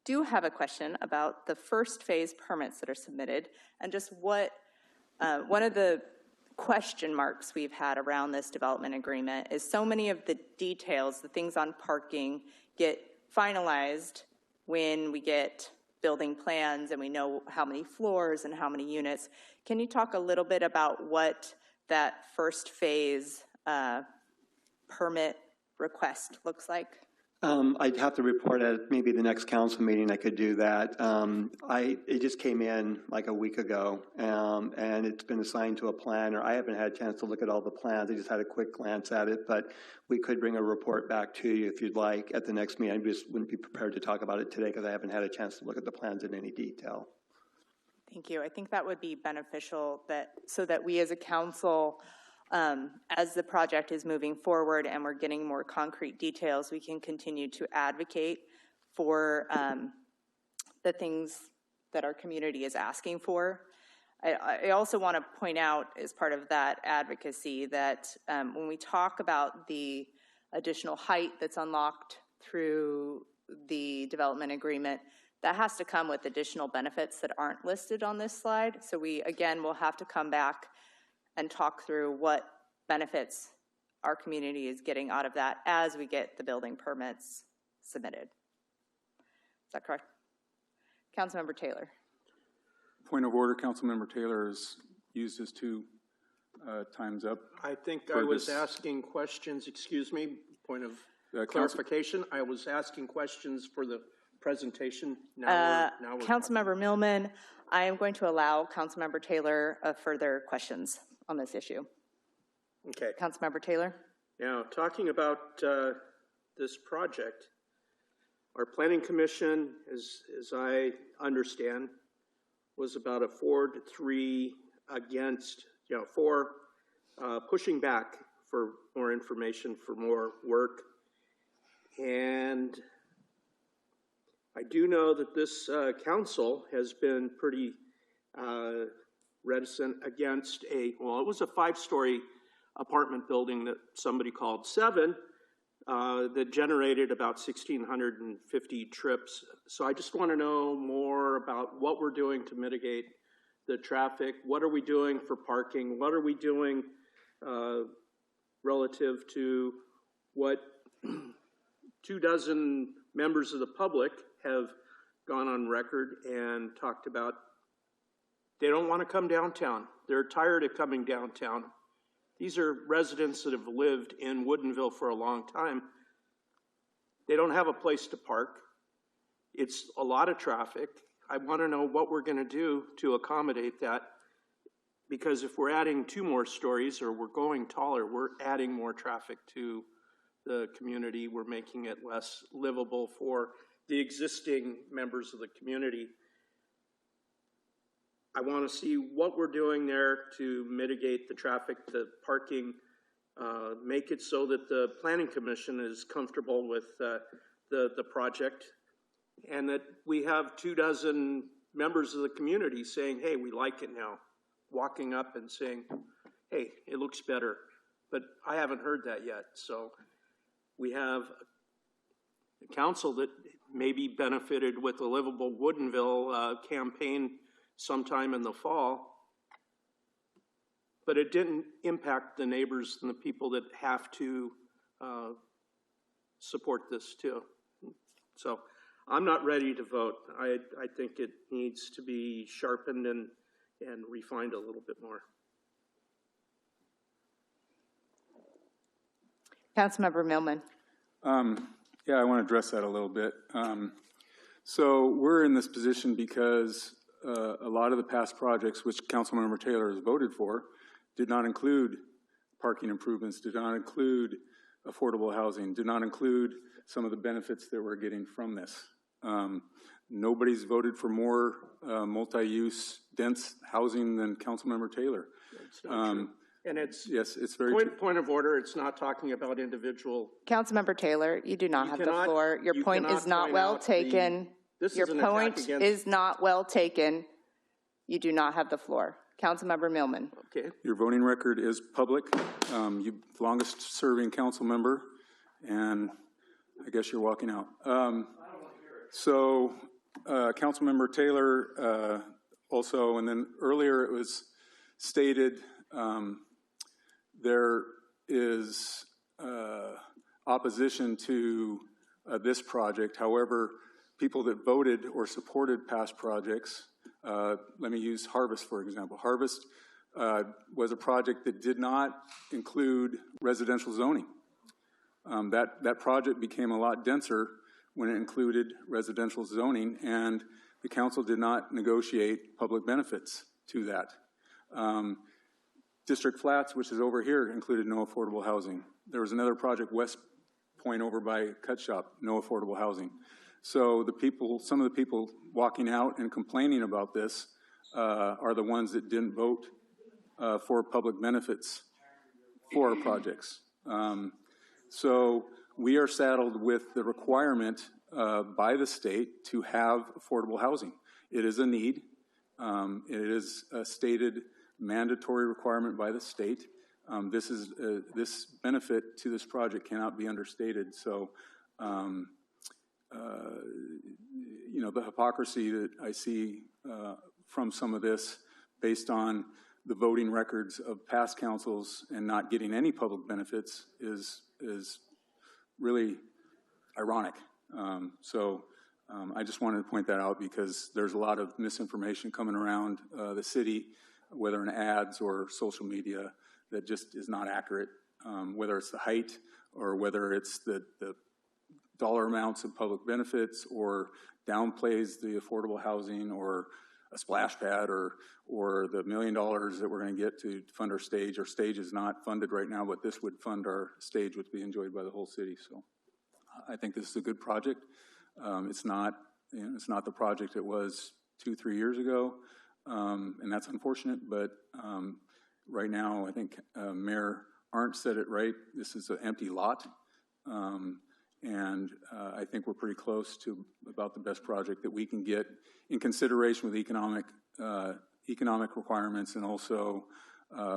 do have a question about the first phase permits that are submitted, and just what one of the question marks we've had around this development agreement is so many of the details, the things on parking, get finalized when we get building plans and we know how many floors and how many units. Can you talk a little bit about what that first phase permit request looks like? I'd have to report at maybe the next council meeting. I could do that. It just came in like a week ago, and it's been assigned to a planner. I haven't had a chance to look at all the plans. I just had a quick glance at it, but we could bring a report back to you if you'd like at the next meeting. I just wouldn't be prepared to talk about it today because I haven't had a chance to look at the plans in any detail. Thank you. I think that would be beneficial so that we as a council, as the project is moving forward and we're getting more concrete details, we can continue to advocate for the things that our community is asking for. I also want to point out, as part of that advocacy, that when we talk about the additional height that's unlocked through the development agreement, that has to come with additional benefits that aren't listed on this slide. So we, again, will have to come back and talk through what benefits our community is getting out of that as we get the building permits submitted. Is that correct? Councilmember Taylor. Point of order, Councilmember Taylor has used his 2 times up. I think I was asking questions, excuse me, point of clarification. I was asking questions for the presentation. Now we're Councilmember Millman, I am going to allow Councilmember Taylor further questions on this issue. Okay. Councilmember Taylor. Now, talking about this project, our planning commission, as I understand, was about a 4-3 against, 4 pushing back for more information, for more work. And I do know that this council has been pretty reticent against it was a 5-story apartment building that somebody called 7, that generated about 1,650 trips. So I just want to know more about what we're doing to mitigate the traffic. What are we doing for parking? What are we doing relative to what 24 members of the public have gone on record and talked about? They don't want to come downtown. They're tired of coming downtown. These are residents that have lived in Woodinville for a long time. They don't have a place to park. It's a lot of traffic. I want to know what we're going to do to accommodate that, because if we're adding 2 more stories or we're going taller, we're adding more traffic to the community. We're making it less livable for the existing members of the community. I want to see what we're doing there to mitigate the traffic, the parking, make it so that the Planning Commission is comfortable with the project, and that we have 24 members of the community saying, hey, we like it now, walking up and saying, hey, it looks better. But I haven't heard that yet. So we have a council that maybe benefited with the Livable Woodinville campaign sometime in the fall, but it didn't impact the neighbors and the people that have to support this too. So I'm not ready to vote. I think it needs to be sharpened and refined a little bit more. Councilmember Millman. Yeah, I want to address that a little bit. So we're in this position because a lot of the past projects, which Councilmember Taylor has voted for, did not include parking improvements, did not include affordable housing, did not include some of the benefits that we're getting from this. Nobody's voted for more multi-use, dense housing than Councilmember Taylor. It's not true. And it's, yes, it's very true. Point of order, it's not talking about individual. Councilmember Taylor, you do not have the floor. Your point is not well taken. Your point is not well taken. You do not have the floor. Councilmember Millman. Okay. Your voting record is public. You're the longest serving council member, and I guess you're walking out. So Councilmember Taylor also, and then earlier it was stated there is opposition to this project. However, people that voted or supported past projects, let me use Harvest for example. Harvest was a project that did not include residential zoning. That project became a lot denser when it included residential zoning, and the council did not negotiate public benefits to that. District Flats, which is over here, included no affordable housing. There was another project, West Point, over by Cut Shop, no affordable housing. So the people, some of the people walking out and complaining about this are the ones that didn't vote for public benefits for our projects. So we are saddled with the requirement by the state to have affordable housing. It is a need. It is a stated mandatory requirement by the state. This benefit to this project cannot be understated. So, you know, the hypocrisy that I see from some of this based on the voting records of past councils and not getting any public benefits is really ironic. I just wanted to point that out because there's a lot of misinformation coming around the city, whether in ads or social media, that just is not accurate, whether it's the height or whether it's the dollar amounts of public benefits or downplays the affordable housing or a splash pad or the $1 million that we're going to get to fund our stage. Our stage is not funded right now, but this would fund our stage, which would be enjoyed by the whole city. So I think this is a good project. It's not the project it was 2-3 years ago, and that's unfortunate. But right now, I think Mayor Arndt said it right. This is an empty lot, and I think we're pretty close to about the best project that we can get in consideration with economic requirements and also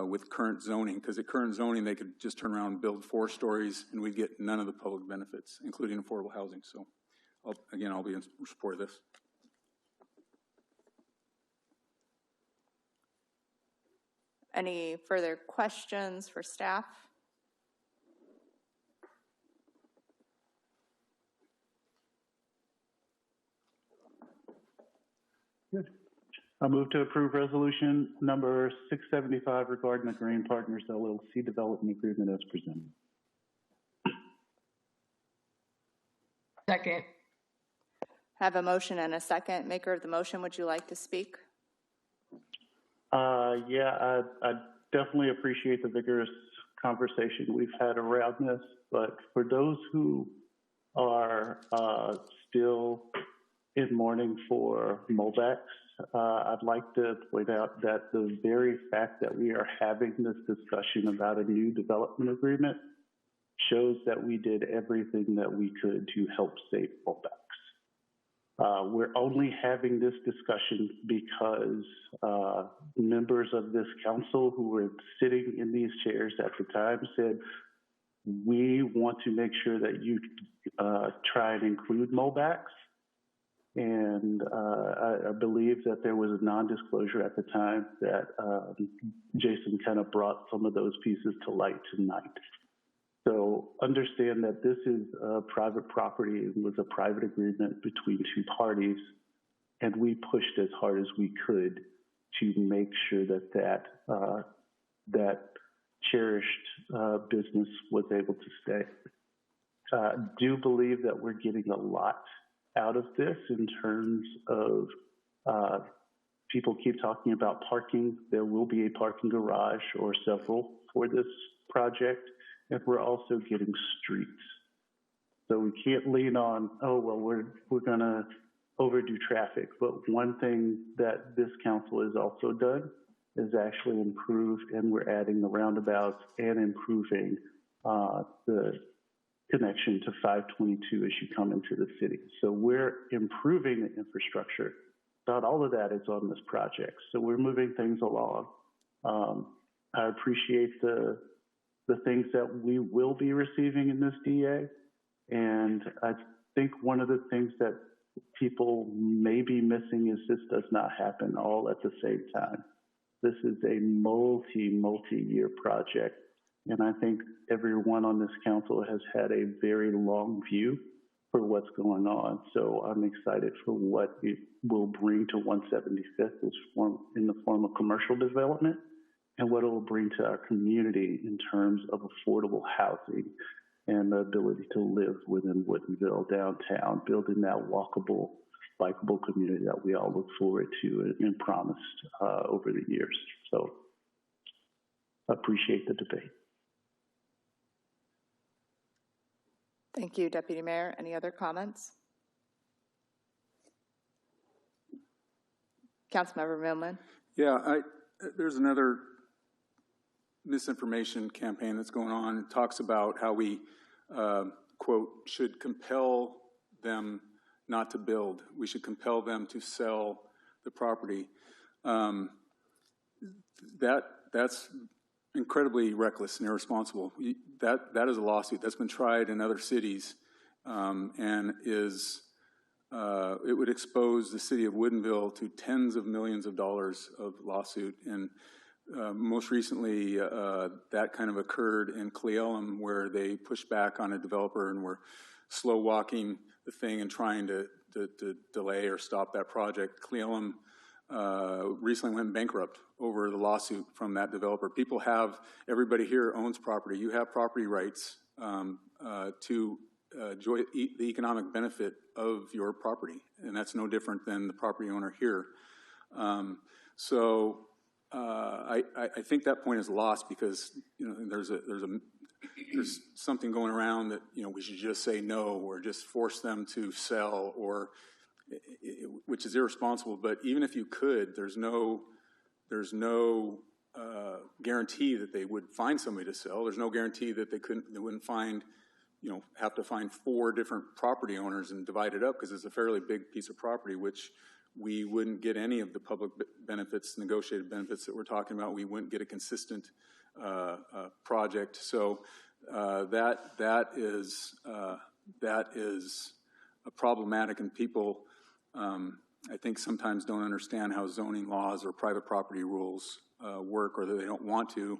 with current zoning, because at current zoning, they could just turn around and build 4 stories and we'd get none of the public benefits, including affordable housing. So I'll be in support of this. Any further questions for staff? Good. I move to approve resolution number 675 regarding the Green Partners LLC development agreement as presented. Second. Have a motion and a second. Maker of the motion, would you like to speak? Yeah, I definitely appreciate the vigorous conversation we've had around this, but for those who are still in mourning for MOBEX, I'd like to point out that the very fact that we are having this discussion about a new development agreement shows that we did everything that we could to help save MOBEX. We're only having this discussion because members of this council who were sitting in these chairs at the time said, we want to make sure that you try and include MOBEX. And I believe that there was a non-disclosure at the time that Jason kind of brought some of those pieces to light tonight. So understand that this is a private property. It was a private agreement between 2 parties, and we pushed as hard as we could to make sure that that cherished business was able to stay. I do believe that we're getting a lot out of this in terms of people keep talking about parking. There will be a parking garage or several for this project. And we're also getting streets. So we can't lean on, oh, well, we're going to overdo traffic. But one thing that this council has also done is actually improve, and we're adding the roundabouts and improving the connection to 522 as you come into the city. So we're improving the infrastructure. Not all of that is on this project. So we're moving things along. I appreciate the things that we will be receiving in this DA. And I think one of the things that people may be missing is this does not happen all at the same time. This is a multi-year project. And I think everyone on this council has had a very long view for what's going on. So I'm excited for what it will bring to 175th in the form of commercial development, and what it will bring to our community in terms of affordable housing and the ability to live within Woodinville downtown, building that walkable, bikeable community that we all look forward to and promised over the years. So I appreciate the debate. Thank you, Deputy Mayor. Any other comments? Councilmember Millman. Yeah, there's another misinformation campaign that's going on. It talks about how we, quote, should compel them not to build. We should compel them to sell the property. That's incredibly reckless and irresponsible. That is a lawsuit that's been tried in other cities, and is it would expose the city of Woodinville to tens of millions of dollars of lawsuit. And most recently, that kind of occurred in Cle Elum, where they pushed back on a developer and were slow walking the thing and trying to delay or stop that project. Cle Elum recently went bankrupt over the lawsuit from that developer. Everybody here owns property. You have property rights to enjoy the economic benefit of your property, and that's no different than the property owner here. I think that point is lost because there's something going around that we should just say no or just force them to sell, or which is irresponsible. But even if you could, there's no guarantee that they would find somebody to sell. There's no guarantee that they wouldn't find, have to find 4 different property owners and divide it up, because it's a fairly big piece of property, which we wouldn't get any of the public benefits, negotiated benefits that we're talking about. We wouldn't get a consistent project. So that is problematic, and people, I think, sometimes don't understand how zoning laws or private property rules work, or that they don't want to,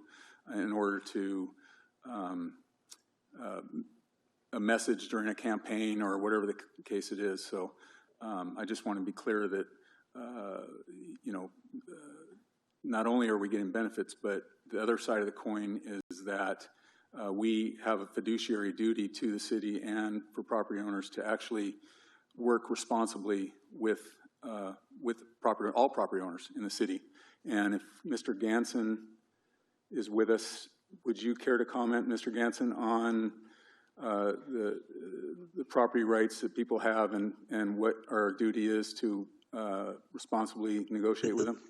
in order to a message during a campaign or whatever the case it is. So I just want to be clear that, not only are we getting benefits, but the other side of the coin is that we have a fiduciary duty to the city and for property owners to actually work responsibly with all property owners in the city. And if Mr. Ganson is with us, would you care to comment, Mr. Ganson, on the property rights that people have and what our duty is to responsibly negotiate with them?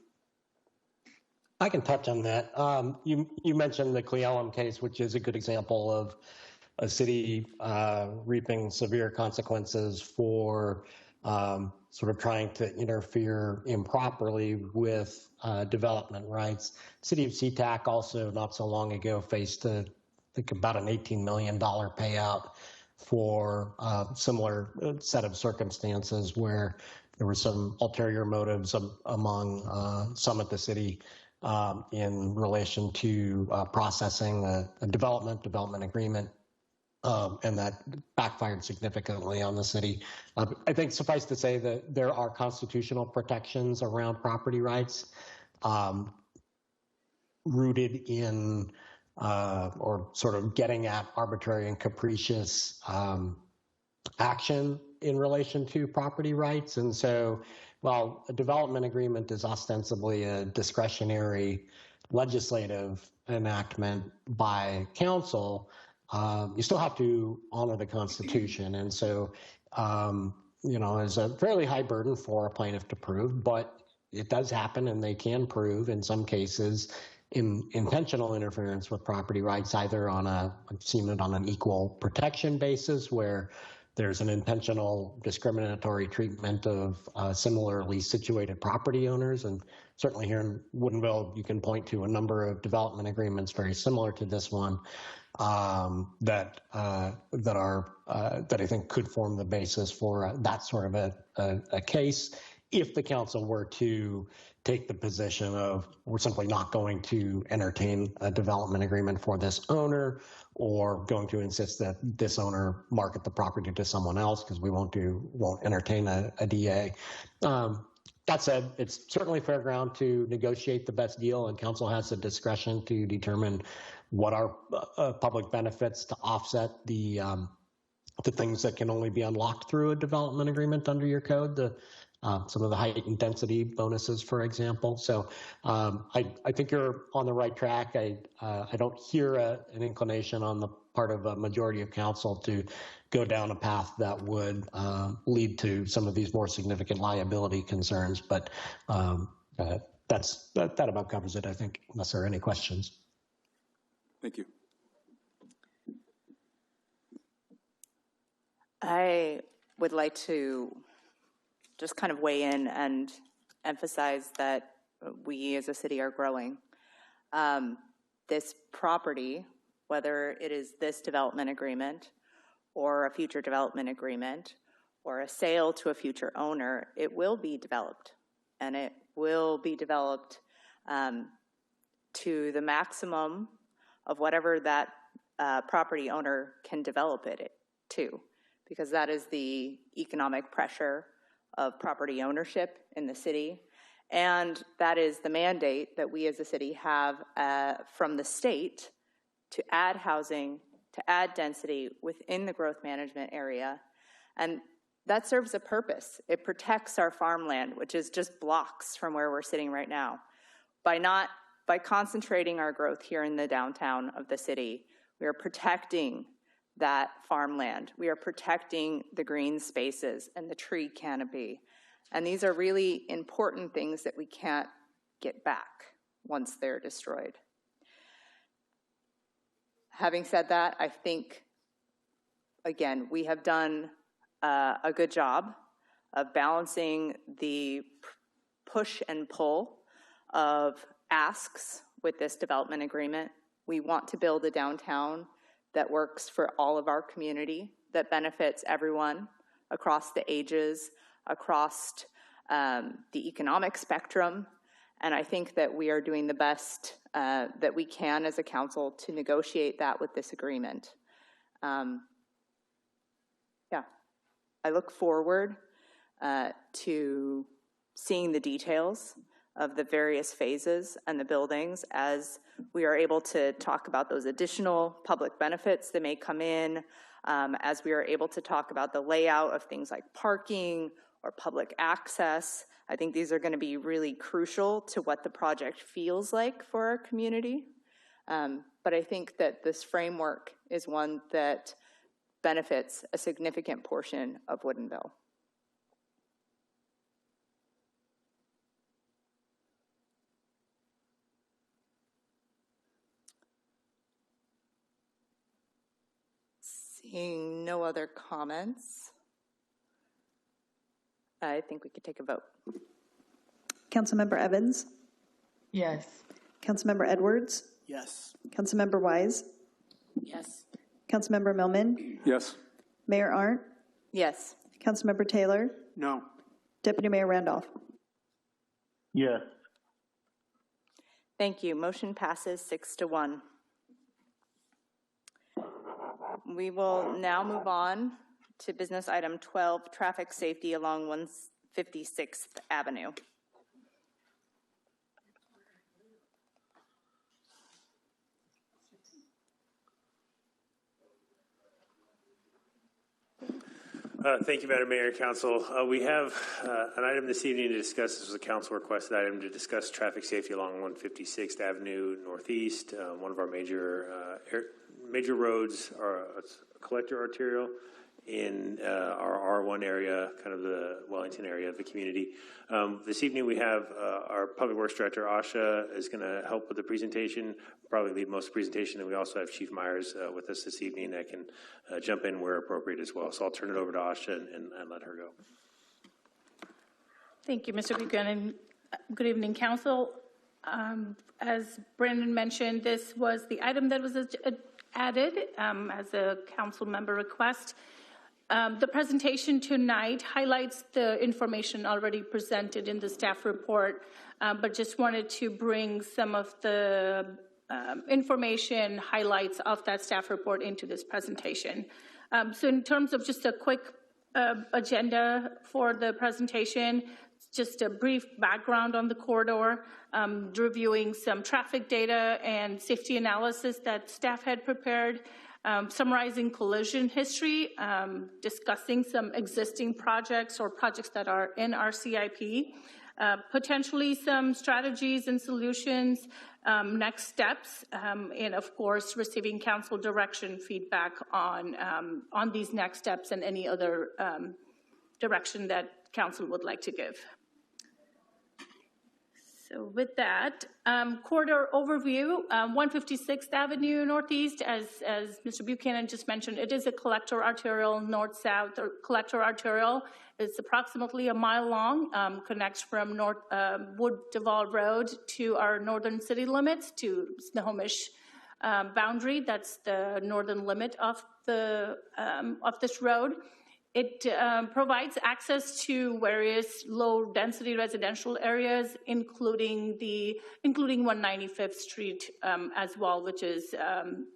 I can touch on that. You mentioned the Cle Elum case, which is a good example of a city reaping severe consequences for sort of trying to interfere improperly with development rights. City of SeaTac also not so long ago faced I think about an $18 million payout for a similar set of circumstances where there were some ulterior motives among some at the city in relation to processing a development agreement, and that backfired significantly on the city. I think suffice to say that there are constitutional protections around property rights rooted in or sort of getting at arbitrary and capricious action in relation to property rights. And so while a development agreement is ostensibly a discretionary legislative enactment by council, you still have to honor the Constitution. And so, it's a fairly high burden for a plaintiff to prove, but it does happen, and they can prove in some cases intentional interference with property rights, either I've seen it on an equal protection basis where there's an intentional discriminatory treatment of similarly situated property owners. And certainly here in Woodinville, you can point to a number of development agreements very similar to this one that I think could form the basis for that sort of a case if the council were to take the position of we're simply not going to entertain a development agreement for this owner, or going to insist that this owner market the property to someone else because we won't entertain a DA. That said, it's certainly fair ground to negotiate the best deal, and council has the discretion to determine what are public benefits to offset the things that can only be unlocked through a development agreement under your code. Some of the height and density bonuses, for example. So I think you're on the right track. I don't hear an inclination on the part of a majority of council to go down a path that would lead to some of these more significant liability concerns. But that about covers it, I think, unless there are any questions. Thank you. I would like to just kind of weigh in and emphasize that we as a city are growing. This property, whether it is this development agreement or a future development agreement or a sale to a future owner, it will be developed, and it will be developed to the maximum of whatever that property owner can develop it to, because that is the economic pressure of property ownership in the city. And that is the mandate that we as a city have from the state to add housing, to add density within the growth management area. And that serves a purpose. It protects our farmland, which is just blocks from where we're sitting right now. By concentrating our growth here in the downtown of the city, we are protecting that farmland. We are protecting the green spaces and the tree canopy. And these are really important things that we can't get back once they're destroyed. Having said that, I think, again, we have done a good job of balancing the push and pull of asks with this development agreement. We want to build a downtown that works for all of our community, that benefits everyone across the ages, across the economic spectrum. And I think that we are doing the best that we can as a council to negotiate that with this agreement. Yeah, I look forward to seeing the details of the various phases and the buildings as we are able to talk about those additional public benefits that may come in, as we are able to talk about the layout of things like parking or public access. I think these are going to be really crucial to what the project feels like for our community. But I think that this framework is one that benefits a significant portion of Woodinville. Seeing no other comments, I think we could take a vote. Councilmember Evans? Yes. Councilmember Edwards? Yes. Councilmember Wise? Yes. Councilmember Millman? Yes. Mayor Arndt? Yes. Councilmember Taylor? No. Deputy Mayor Randolph? Yes. Thank you. Motion passes 6-1. We will now move on to business item 12, traffic safety along 156th Avenue. Thank you, Madam Mayor and Council. We have an item this evening to discuss. This was a council requested item to discuss traffic safety along 156th Avenue Northeast. One of our major roads are a collector arterial in our R1 area, kind of the Wellington area of the community. This evening we have our Public Works Director, Asha, is going to help with the presentation, probably lead most of the presentation, and we also have Chief Myers with us this evening that can jump in where appropriate as well. So I'll turn it over to Asha and let her go. Thank you, Mr. Buchanan. Good evening, Council. As Brandon mentioned, this was the item that was added as a council member request. The presentation tonight highlights the information already presented in the staff report, but just wanted to bring some of the information highlights of that staff report into this presentation. So in terms of just a quick agenda for the presentation, just a brief background on the corridor, reviewing some traffic data and safety analysis that staff had prepared, summarizing collision history, discussing some existing projects or projects that are in our CIP, potentially some strategies and solutions, next steps, and of course, receiving council direction feedback on these next steps and any other direction that council would like to give. So with that, corridor overview, 156th Avenue Northeast, as Mr. Buchanan just mentioned, it is a collector arterial, north-south collector arterial. It's approximately a mile long, connects from Woodinville Road to our northern city limits, to Snohomish boundary. That's the northern limit of this road. It provides access to various low-density residential areas, including 195th Street as well, which is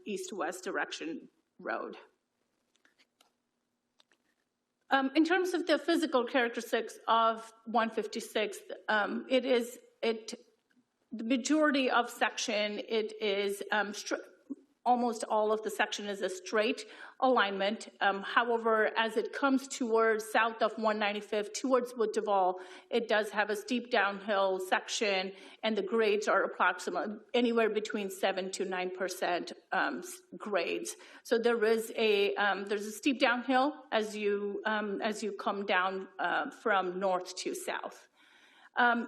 east-west direction road. In terms of the physical characteristics of 156th, the majority of section, it is almost all of the section is a straight alignment. However, as it comes towards south of 195th, towards Woodinville, it does have a steep downhill section, and the grades are approximately anywhere between 7 to 9% grades. So there's a steep downhill as you come down from north to south.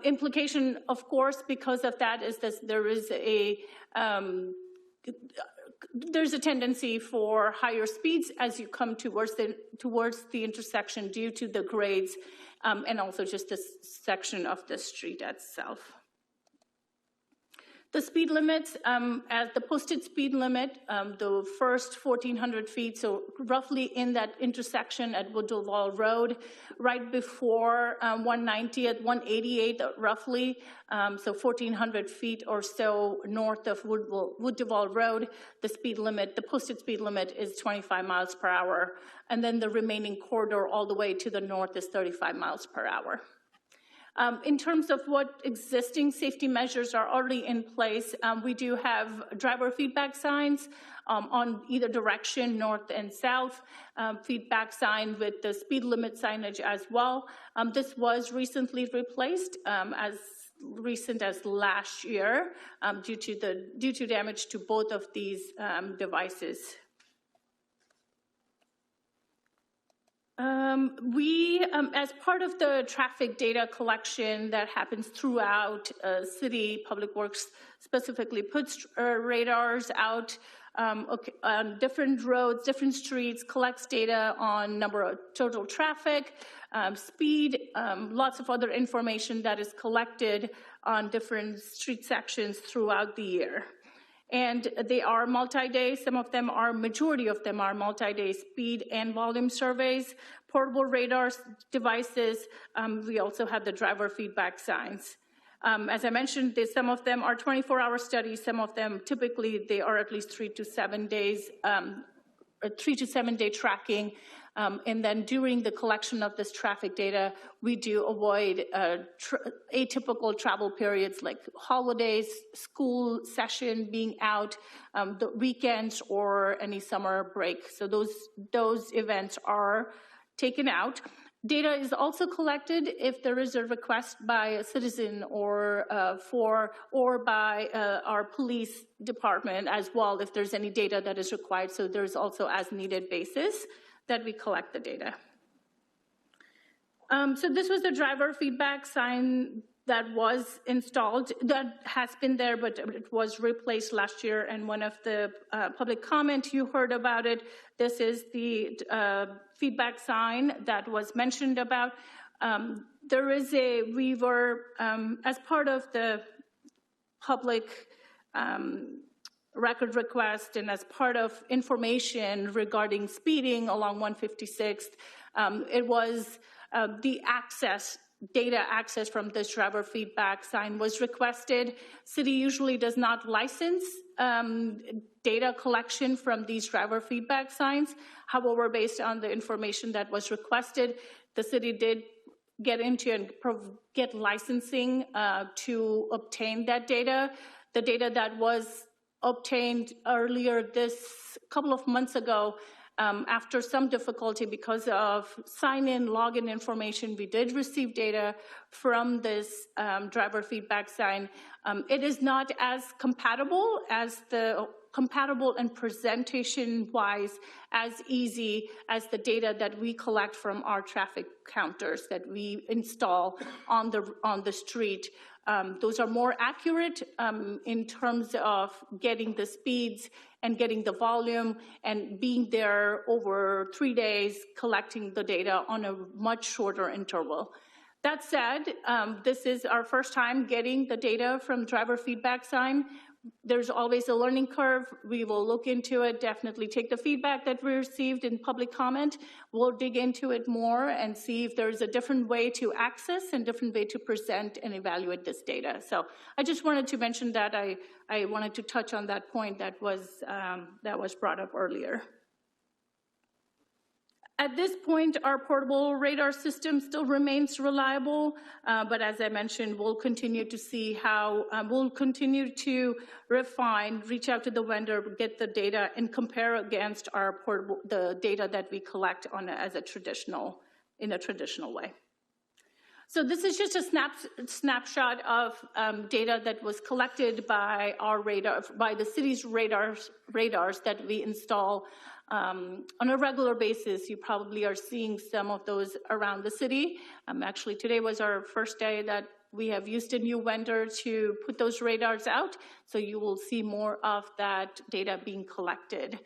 Implication, of course, because of that, is that there is a there's a tendency for higher speeds as you come towards the intersection due to the grades and also just the section of the street itself. The speed limits, as the posted speed limit, the first 1,400 feet, so roughly in that intersection at Woodinville Road, right before 190 at 188 roughly, so 1,400 feet or so north of Woodinville Road, the posted speed limit is 25 miles per hour, and then the remaining corridor all the way to the north is 35 miles per hour. In terms of what existing safety measures are already in place, we do have driver feedback signs on either direction, north and south, feedback sign with the speed limit signage as well. This was recently replaced as recent as last year due to damage to both of these devices. As part of the traffic data collection that happens throughout city, Public Works specifically puts radars out on different roads, different streets, collects data on number of total traffic, speed, lots of other information that is collected on different street sections throughout the year. And they are multi-day. Majority of them are multi-day speed and volume surveys, portable radar devices. We also have the driver feedback signs. As I mentioned, some of them are 24-hour studies. Some of them, typically, they are at least 3 to 7 days, 3 to 7 day tracking. And then during the collection of this traffic data, we do avoid atypical travel periods like holidays, school session being out, the weekends, or any summer break. So those events are taken out. Data is also collected if there is a request by a citizen or by our police department as well, if there's any data that is required. So there's also as needed basis that we collect the data. So this was the driver feedback sign that was installed, that has been there, but it was replaced last year. And one of the public comment you heard about it, this is the feedback sign that was mentioned about. We were, as part of the public record request and as part of information regarding speeding along 156th, it was the data access from this driver feedback sign was requested. City usually does not license data collection from these driver feedback signs. However, based on the information that was requested, the city did get into and get licensing to obtain that data. The data that was obtained earlier this couple of months ago, after some difficulty because of sign-in, login information, we did receive data from this driver feedback sign. It is not as compatible and presentation-wise as easy as the data that we collect from our traffic counters that we install on the street. Those are more accurate in terms of getting the speeds and getting the volume and being there over 3 days, collecting the data on a much shorter interval. That said, this is our first time getting the data from driver feedback sign. There's always a learning curve. We will look into it, definitely take the feedback that we received in public comment. We'll dig into it more and see if there's a different way to access and different way to present and evaluate this data. So I just wanted to mention that. I wanted to touch on that point that was brought up earlier. At this point, our portable radar system still remains reliable, but as I mentioned, we'll continue to see how, we'll continue to refine, reach out to the vendor, get the data, and compare against the data that we collect in a traditional way. So this is just a snapshot of data that was collected by the city's radars that we install on a regular basis. You probably are seeing some of those around the city. Actually, today was our first day that we have used a new vendor to put those radars out, so you will see more of that data being collected.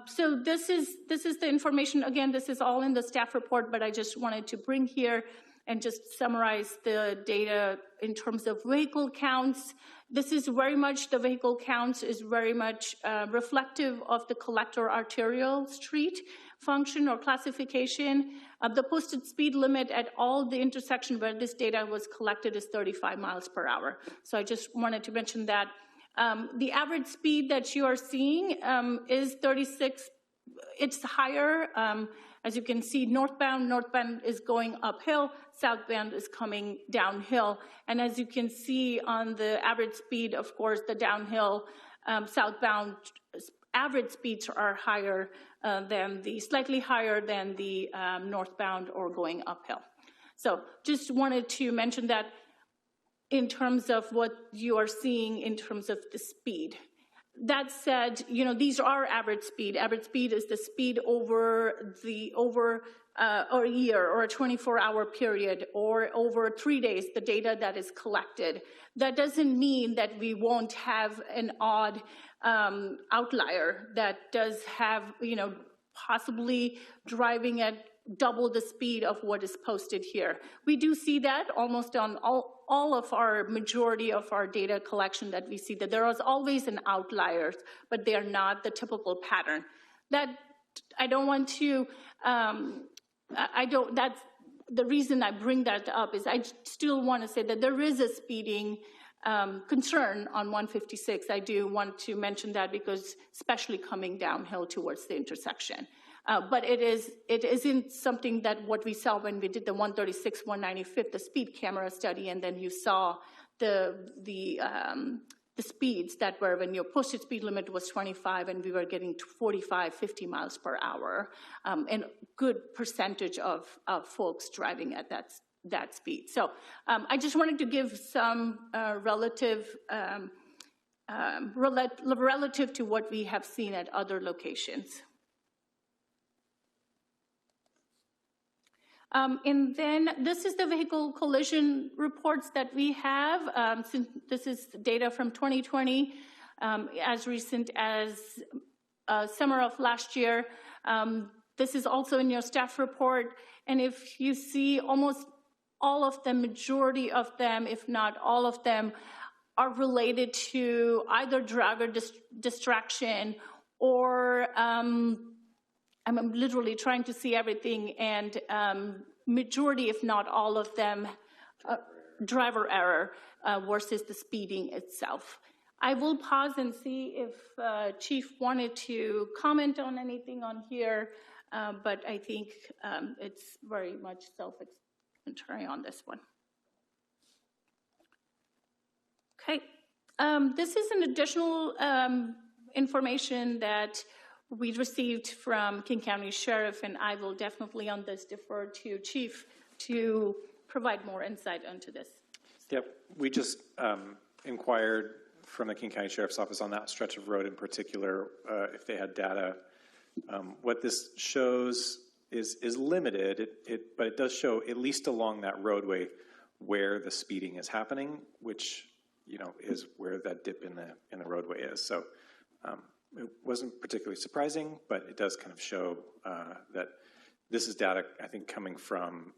So this is the information. Again, this is all in the staff report, but I just wanted to bring here and just summarize the data in terms of vehicle counts. This is very much, the vehicle counts is very much reflective of the collector arterial street function or classification. The posted speed limit at all the intersection where this data was collected is 35 miles per hour. So I just wanted to mention that. The average speed that you are seeing is 36. It's higher. As you can see, northbound is going uphill, southbound is coming downhill. And as you can see on the average speed, of course, the downhill, southbound average speeds are higher slightly higher than the northbound or going uphill. So just wanted to mention that in terms of what you are seeing in terms of the speed. That said, these are average speed. Average speed is the speed over a year or a 24-hour period or over 3 days, the data that is collected. That doesn't mean that we won't have an odd outlier that does have, possibly driving at double the speed of what is posted here. We do see that almost on all of our majority of our data collection, that we see that there is always an outlier, but they are not the typical pattern. That I don't want to, that's the reason I bring that up is I still want to say that there is a speeding concern on 156. I do want to mention that because especially coming downhill towards the intersection. But it isn't something that what we saw when we did the 136, 195, the speed camera study, and then you saw the speeds that were when your posted speed limit was 25 and we were getting to 45, 50 miles per hour, and good percentage of folks driving at that speed. So I just wanted to give some relative to what we have seen at other locations. And then this is the vehicle collision reports that we have. Since this is data from 2020, as recent as summer of last year. This is also in your staff report. And if you see, almost all of them, majority of them, if not all of them, are related to either driver distraction or I'm literally trying to see everything, and majority, if not all of them, driver error versus the speeding itself. I will pause and see if Chief wanted to comment on anything on here, but I think it's very much self-explanatory on this one. Okay, this is an additional information that we received from King County Sheriff, and I will definitely on this defer to Chief to provide more insight into this. Yep, we just inquired from the King County Sheriff's Office on that stretch of road in particular, if they had data. What this shows is limited, but it does show at least along that roadway where the speeding is happening, which is where that dip in the roadway is. So it wasn't particularly surprising, but it does kind of show that this is data, I think, coming from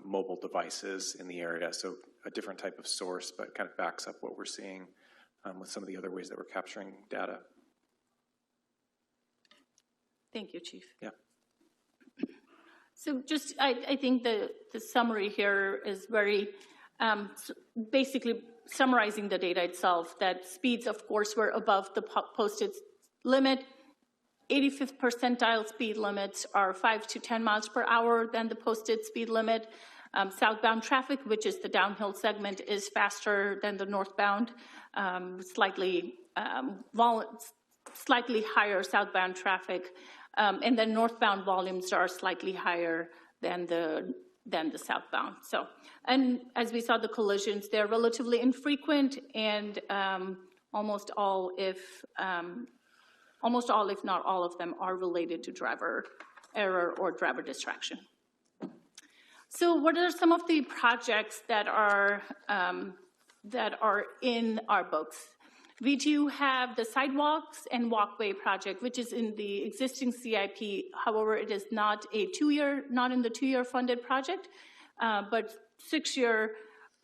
mobile devices in the area. So a different type of source, but kind of backs up what we're seeing with some of the other ways that we're capturing data. Thank you, Chief. Yeah. So just, I think the summary here is very basically summarizing the data itself, that speeds, of course, were above the posted limit. 85th percentile speed limits are 5 to 10 miles per hour than the posted speed limit. Southbound traffic, which is the downhill segment, is faster than the northbound, slightly higher southbound traffic, and then northbound volumes are slightly higher than the southbound. So, and as we saw, the collisions, they're relatively infrequent, and almost all, if not all of them, are related to driver error or driver distraction. So what are some of the projects that are in our books? We do have the sidewalks and walkway project, which is in the existing CIP. However, it is not in the 2-year funded project, but 6-year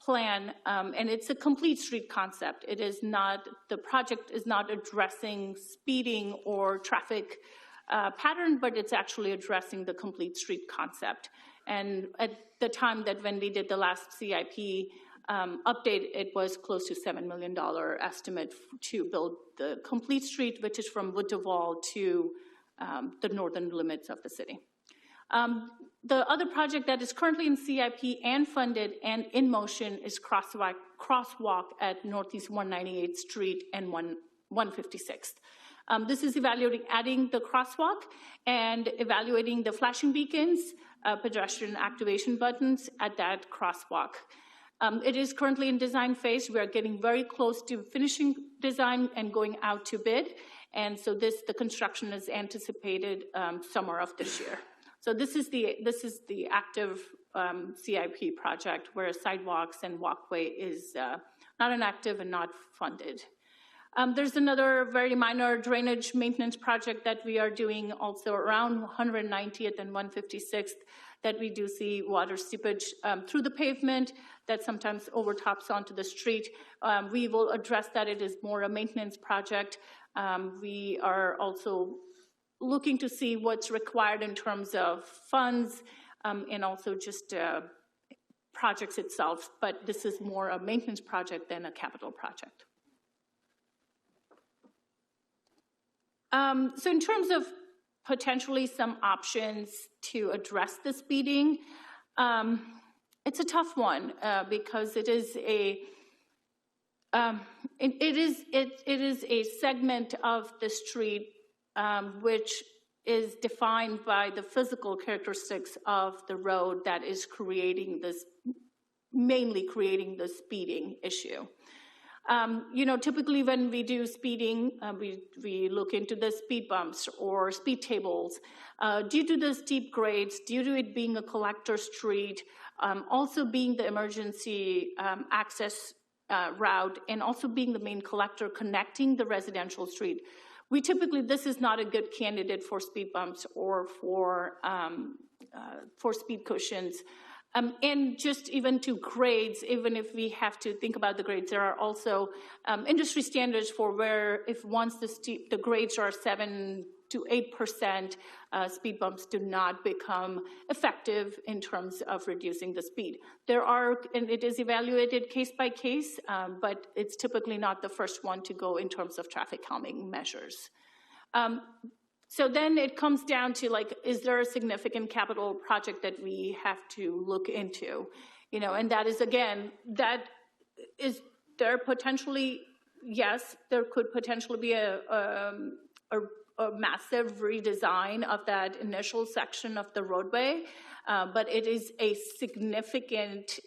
plan, and it's a complete street concept. The project is not addressing speeding or traffic pattern, but it's actually addressing the complete street concept. And at the time that when we did the last CIP update, it was close to $7 million estimate to build the complete street, which is from Woodinville to the northern limits of the city. The other project that is currently in CIP and funded and in motion is crosswalk at Northeast 198th Street and 156th. This is evaluating adding the crosswalk and evaluating the flashing beacons, pedestrian activation buttons at that crosswalk. It is currently in design phase. We are getting very close to finishing design and going out to bid. And so the construction is anticipated summer of this year. So this is the active CIP project where sidewalks and walkway is not an active and not funded. There's another very minor drainage maintenance project that we are doing also around 190th and 156th that we do see water seepage through the pavement that sometimes overtops onto the street. We will address that. It is more a maintenance project. We are also looking to see what's required in terms of funds and also just projects itself, but this is more a maintenance project than a capital project. So in terms of potentially some options to address the speeding, it's a tough one because it is a segment of the street which is defined by the physical characteristics of the road that is mainly creating the speeding issue. Typically when we do speeding, we look into the speed bumps or speed tables. Due to the steep grades, due to it being a collector street, also being the emergency access route, and also being the main collector connecting the residential street, this is not a good candidate for speed bumps or for speed cushions. And just even to grades, even if we have to think about the grades, there are also industry standards for where if once the grades are 7 to 8%, speed bumps do not become effective in terms of reducing the speed. And it is evaluated case by case, but it's typically not the first one to go in terms of traffic calming measures. So then it comes down to is there a significant capital project that we have to look into? And that is, again, there potentially, yes, there could potentially be a massive redesign of that initial section of the roadway, but it is a significant,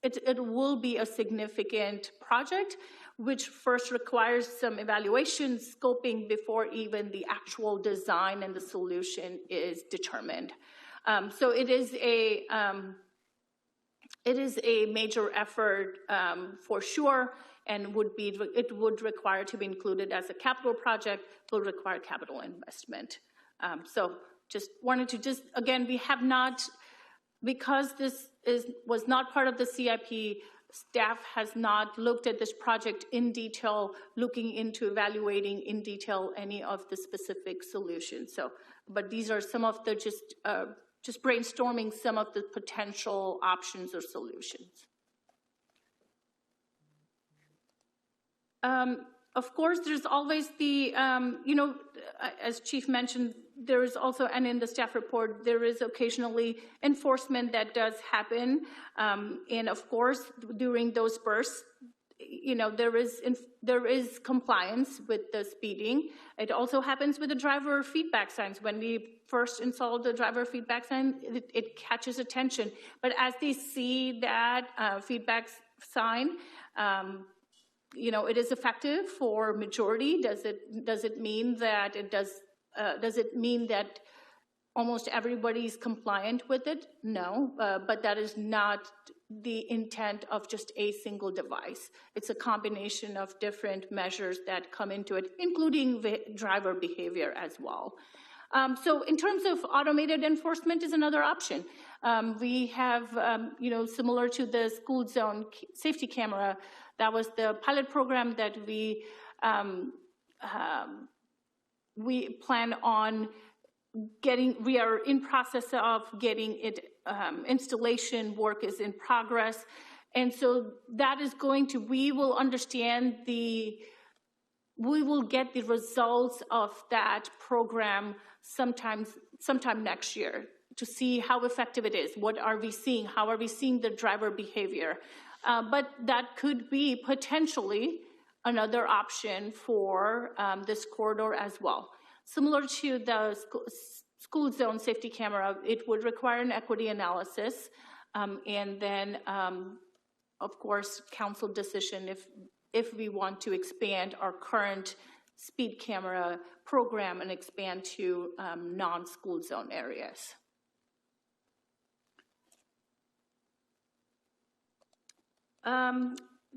it will be a significant project, which first requires some evaluation scoping before even the actual design and the solution is determined. So it is a major effort for sure, and it would require to be included as a capital project, will require capital investment. So just wanted to again, we have not, because this was not part of the CIP, staff has not looked at this project in detail, looking into evaluating in detail any of the specific solutions. But these are some of the just brainstorming some of the potential options or solutions. Of course, there's always the, as Chief mentioned, there is also, and in the staff report, there is occasionally enforcement that does happen. And of course, during those bursts, there is compliance with the speeding. It also happens with the driver feedback signs. When we first installed the driver feedback sign, it catches attention. But as they see that feedback sign, it is effective for majority. Does it mean that it does? Does it mean that almost everybody's compliant with it? No, but that is not the intent of just a single device. It's a combination of different measures that come into it, including driver behavior as well. So in terms of automated enforcement is another option. We have, similar to the school zone safety camera, that was the pilot program that we plan on getting. We are in process of getting it. Installation work is in progress. And so that is going to, we will get the results of that program sometime next year to see how effective it is. What are we seeing? How are we seeing the driver behavior? But that could be potentially another option for this corridor as well. Similar to the school zone safety camera, it would require an equity analysis, and then, of course, council decision if we want to expand our current speed camera program and expand to non-school zone areas.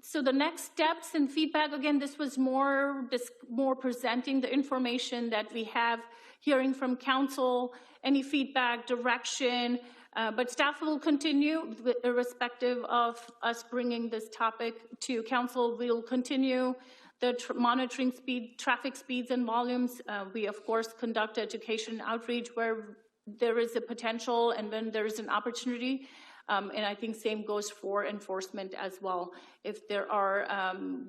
So the next steps and feedback, again, this was more presenting the information that we have, hearing from council, any feedback, direction, but staff will continue, irrespective of us bringing this topic to council. We'll continue the monitoring traffic speeds and volumes. We, of course, conduct education outreach where there is a potential and when there is an opportunity. And I think same goes for enforcement as well. If there are,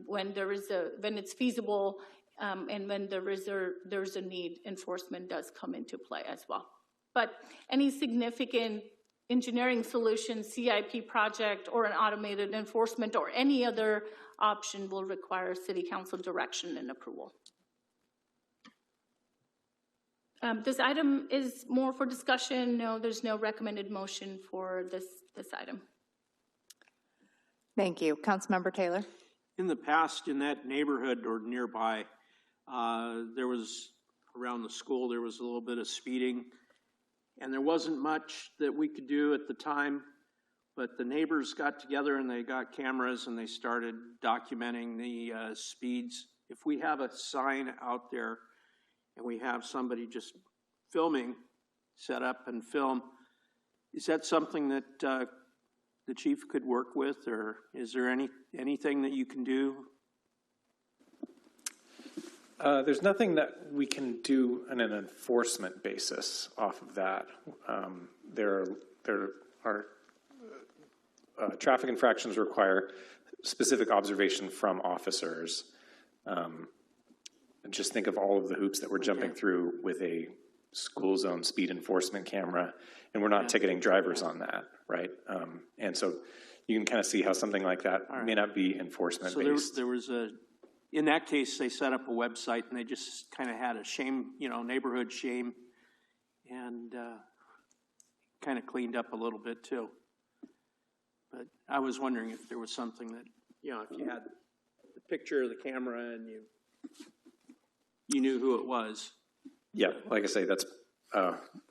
when it's feasible and when there's a need, enforcement does come into play as well. But any significant engineering solution, CIP project, or an automated enforcement or any other option will require City Council direction and approval. This item is more for discussion. No, there's no recommended motion for this item. Thank you. Councilmember Taylor. In the past, in that neighborhood or nearby, there was, around the school, there was a little bit of speeding, and there wasn't much that we could do at the time, but the neighbors got together and they got cameras and they started documenting the speeds. If we have a sign out there and we have somebody just filming, set up and film, is that something that the chief could work with, or is there anything that you can do? There's nothing that we can do on an enforcement basis off of that. There are traffic infractions require specific observation from officers. Just think of all of the hoops that we're jumping through with a school zone speed enforcement camera, and we're not ticketing drivers on that, right? And so you can kind of see how something like that may not be enforcement based. So there was in that case, they set up a website and they just kind of had a shame, neighborhood shame, and kind of cleaned up a little bit too. But I was wondering if there was something that, if you had the picture of the camera and you knew who it was. Yeah, like I say, that's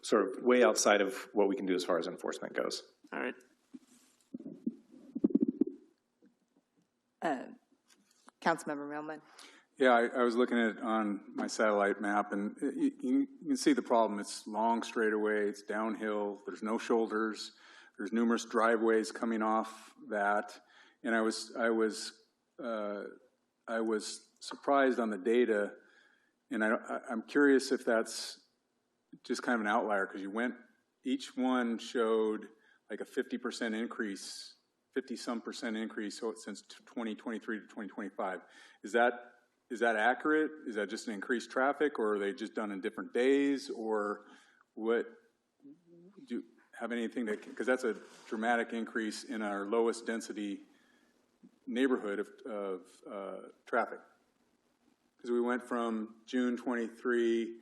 sort of way outside of what we can do as far as enforcement goes. All right. Councilmember Millman. Yeah, I was looking at it on my satellite map, and you can see the problem. It's long straight-away, it's downhill, there's no shoulders, there's numerous driveways coming off that, and I was surprised on the data, and I'm curious if that's just kind of an outlier, because each one showed like a 50% increase, 50-some% increase since 2023 to 2025. Is that accurate? Is that just an increased traffic, or are they just done in different days, or what? Do you have anything because that's a dramatic increase in our lowest density neighborhood of traffic. Because we went from June 23,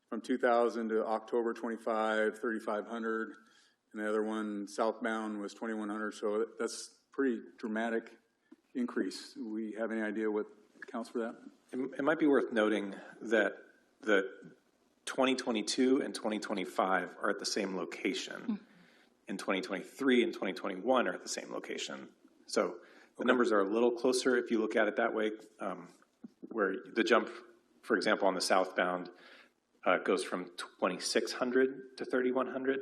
from 2,000 to October 25, 3,500, and the other one southbound was 2,100. So that's pretty dramatic increase. Do we have any idea what accounts for that? It might be worth noting that the 2022 and 2025 are at the same location. In 2023 and 2021 are at the same location. So the numbers are a little closer if you look at it that way, where the jump, for example, on the southbound goes from 2,600 to 3,100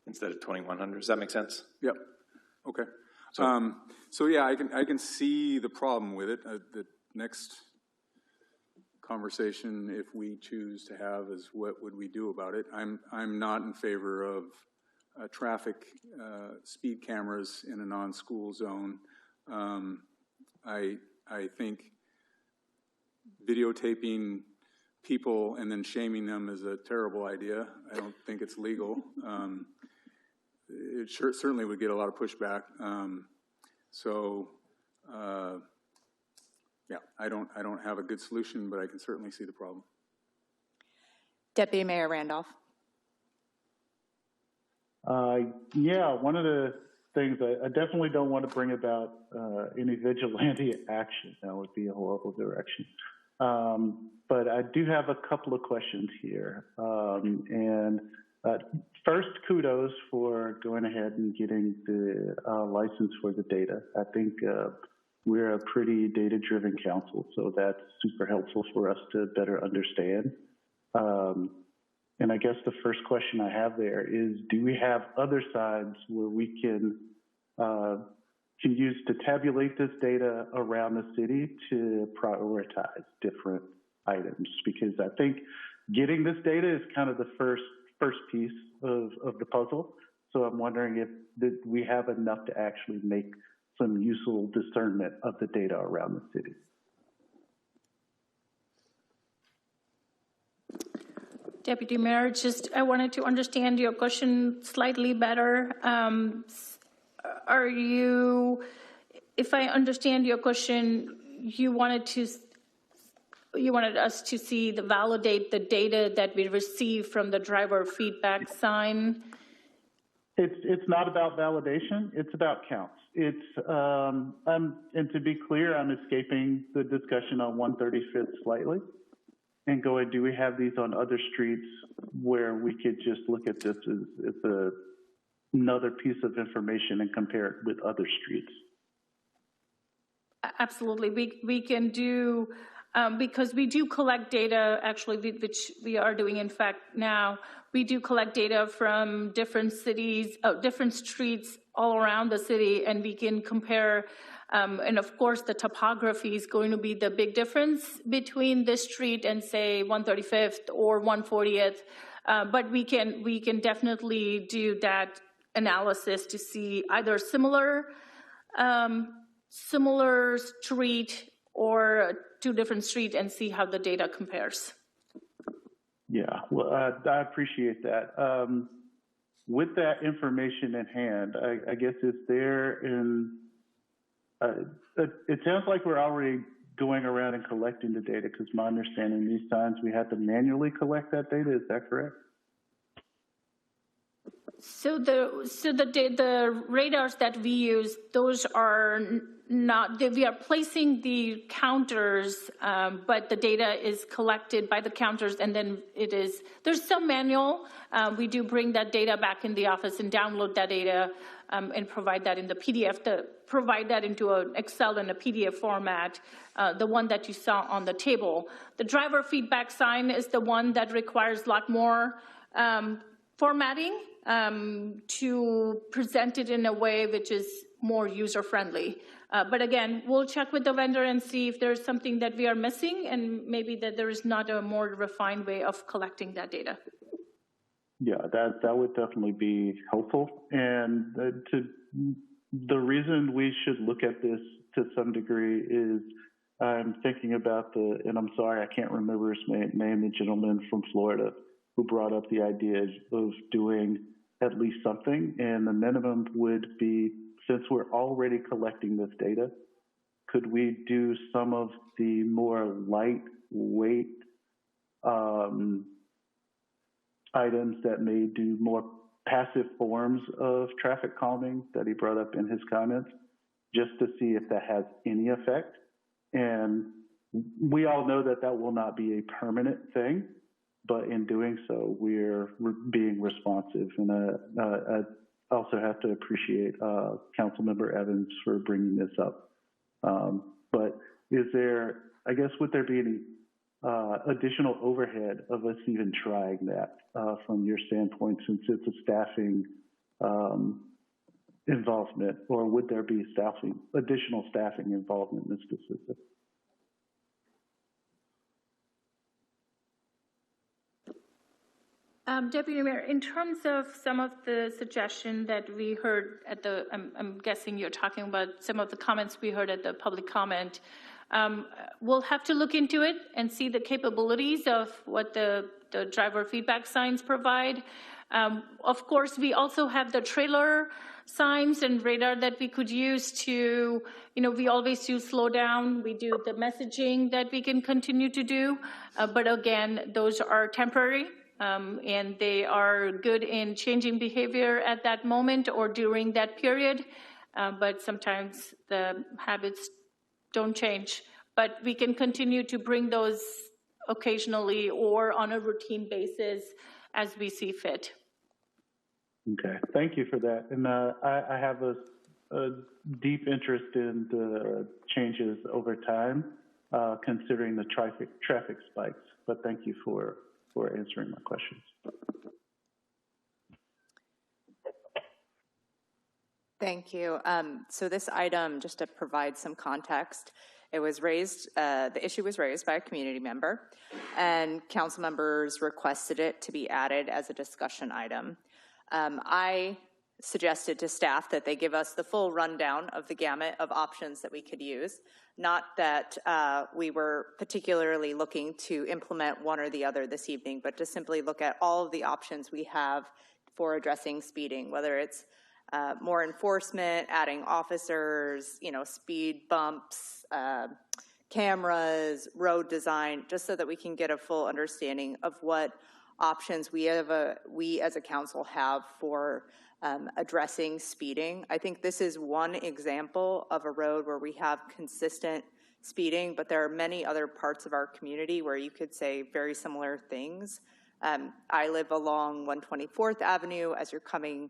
instead of 2,100. Does that make sense? Yep. Okay. So yeah, I can see the problem with it. The next conversation, if we choose to have, is what would we do about it? I'm not in favor of traffic speed cameras in a non-school zone. I think videotaping people and then shaming them is a terrible idea. I don't think it's legal. It certainly would get a lot of pushback. Yeah, I don't have a good solution, but I can certainly see the problem. Deputy Mayor Randolph. Yeah, one of the things I definitely don't want to bring about any vigilante action. That would be a horrible direction. But I do have a couple of questions here. First, kudos for going ahead and getting the license for the data. I think we're a pretty data-driven council, so that's super helpful for us to better understand. And I guess the first question I have there is, do we have other sides where we can use to tabulate this data around the city to prioritize different items? Because I think getting this data is kind of the first piece of the puzzle. So I'm wondering if we have enough to actually make some useful discernment of the data around the city. Deputy Mayor, I wanted to understand your question slightly better. If I understand your question, you wanted us to validate the data that we receive from the driver feedback sign? It's not about validation, it's about counts. And to be clear, I'm escaping the discussion on 135th slightly and going, do we have these on other streets where we could just look at this as another piece of information and compare it with other streets? Absolutely, we can do, because we do collect data, actually, which we are doing, in fact, now. We do collect data from different cities, different streets all around the city, and we can compare. And of course, the topography is going to be the big difference between this street and, say, 135th or 140th. But we can definitely do that analysis to see either similar street or two different streets and see how the data compares. Yeah, well, I appreciate that. With that information in hand, I guess it sounds like we're already going around and collecting the data, because my understanding these times we have to manually collect that data. Is that correct? So the radars that we use, those are not, we are placing the counters, but the data is collected by the counters, and then there's some manual. We do bring that data back in the office and download that data and provide that in the PDF, provide that into an Excel and a PDF format, the one that you saw on the table. The driver feedback sign is the one that requires a lot more formatting to present it in a way which is more user-friendly. But again, we'll check with the vendor and see if there's something that we are missing, and maybe that there is not a more refined way of collecting that data. Yeah, that would definitely be helpful. And the reason we should look at this to some degree is I'm thinking about and I'm sorry, I can't remember his name, the gentleman from Florida who brought up the idea of doing at least something. And the minimum would be, since we're already collecting this data, could we do some of the more lightweight items that may do more passive forms of traffic calming that he brought up in his comments, just to see if that has any effect? And we all know that will not be a permanent thing, but in doing so, we're being responsive. And I also have to appreciate Councilmember Evans for bringing this up. But is there, I guess, would there be any additional overhead of us even trying that from your standpoint, since it's a staffing involvement, or would there be additional staffing involvement in this decision? Deputy Mayor, in terms of some of the suggestion that we heard at the, I'm guessing you're talking about some of the comments we heard at the public comment, we'll have to look into it and see the capabilities of what the driver feedback signs provide. Of course, we also have the trailer signs and radar that we could use to, we always do slow down. We do the messaging that we can continue to do. But again, those are temporary. And they are good in changing behavior at that moment or during that period, but sometimes the habits don't change. But we can continue to bring those occasionally or on a routine basis as we see fit. Okay, thank you for that. And I have a deep interest in the changes over time, considering the traffic spikes, but thank you for answering my questions. Thank you. So this item, just to provide some context, it was raised, the issue was raised by a community member, and council members requested it to be added as a discussion item. I suggested to staff that they give us the full rundown of the gamut of options that we could use. Not that we were particularly looking to implement one or the other this evening, but to simply look at all of the options we have for addressing speeding, whether it's more enforcement, adding officers, speed bumps, cameras, road design, just so that we can get a full understanding of what options we as a council have for addressing speeding. I think this is one example of a road where we have consistent speeding, but there are many other parts of our community where you could say very similar things. I live along 124th Avenue. As you're coming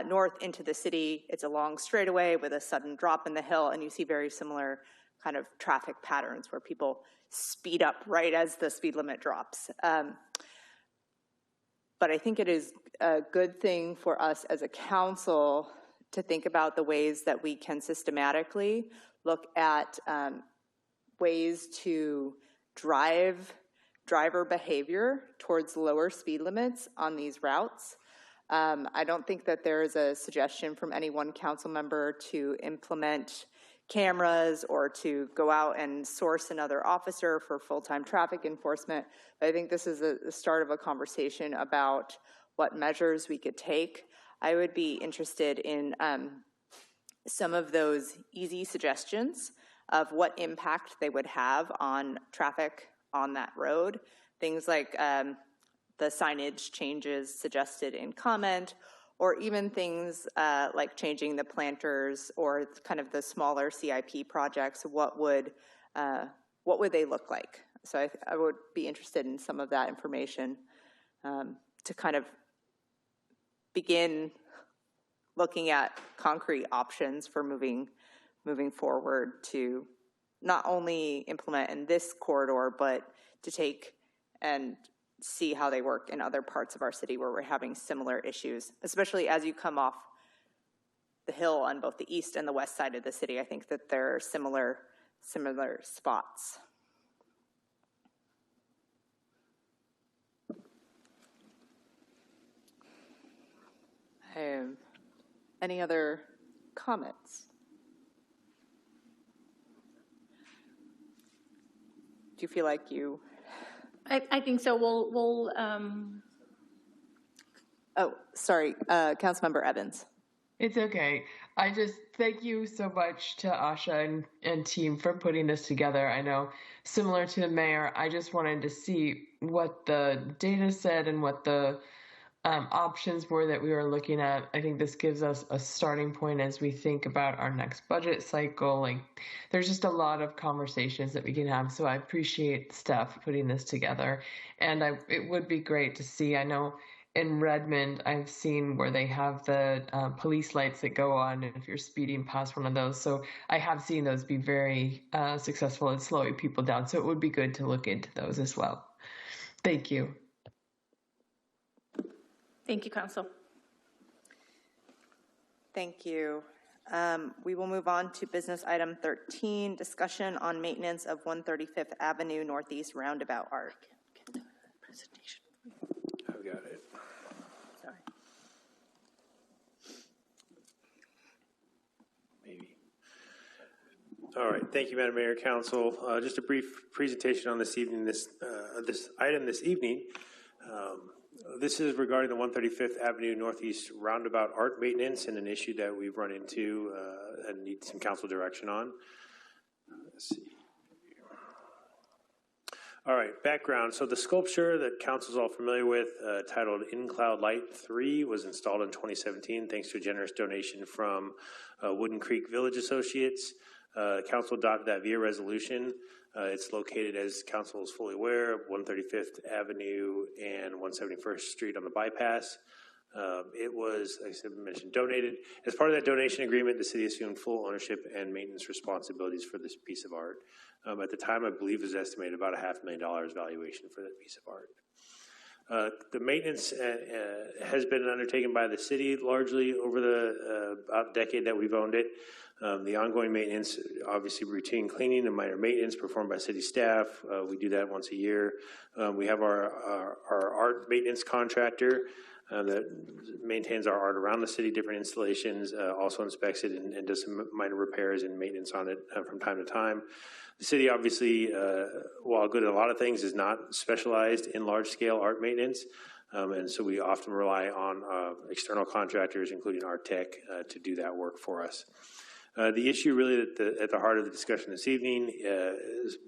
north into the city, it's a long straightaway with a sudden drop in the hill, and you see very similar kind of traffic patterns where people speed up right as the speed limit drops. But I think it is a good thing for us as a council to think about the ways that we can systematically look at ways to drive driver behavior towards lower speed limits on these routes. I don't think that there is a suggestion from any one council member to implement cameras or to go out and source another officer for full-time traffic enforcement. But I think this is the start of a conversation about what measures we could take. I would be interested in some of those easy suggestions of what impact they would have on traffic on that road. Things like the signage changes suggested in comment, or even things like changing the planters or kind of the smaller CIP projects. What would they look like? So I would be interested in some of that information to kind of begin looking at concrete options for moving forward to not only implement in this corridor, but to take and see how they work in other parts of our city where we're having similar issues, especially as you come off the hill on both the east and the west side of the city. I think that there are similar spots. Any other comments? Do you feel like you? I think so. We'll Oh, sorry, Councilmember Evans. It's okay. I just thank you so much to Asha and team for putting this together. I know, similar to the mayor, I just wanted to see what the data said and what the options were that we were looking at. I think this gives us a starting point as we think about our next budget cycle. Like, there's just a lot of conversations that we can have. So I appreciate Steph putting this together. And it would be great to see. I know in Redmond, I've seen where they have the police lights that go on if you're speeding past one of those. So I have seen those be very successful in slowing people down. So it would be good to look into those as well. Thank you. Thank you, Council. Thank you. We will move on to business item 13, discussion on maintenance of 135th Avenue Northeast Roundabout Arc. I've got it. Sorry. Maybe. All right. Thank you, Madam Mayor, Council. Just a brief presentation on this evening. This item this evening. This is regarding the 135th Avenue Northeast Roundabout Arc maintenance and an issue that we've run into and need some council direction on. Let's see. All right, background. So the sculpture that council's all familiar with, titled In Cloud Light 3, was installed in 2017 thanks to a generous donation from Wooden Creek Village Associates. Council adopted that via resolution. It's located, as council is fully aware, 135th Avenue and 171st Street on the bypass. It was, like I mentioned, donated. As part of that donation agreement, the city assumed full ownership and maintenance responsibilities for this piece of art. At the time, I believe it was estimated about $500,000 valuation for that piece of art. The maintenance has been undertaken by the city largely over the about decade that we've owned it. The ongoing maintenance, obviously routine cleaning and minor maintenance performed by city staff. We do that once a year. We have our art maintenance contractor that maintains our art around the city, different installations, also inspects it and does some minor repairs and maintenance on it from time to time. The city, obviously, while good at a lot of things, is not specialized in large-scale art maintenance, and so we often rely on external contractors, including Artec, to do that work for us. The issue really at the heart of the discussion this evening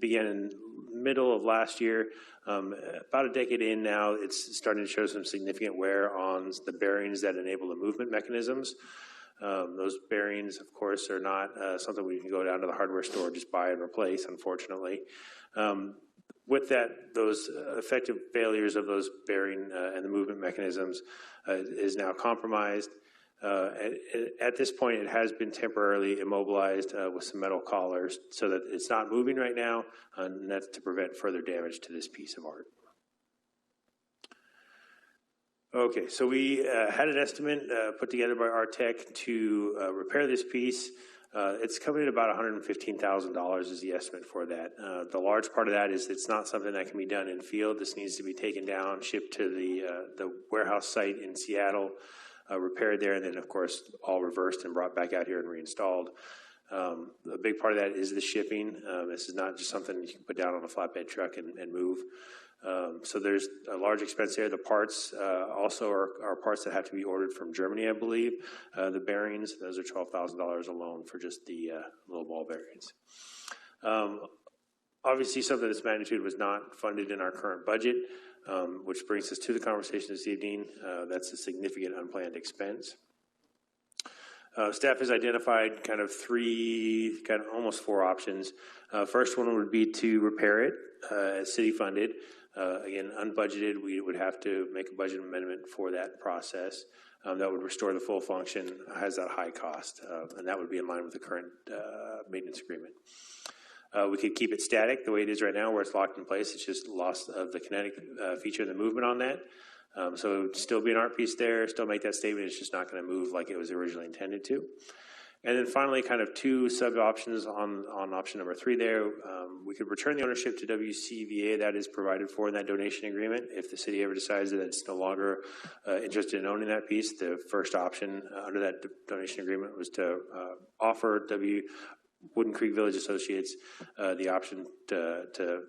began in the middle of last year. About a decade in now, it's starting to show some significant wear on the bearings that enable the movement mechanisms. Those bearings, of course, are not something we can go down to the hardware store, just buy and replace, unfortunately. With that, those effective failures of those bearing and the movement mechanisms is now compromised. At this point, it has been temporarily immobilized with some metal collars so that it's not moving right now, and that's to prevent further damage to this piece of art. Okay, so we had an estimate put together by Artec to repair this piece. It's coming at about $115,000 is the estimate for that. The large part of that is it's not something that can be done in field. This needs to be taken down, shipped to the warehouse site in Seattle, repaired there, and then, of course, all reversed and brought back out here and reinstalled. A big part of that is the shipping. This is not just something you can put down on a flatbed truck and move. So there's a large expense there. The parts also are parts that have to be ordered from Germany, I believe. The bearings, those are $12,000 alone for just the little ball bearings. Obviously, something of this magnitude was not funded in our current budget, which brings us to the conversation this evening. That's a significant unplanned expense. Staff has identified kind of almost four options. First one would be to repair it, city funded. Again, unbudgeted, we would have to make a budget amendment for that process. That would restore the full function, has that high cost, and that would be in line with the current maintenance agreement. We could keep it static the way it is right now, where it's locked in place. It's just loss of the kinetic feature of the movement on that. So it would still be an art piece there, still make that statement. It's just not going to move like it was originally intended to. And then finally, kind of two sub-options on option number 3 there. We could return the ownership to WCVA that is provided for in that donation agreement. If the city ever decides that it's no longer interested in owning that piece, the first option under that donation agreement was to offer Wooden Creek Village Associates the option to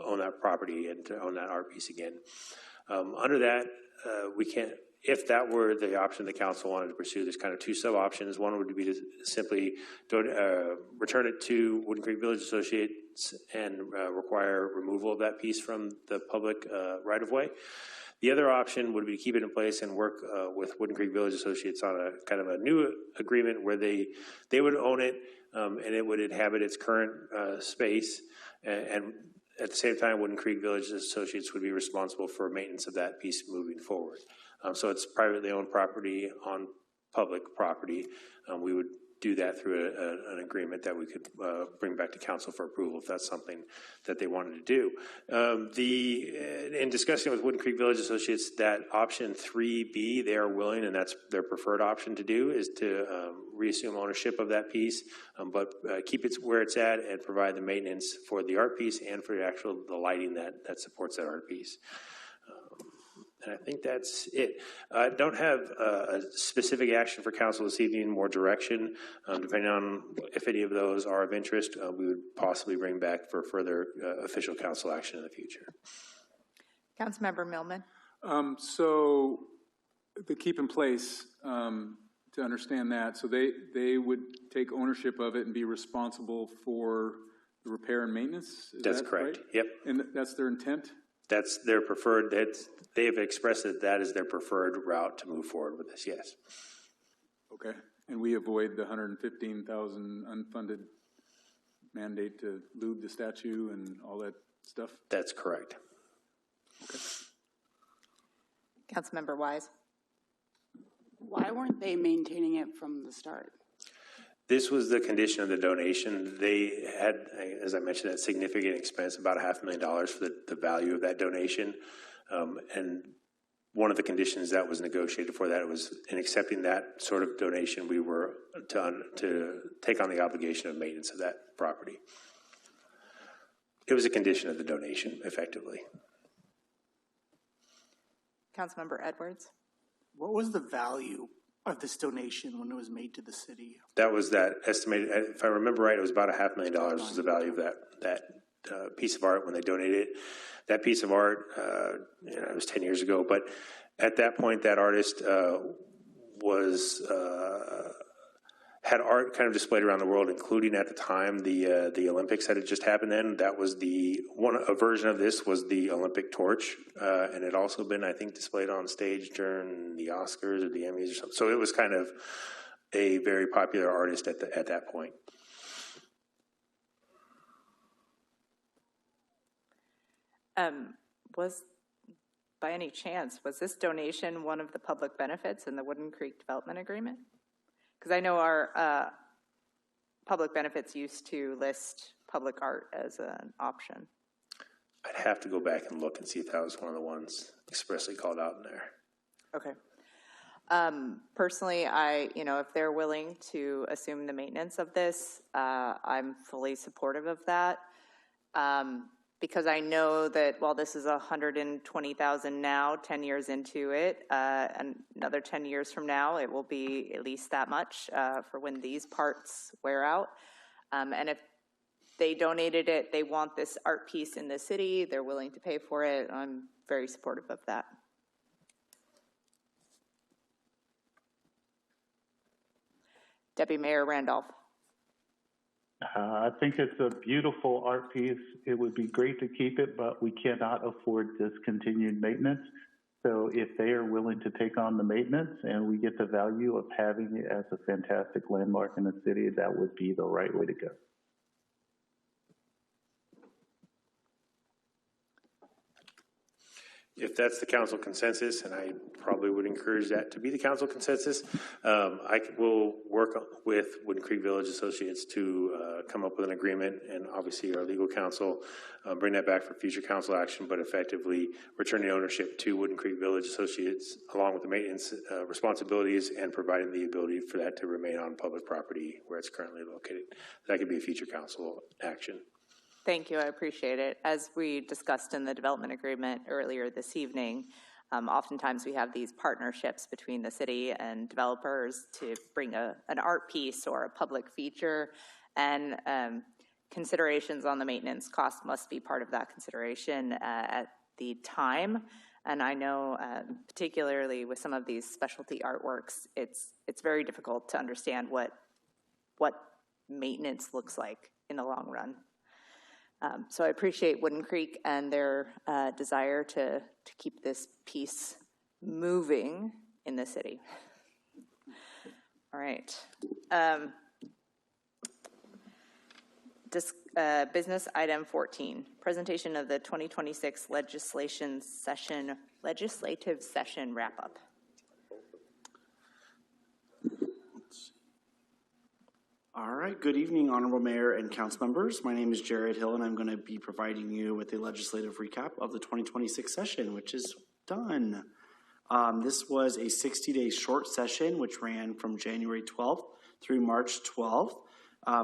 own that property and to own that art piece again. Under that, we can't. If that were the option the council wanted to pursue, there's kind of two sub-options. One would be to simply return it to Wooden Creek Village Associates and require removal of that piece from the public right-of-way. The other option would be to keep it in place and work with Wooden Creek Village Associates on a kind of a new agreement where they would own it and it would inhabit its current space, and at the same time, Wooden Creek Village Associates would be responsible for maintenance of that piece moving forward. So it's privately owned property on public property. We would do that through an agreement that we could bring back to council for approval if that's something that they wanted to do. In discussing with Wooden Creek Village Associates, that option 3B, they are willing, and that's their preferred option to do, is to reassume ownership of that piece, but keep it where it's at and provide the maintenance for the art piece and for the lighting that supports that art piece. And I think that's it. I don't have a specific action for council this evening, more direction. Depending on if any of those are of interest, we would possibly bring back for further official council action in the future. Councilmember Millman. So the keep in place, to understand that, so they would take ownership of it and be responsible for the repair and maintenance? That's correct. Right? Yep. And that's their intent? That's their preferred, they have expressed that is their preferred route to move forward with this, yes. Okay, and we avoid the $115,000 unfunded mandate to lube the statue and all that stuff? That's correct. Okay. Councilmember Wise. Why weren't they maintaining it from the start? This was the condition of the donation. They had, as I mentioned, that significant expense, about $500,000 for the value of that donation. And one of the conditions that was negotiated for that was in accepting that sort of donation, we were to take on the obligation of maintenance of that property. It was a condition of the donation, effectively. Councilmember Edwards. What was the value of this donation when it was made to the city? That was that estimated, if I remember right, it was about $500,000 was the value of that piece of art when they donated it. That piece of art, it was 10 years ago, but at that point, that artist had art kind of displayed around the world, including at the time the Olympics that had just happened. Then that was a version of this was the Olympic torch, and it also been, I think, displayed on stage during the Oscars or the Emmys or something. So it was kind of a very popular artist at that point. By any chance, was this donation one of the public benefits in the Wooden Creek Development Agreement? Because I know our public benefits used to list public art as an option. I'd have to go back and look and see if that was one of the ones expressly called out in there. Okay. Personally, if they're willing to assume the maintenance of this, I'm fully supportive of that. Because I know that while this is $120,000 now, 10 years into it, and another 10 years from now, it will be at least that much for when these parts wear out. And if they donated it, they want this art piece in the city, they're willing to pay for it, I'm very supportive of that. Deputy Mayor Randolph. I think it's a beautiful art piece. It would be great to keep it, but we cannot afford discontinued maintenance. So if they are willing to take on the maintenance and we get the value of having it as a fantastic landmark in the city, that would be the right way to go. If that's the council consensus, and I probably would encourage that to be the council consensus, I will work with Wooden Creek Village Associates to come up with an agreement, and obviously our legal counsel bring that back for future council action, but effectively returning ownership to Wooden Creek Village Associates along with the maintenance responsibilities and providing the ability for that to remain on public property where it's currently located. That could be a future council action. Thank you, I appreciate it. As we discussed in the development agreement earlier this evening, oftentimes we have these partnerships between the city and developers to bring an art piece or a public feature, and considerations on the maintenance cost must be part of that consideration at the time. And I know particularly with some of these specialty artworks, it's very difficult to understand what maintenance looks like in the long run. So I appreciate Wooden Creek and their desire to keep this piece moving in the city. All right. Business item 14, presentation of the 2026 legislative session wrap-up. All right, good evening, Honorable Mayor and Council members. My name is Jared Hill, and I'm going to be providing you with a legislative recap of the 2026 session, which is done. This was a 60-day short session, which ran from January 12th through March 12th.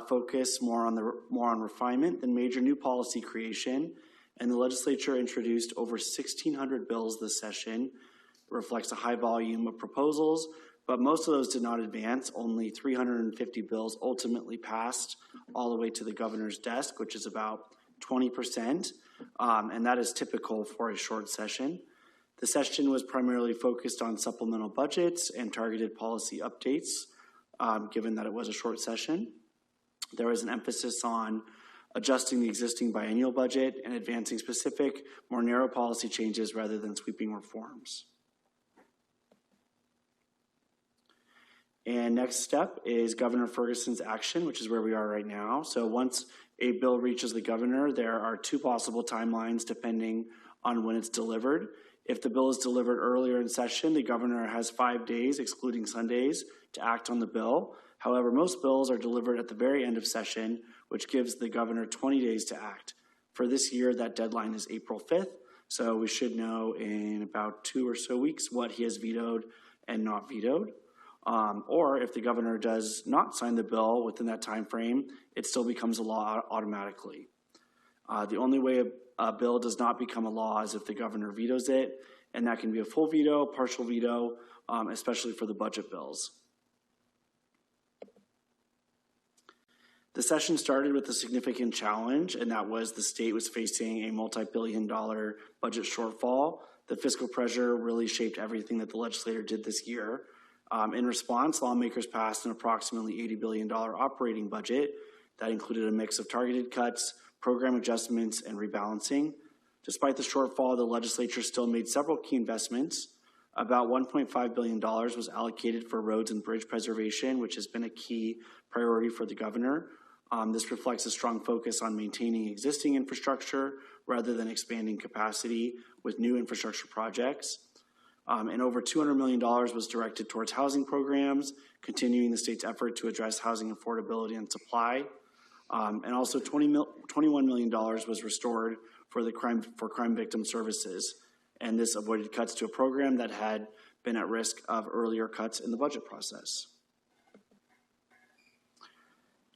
Focused more on refinement than major new policy creation, and the legislature introduced over 1,600 bills this session. It reflects a high volume of proposals, but most of those did not advance. Only 350 bills ultimately passed all the way to the governor's desk, which is about 20%, and that is typical for a short session. The session was primarily focused on supplemental budgets and targeted policy updates, given that it was a short session. There was an emphasis on adjusting the existing biennial budget and advancing specific, more narrow policy changes rather than sweeping reforms. And next step is Governor Ferguson's action, which is where we are right now. So once a bill reaches the governor, there are two possible timelines depending on when it's delivered. If the bill is delivered earlier in session, the governor has 5 days, excluding Sundays, to act on the bill. However, most bills are delivered at the very end of session, which gives the governor 20 days to act. For this year, that deadline is April 5th, so we should know in about 2 or so weeks what he has vetoed and not vetoed. Or if the governor does not sign the bill within that time frame, it still becomes a law automatically. The only way a bill does not become a law is if the governor vetoes it, and that can be a full veto, partial veto, especially for the budget bills. The session started with a significant challenge, and that was the state was facing a multi-billion-dollar budget shortfall. The fiscal pressure really shaped everything that the legislature did this year. In response, lawmakers passed an approximately $80 billion operating budget that included a mix of targeted cuts, program adjustments, and rebalancing. Despite the shortfall, the legislature still made several key investments. About $1.5 billion was allocated for roads and bridge preservation, which has been a key priority for the governor. This reflects a strong focus on maintaining existing infrastructure rather than expanding capacity with new infrastructure projects. And over $200 million was directed towards housing programs, continuing the state's effort to address housing affordability and supply. And also $21 million was restored for crime victim services. And this avoided cuts to a program that had been at risk of earlier cuts in the budget process.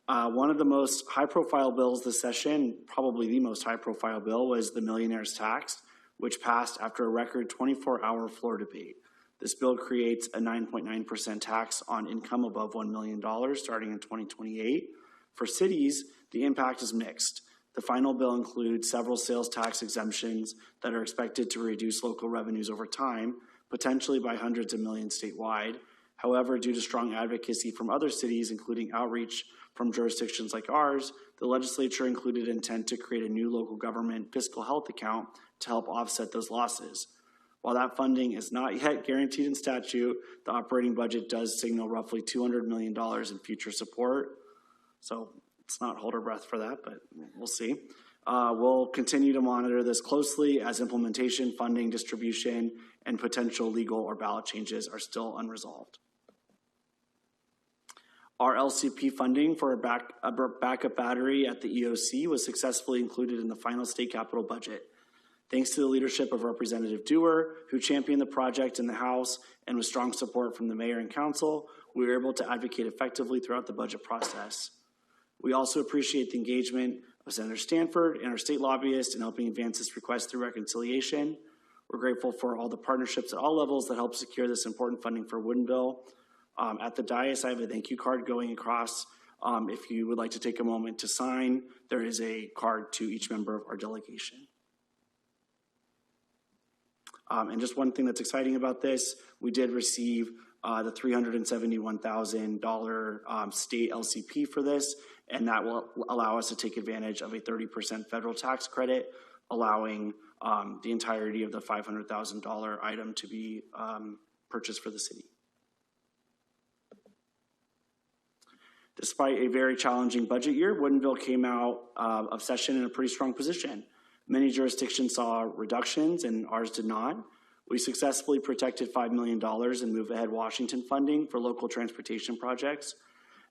One of the most high-profile bills this session, probably the most high-profile bill, was the millionaire's tax, which passed after a record 24-hour floor debate. This bill creates a 9.9% tax on income above $1 million starting in 2028. For cities, the impact is mixed. The final bill includes several sales tax exemptions that are expected to reduce local revenues over time, potentially by hundreds of millions statewide. However, due to strong advocacy from other cities, including outreach from jurisdictions like ours, the legislature included intent to create a new local government fiscal health account to help offset those losses. While that funding is not yet guaranteed in statute, the operating budget does signal roughly $200 million in future support. So let's not hold our breath for that, but we'll see. We'll continue to monitor this closely as implementation, funding, distribution, and potential legal or ballot changes are still unresolved. Our LCP funding for a backup battery at the EOC was successfully included in the final state capital budget. Thanks to the leadership of Representative Dewar, who championed the project in the House, and with strong support from the mayor and council, we were able to advocate effectively throughout the budget process. We also appreciate the engagement of Senator Stanford and our state lobbyists in helping advance this request through reconciliation. We're grateful for all the partnerships at all levels that help secure this important funding for Woodinville. At the dais, I have a thank you card going across. If you would like to take a moment to sign, there is a card to each member of our delegation. And just one thing that's exciting about this, we did receive the $371,000 state LCP for this, and that will allow us to take advantage of a 30% federal tax credit, allowing the entirety of the $500,000 item to be purchased for the city. Despite a very challenging budget year, Woodinville came out of session in a pretty strong position. Many jurisdictions saw reductions and ours did not. We successfully protected $5 million in Move Ahead Washington funding for local transportation projects.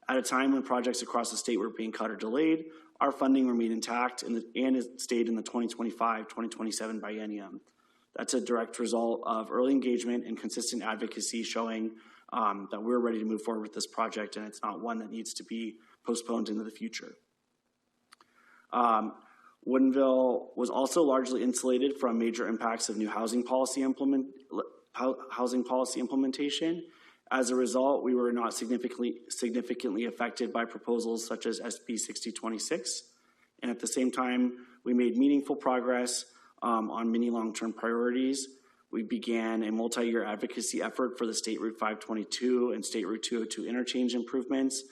At a time when projects across the state were being cut or delayed, our funding remained intact and it stayed in the 2025-2027 biennium. That's a direct result of early engagement and consistent advocacy showing that we're ready to move forward with this project, and it's not one that needs to be postponed into the future. Woodinville was also largely insulated from major impacts of new housing policy implementation. As a result, we were not significantly affected by proposals such as SB 6026. And at the same time, we made meaningful progress on many long-term priorities. We began a multi-year advocacy effort for the State Route 522 and State Route 202 interchange improvements.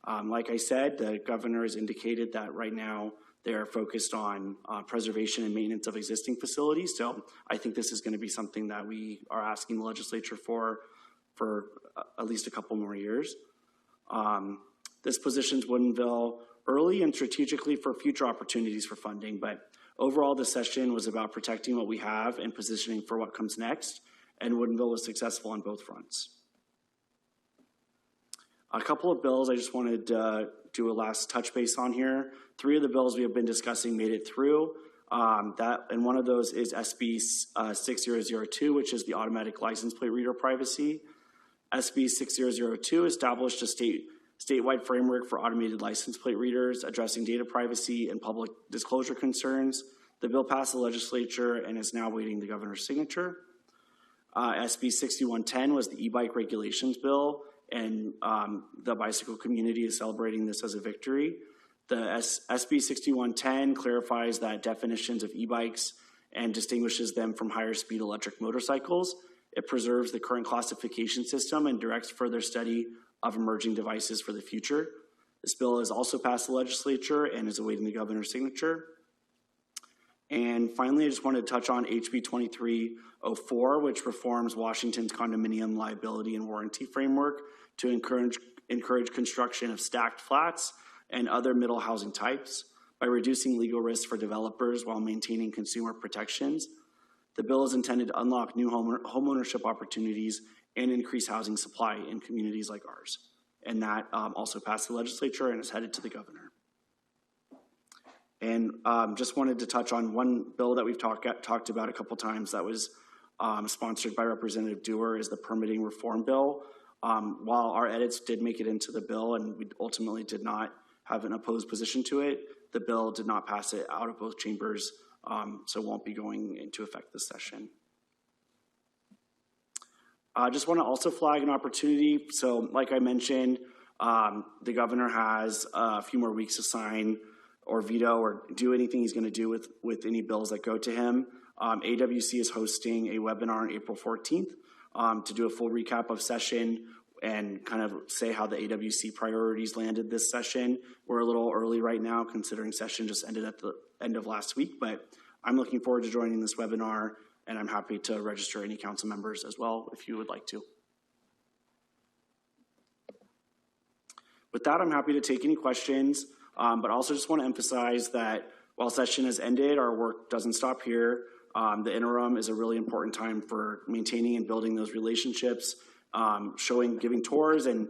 Like I said, the governor has indicated that right now they are focused on preservation and maintenance of existing facilities. So I think this is going to be something that we are asking the legislature for at least a couple more years. This positions Woodinville early and strategically for future opportunities for funding, but overall, this session was about protecting what we have and positioning for what comes next, and Woodinville was successful on both fronts. A couple of bills I just wanted to do a last touch base on here. 3 of the bills we have been discussing made it through. And one of those is SB 6002, which is the automatic license plate reader privacy. SB 6002 established a statewide framework for automated license plate readers addressing data privacy and public disclosure concerns. The bill passed the legislature and is now awaiting the governor's signature. SB 6110 was the e-bike regulations bill, and the bicycle community is celebrating this as a victory. The SB 6110 clarifies that definitions of e-bikes and distinguishes them from higher speed electric motorcycles. It preserves the current classification system and directs further study of emerging devices for the future. This bill has also passed the legislature and is awaiting the governor's signature. And finally, I just wanted to touch on HB 2304, which reforms Washington's condominium liability and warranty framework to encourage construction of stacked flats and other middle housing types by reducing legal risks for developers while maintaining consumer protections. The bill is intended to unlock new homeownership opportunities and increase housing supply in communities like ours. And that also passed the legislature and is headed to the governor. And just wanted to touch on one bill that we've talked about a couple times that was sponsored by Representative Dewar is the permitting reform bill. While our edits did make it into the bill and we ultimately did not have an opposed position to it, the bill did not pass it out of both chambers, so won't be going into effect this session. I just want to also flag an opportunity. So like I mentioned, the governor has a few more weeks to sign or veto or do anything he's going to do with any bills that go to him. AWC is hosting a webinar on April 14th to do a full recap of session and kind of say how the AWC priorities landed this session. We're a little early right now considering session just ended at the end of last week, but I'm looking forward to joining this webinar and I'm happy to register any council members as well if you would like to. With that, I'm happy to take any questions, but also just want to emphasize that while session has ended, our work doesn't stop here. The interim is a really important time for maintaining and building those relationships, giving tours and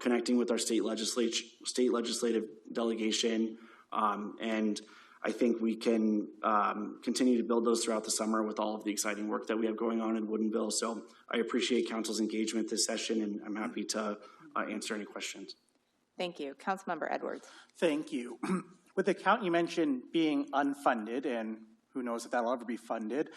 connecting with our state legislative delegation. And I think we can continue to build those throughout the summer with all of the exciting work that we have going on in Woodinville. So I appreciate council's engagement this session and I'm happy to answer any questions. Thank you. Councilmember Edwards. Thank you. With the account you mentioned being unfunded, and who knows if that'll ever be funded,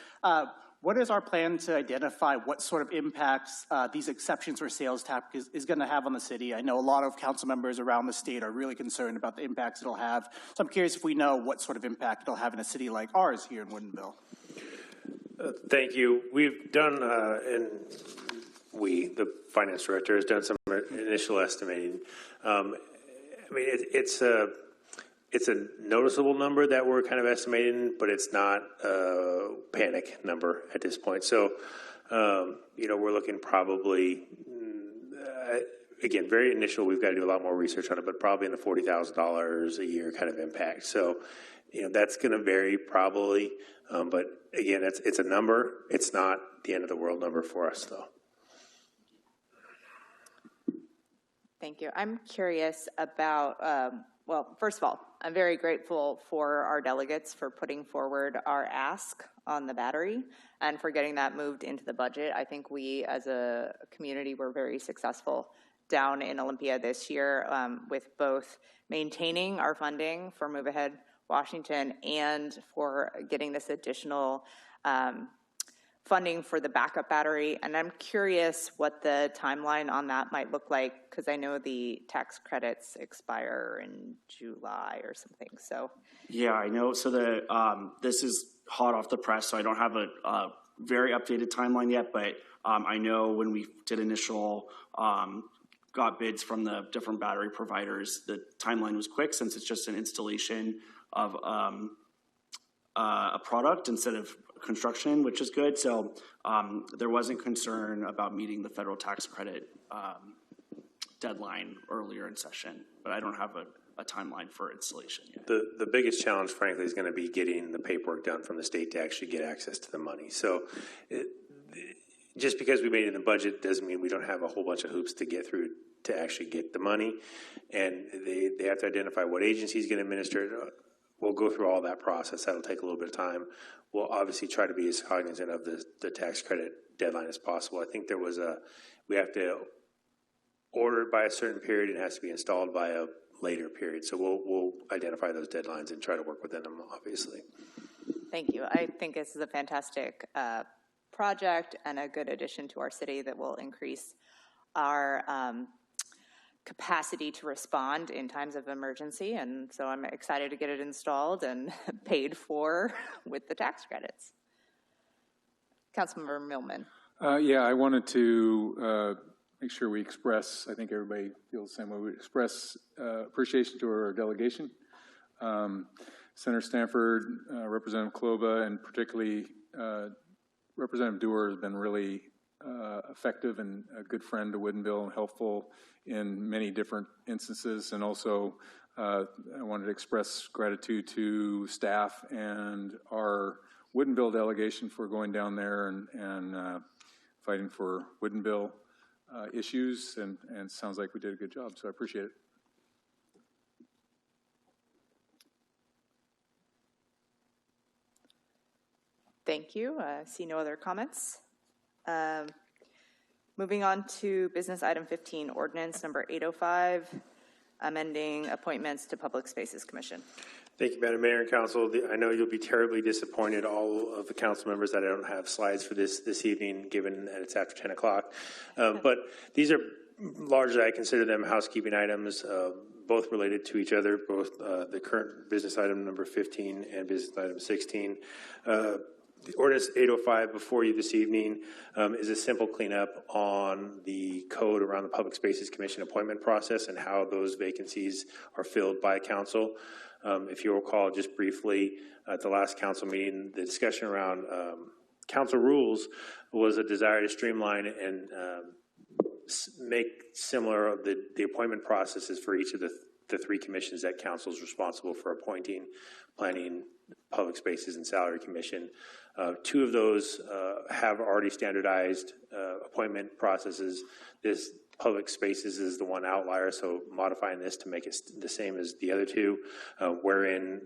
what is our plan to identify what sort of impacts these exceptions for sales tax is going to have on the city? I know a lot of council members around the state are really concerned about the impacts it'll have. So I'm curious if we know what sort of impact it'll have in a city like ours here in Woodinville. Thank you. We've done, and the finance director, has done some initial estimating. I mean, it's a noticeable number that we're kind of estimating, but it's not a panic number at this point. So, we're looking probably, again, very initial. We've got to do a lot more research on it, but probably in the $40,000 a year kind of impact. So, that's going to vary probably. But again, it's a number. It's not the end of the world number for us, though. Thank you. I'm curious about, well, first of all, I'm very grateful for our delegates for putting forward our ask on the battery and for getting that moved into the budget. I think we as a community were very successful down in Olympia this year with both maintaining our funding for Move Ahead Washington and for getting this additional funding for the backup battery. And I'm curious what the timeline on that might look like, because I know the tax credits expire in July or something. So yeah, I know. So this is hot off the press, so I don't have a very updated timeline yet, but I know when we did initial got bids from the different battery providers, the timeline was quick since it's just an installation of a product instead of construction, which is good. So there wasn't concern about meeting the federal tax credit deadline earlier in session, but I don't have a timeline for installation yet. The biggest challenge, frankly, is going to be getting the paperwork done from the state to actually get access to the money. So just because we made it in the budget doesn't mean we don't have a whole bunch of hoops to get through to actually get the money. And they have to identify what agency is going to administer it. We'll go through all that process. That'll take a little bit of time. We'll obviously try to be as cognizant of the tax credit deadline as possible. I think we have to order it by a certain period and it has to be installed by a later period. So we'll identify those deadlines and try to work within them, obviously. thank you. I think this is a fantastic project and a good addition to our city that will increase our capacity to respond in times of emergency. And so I'm excited to get it installed and paid for with the tax credits. Councilmember Millman. Yeah, I wanted to make sure we express, I think everybody feels the same way, we express appreciation to our delegation. Senator Stanford, Representative Kloba, and particularly Representative Dewar has been really effective and a good friend to Woodinville and helpful in many different instances. And also, I wanted to express gratitude to staff and our Woodinville delegation for going down there and fighting for Woodinville issues. And sounds like we did a good job, so I appreciate it. Thank you. See no other comments. Moving on to business item 15, ordinance number 805, amending appointments to Public Spaces Commission. Thank you, Madam Mayor and Council. I know you'll be terribly disappointed, all of the council members, that I don't have slides for this evening, given that it's after 10 o'clock. But these are largely, I consider them housekeeping items, both related to each other, both the current business item number 15 and business item 16. The ordinance 805 before you this evening is a simple cleanup on the code around the Public Spaces Commission appointment process and how those vacancies are filled by council. If you recall, just briefly, at the last council meeting, the discussion around council rules was a desire to streamline and make similar the appointment processes for each of the three commissions that council is responsible for appointing: Planning, Public Spaces, and Salary Commission. Two of those have already standardized appointment processes. This Public Spaces is the one outlier, so modifying this to make it the same as the other two, wherein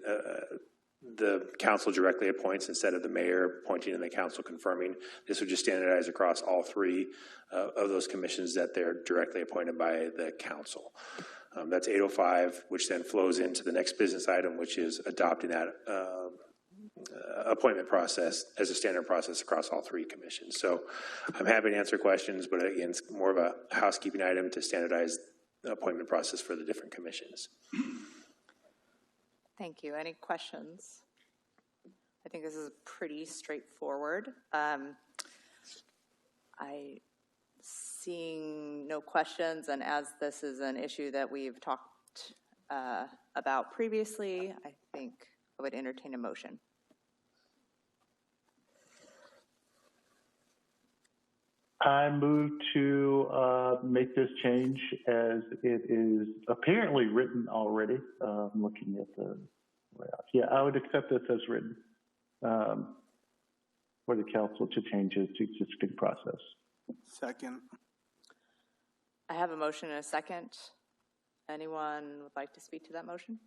the council directly appoints instead of the mayor appointing and the council confirming. This would just standardize across all three of those commissions that they're directly appointed by the council. That's 805, which then flows into the next business item, which is adopting that appointment process as a standard process across all three commissions. So I'm happy to answer questions, but again, it's more of a housekeeping item to standardize the appointment process for the different commissions. Thank you. Any questions? I think this is pretty straightforward. I Seeing no questions, and as this is an issue that we've talked about previously, I think I would entertain a motion. I move to make this change as it is apparently written already. Looking at the layout. Yeah, I would accept this as written for the council to change its existing process. Second. I have a motion and a second. Anyone would like to speak to that motion?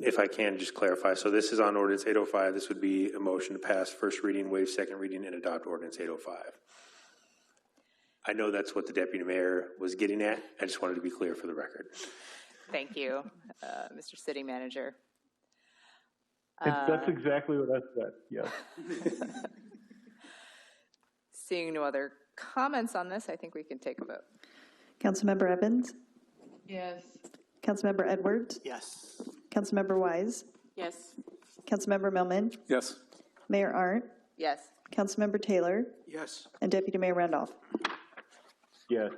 If I can just clarify, so this is on ordinance 805. This would be a motion to pass first reading, waive second reading, and adopt ordinance 805. I know that's what the deputy mayor was getting at. I just wanted to be clear for the record. Thank you, Mr. City Manager. That's exactly what I said, yes. Seeing no other comments on this, I think we can take a vote. Councilmember Evans? Yes. Councilmember Edwards? Yes. Councilmember Wise? Yes. Councilmember Millman? Yes. Mayor Arndt? Yes. Councilmember Taylor? Yes. And Deputy Mayor Randolph? Yes.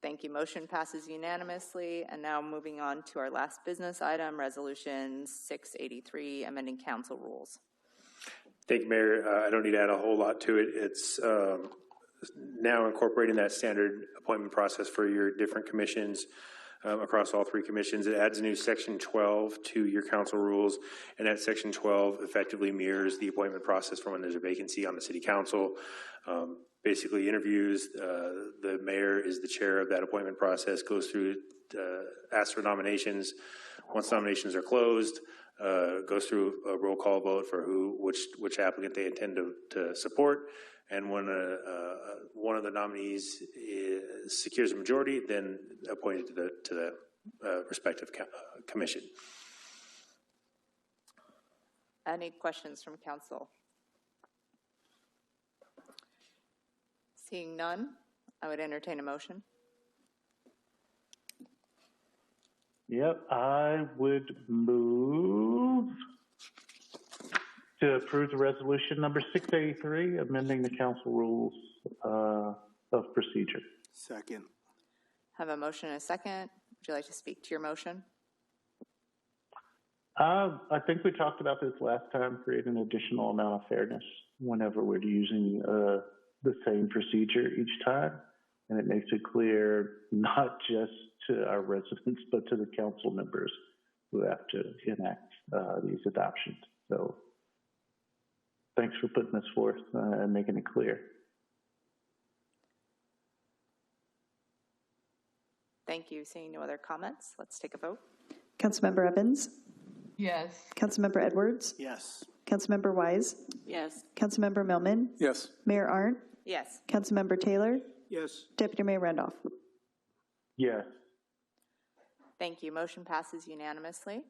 Thank you. Motion passes unanimously. And now moving on to our last business item, Resolution 683, amending council rules. Thank you, Mayor. I don't need to add a whole lot to it. It's now incorporating that standard appointment process for your different commissions across all three commissions. It adds a new section 12 to your council rules, and that section 12 effectively mirrors the appointment process for when there's a vacancy on the city council. Basically interviews, the mayor is the chair of that appointment process, goes through, asks for nominations. Once nominations are closed, goes through a roll call vote for which applicant they intend to support. And when one of the nominees secures a majority, then appointed to the respective commission. Any questions from council? Seeing none, I would entertain a motion. Yep, I would move to approve the resolution number 683, amending the council rules of procedure. Second. Have a motion and a second. Would you like to speak to your motion? I think we talked about this last time, create an additional amount of fairness whenever we're using the same procedure each time. And it makes it clear not just to our residents, but to the council members who have to enact these adoptions. So thanks for putting this forth and making it clear. Thank you. Seeing no other comments, let's take a vote. Councilmember Evans? Yes. Councilmember Edwards? Yes. Councilmember Wise? Yes. Councilmember Millman? Yes. Mayor Arndt? Yes. Councilmember Taylor? Yes. Deputy Mayor Randolph? Yes. Thank you. Motion passes unanimously.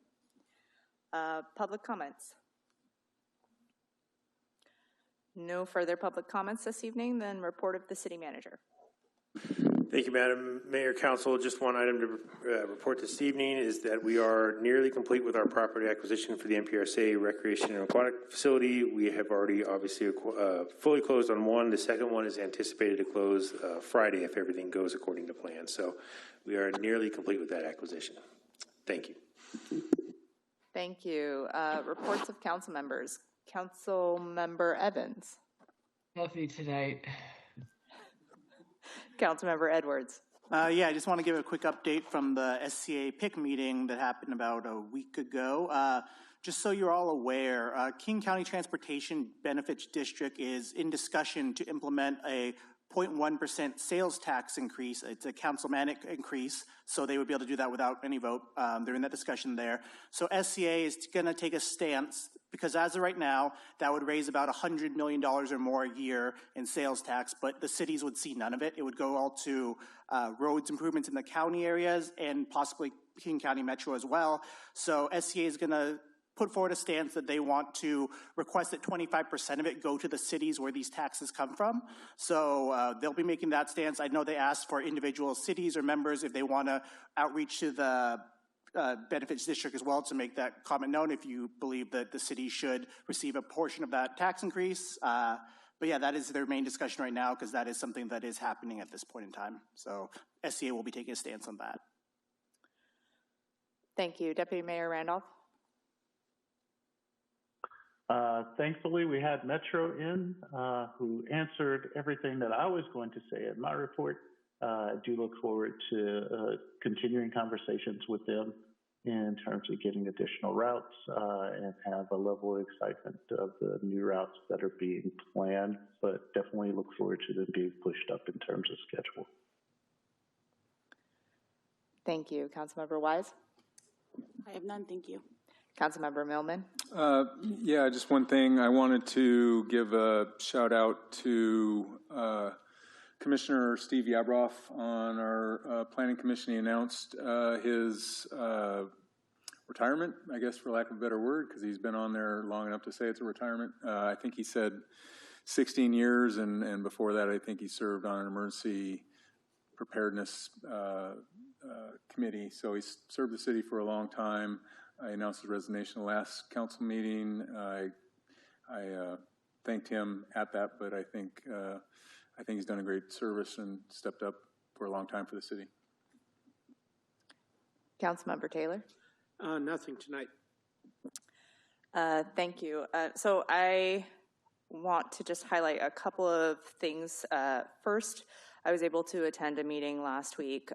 Public comments. No further public comments this evening, then report of the city manager. Thank you, Madam Mayor, Council. Just one item to report this evening is that we are nearly complete with our property acquisition for the MPRSA Recreation and Aquatic Facility. We have already obviously fully closed on one. The second one is anticipated to close Friday if everything goes according to plan. So we are nearly complete with that acquisition. Thank you. Thank you. Reports of council members. Council Member Evans. Nothing tonight. Councilmember Edwards. Yeah, I just want to give a quick update from the SCA PIC meeting that happened about a week ago. Just so you're all aware, King County Transportation Benefits District is in discussion to implement a 0.1% sales tax increase. It's a councilmanic increase, so they would be able to do that without any vote. They're in that discussion there. So SCA is going to take a stance, because as of right now, that would raise about $100 million or more a year in sales tax, but the cities would see none of it. It would go all to roads improvements in the county areas and possibly King County Metro as well. So SCA is going to put forward a stance that they want to request that 25% of it go to the cities where these taxes come from. So they'll be making that stance. I know they asked for individual cities or members if they want to outreach to the benefits district as well to make that comment known if you believe that the city should receive a portion of that tax increase. But But yeah, that is their main discussion right now because that is something that is happening at this point in time. So SCA will be taking a stance on that. Thank you. Deputy Mayor Randolph. Thankfully, we had Metro in, who answered everything that I was going to say in my report. I do look forward to continuing conversations with them in terms of getting additional routes and have a level of excitement of the new routes that are being planned, but definitely look forward to them being pushed up in terms of schedule. Thank you. Councilmember Wise. I have none, thank you. Councilmember Millman. Yeah, just one thing. I wanted to give a shout out to Commissioner Steve Yabroff on our Planning Commission. He announced his retirement, I guess, for lack of a better word, because he's been on there long enough to say it's a retirement. I think he said 16 years, and before that, I think he served on an emergency preparedness committee. So he's served the city for a long time. I announced his resignation the last council meeting. I thanked him at that, but I think he's done a great service and stepped up for a long time for the city. Councilmember Taylor. Nothing tonight. Thank you. So I want to just highlight a couple of things. First, I was able to attend a meeting last week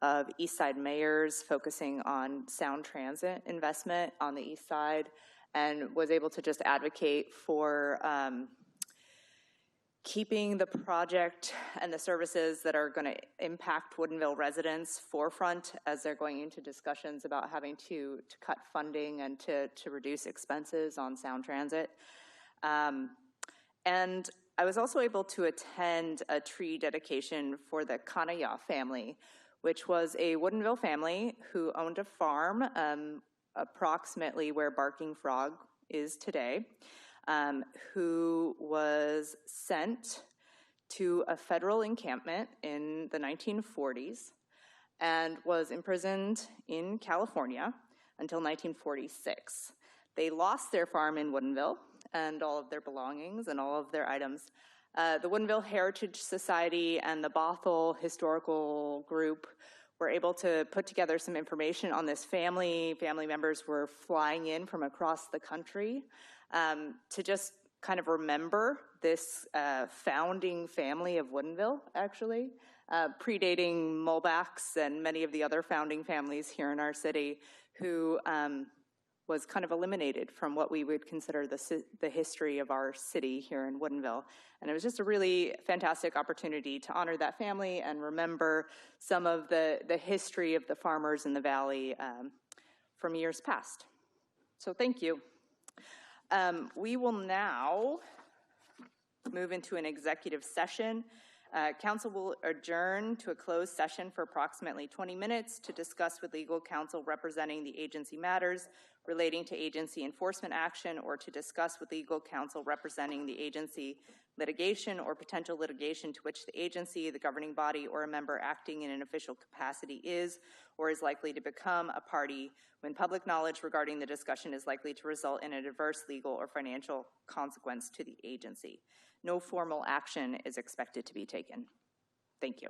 of East Side mayors focusing on sound transit investment on the East Side, and was able to just advocate for keeping the project and the services that are going to impact Woodinville residents forefront as they're going into discussions about having to cut funding and to reduce expenses on sound transit. And I was also able to attend a tree dedication for the Kanaya family, which was a Woodinville family who owned a farm approximately where Barking Frog is today, who was sent to a federal encampment in the 1940s and was imprisoned in California until 1946. They lost their farm in Woodinville and all of their belongings and all of their items. The Woodinville Heritage Society and the Bothell Historical Group were able to put together some information on this family. Family members were flying in from across the country to just kind of remember this founding family of Woodinville, actually, predating Mulbach's and many of the other founding families here in our city, who was kind of eliminated from what we would consider the history of our city here in Woodinville. And it was just a really fantastic opportunity to honor that family and remember some of the history of the farmers in the valley from years past. So thank you. We will now move into an executive session. Council will adjourn to a closed session for approximately 20 minutes to discuss with legal counsel representing the agency matters relating to agency enforcement action, or to discuss with legal counsel representing the agency litigation or potential litigation to which the agency, the governing body, or a member acting in an official capacity is or is likely to become a party when public knowledge regarding the discussion is likely to result in an adverse legal or financial consequence to the agency. No formal action is expected to be taken. Thank you.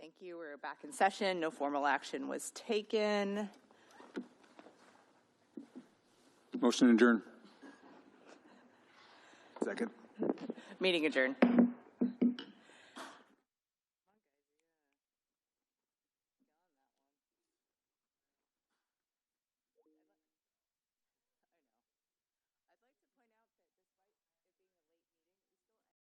Thank you. We're back in session. No formal action was taken. Motion adjourned. Second. Meeting adjourned.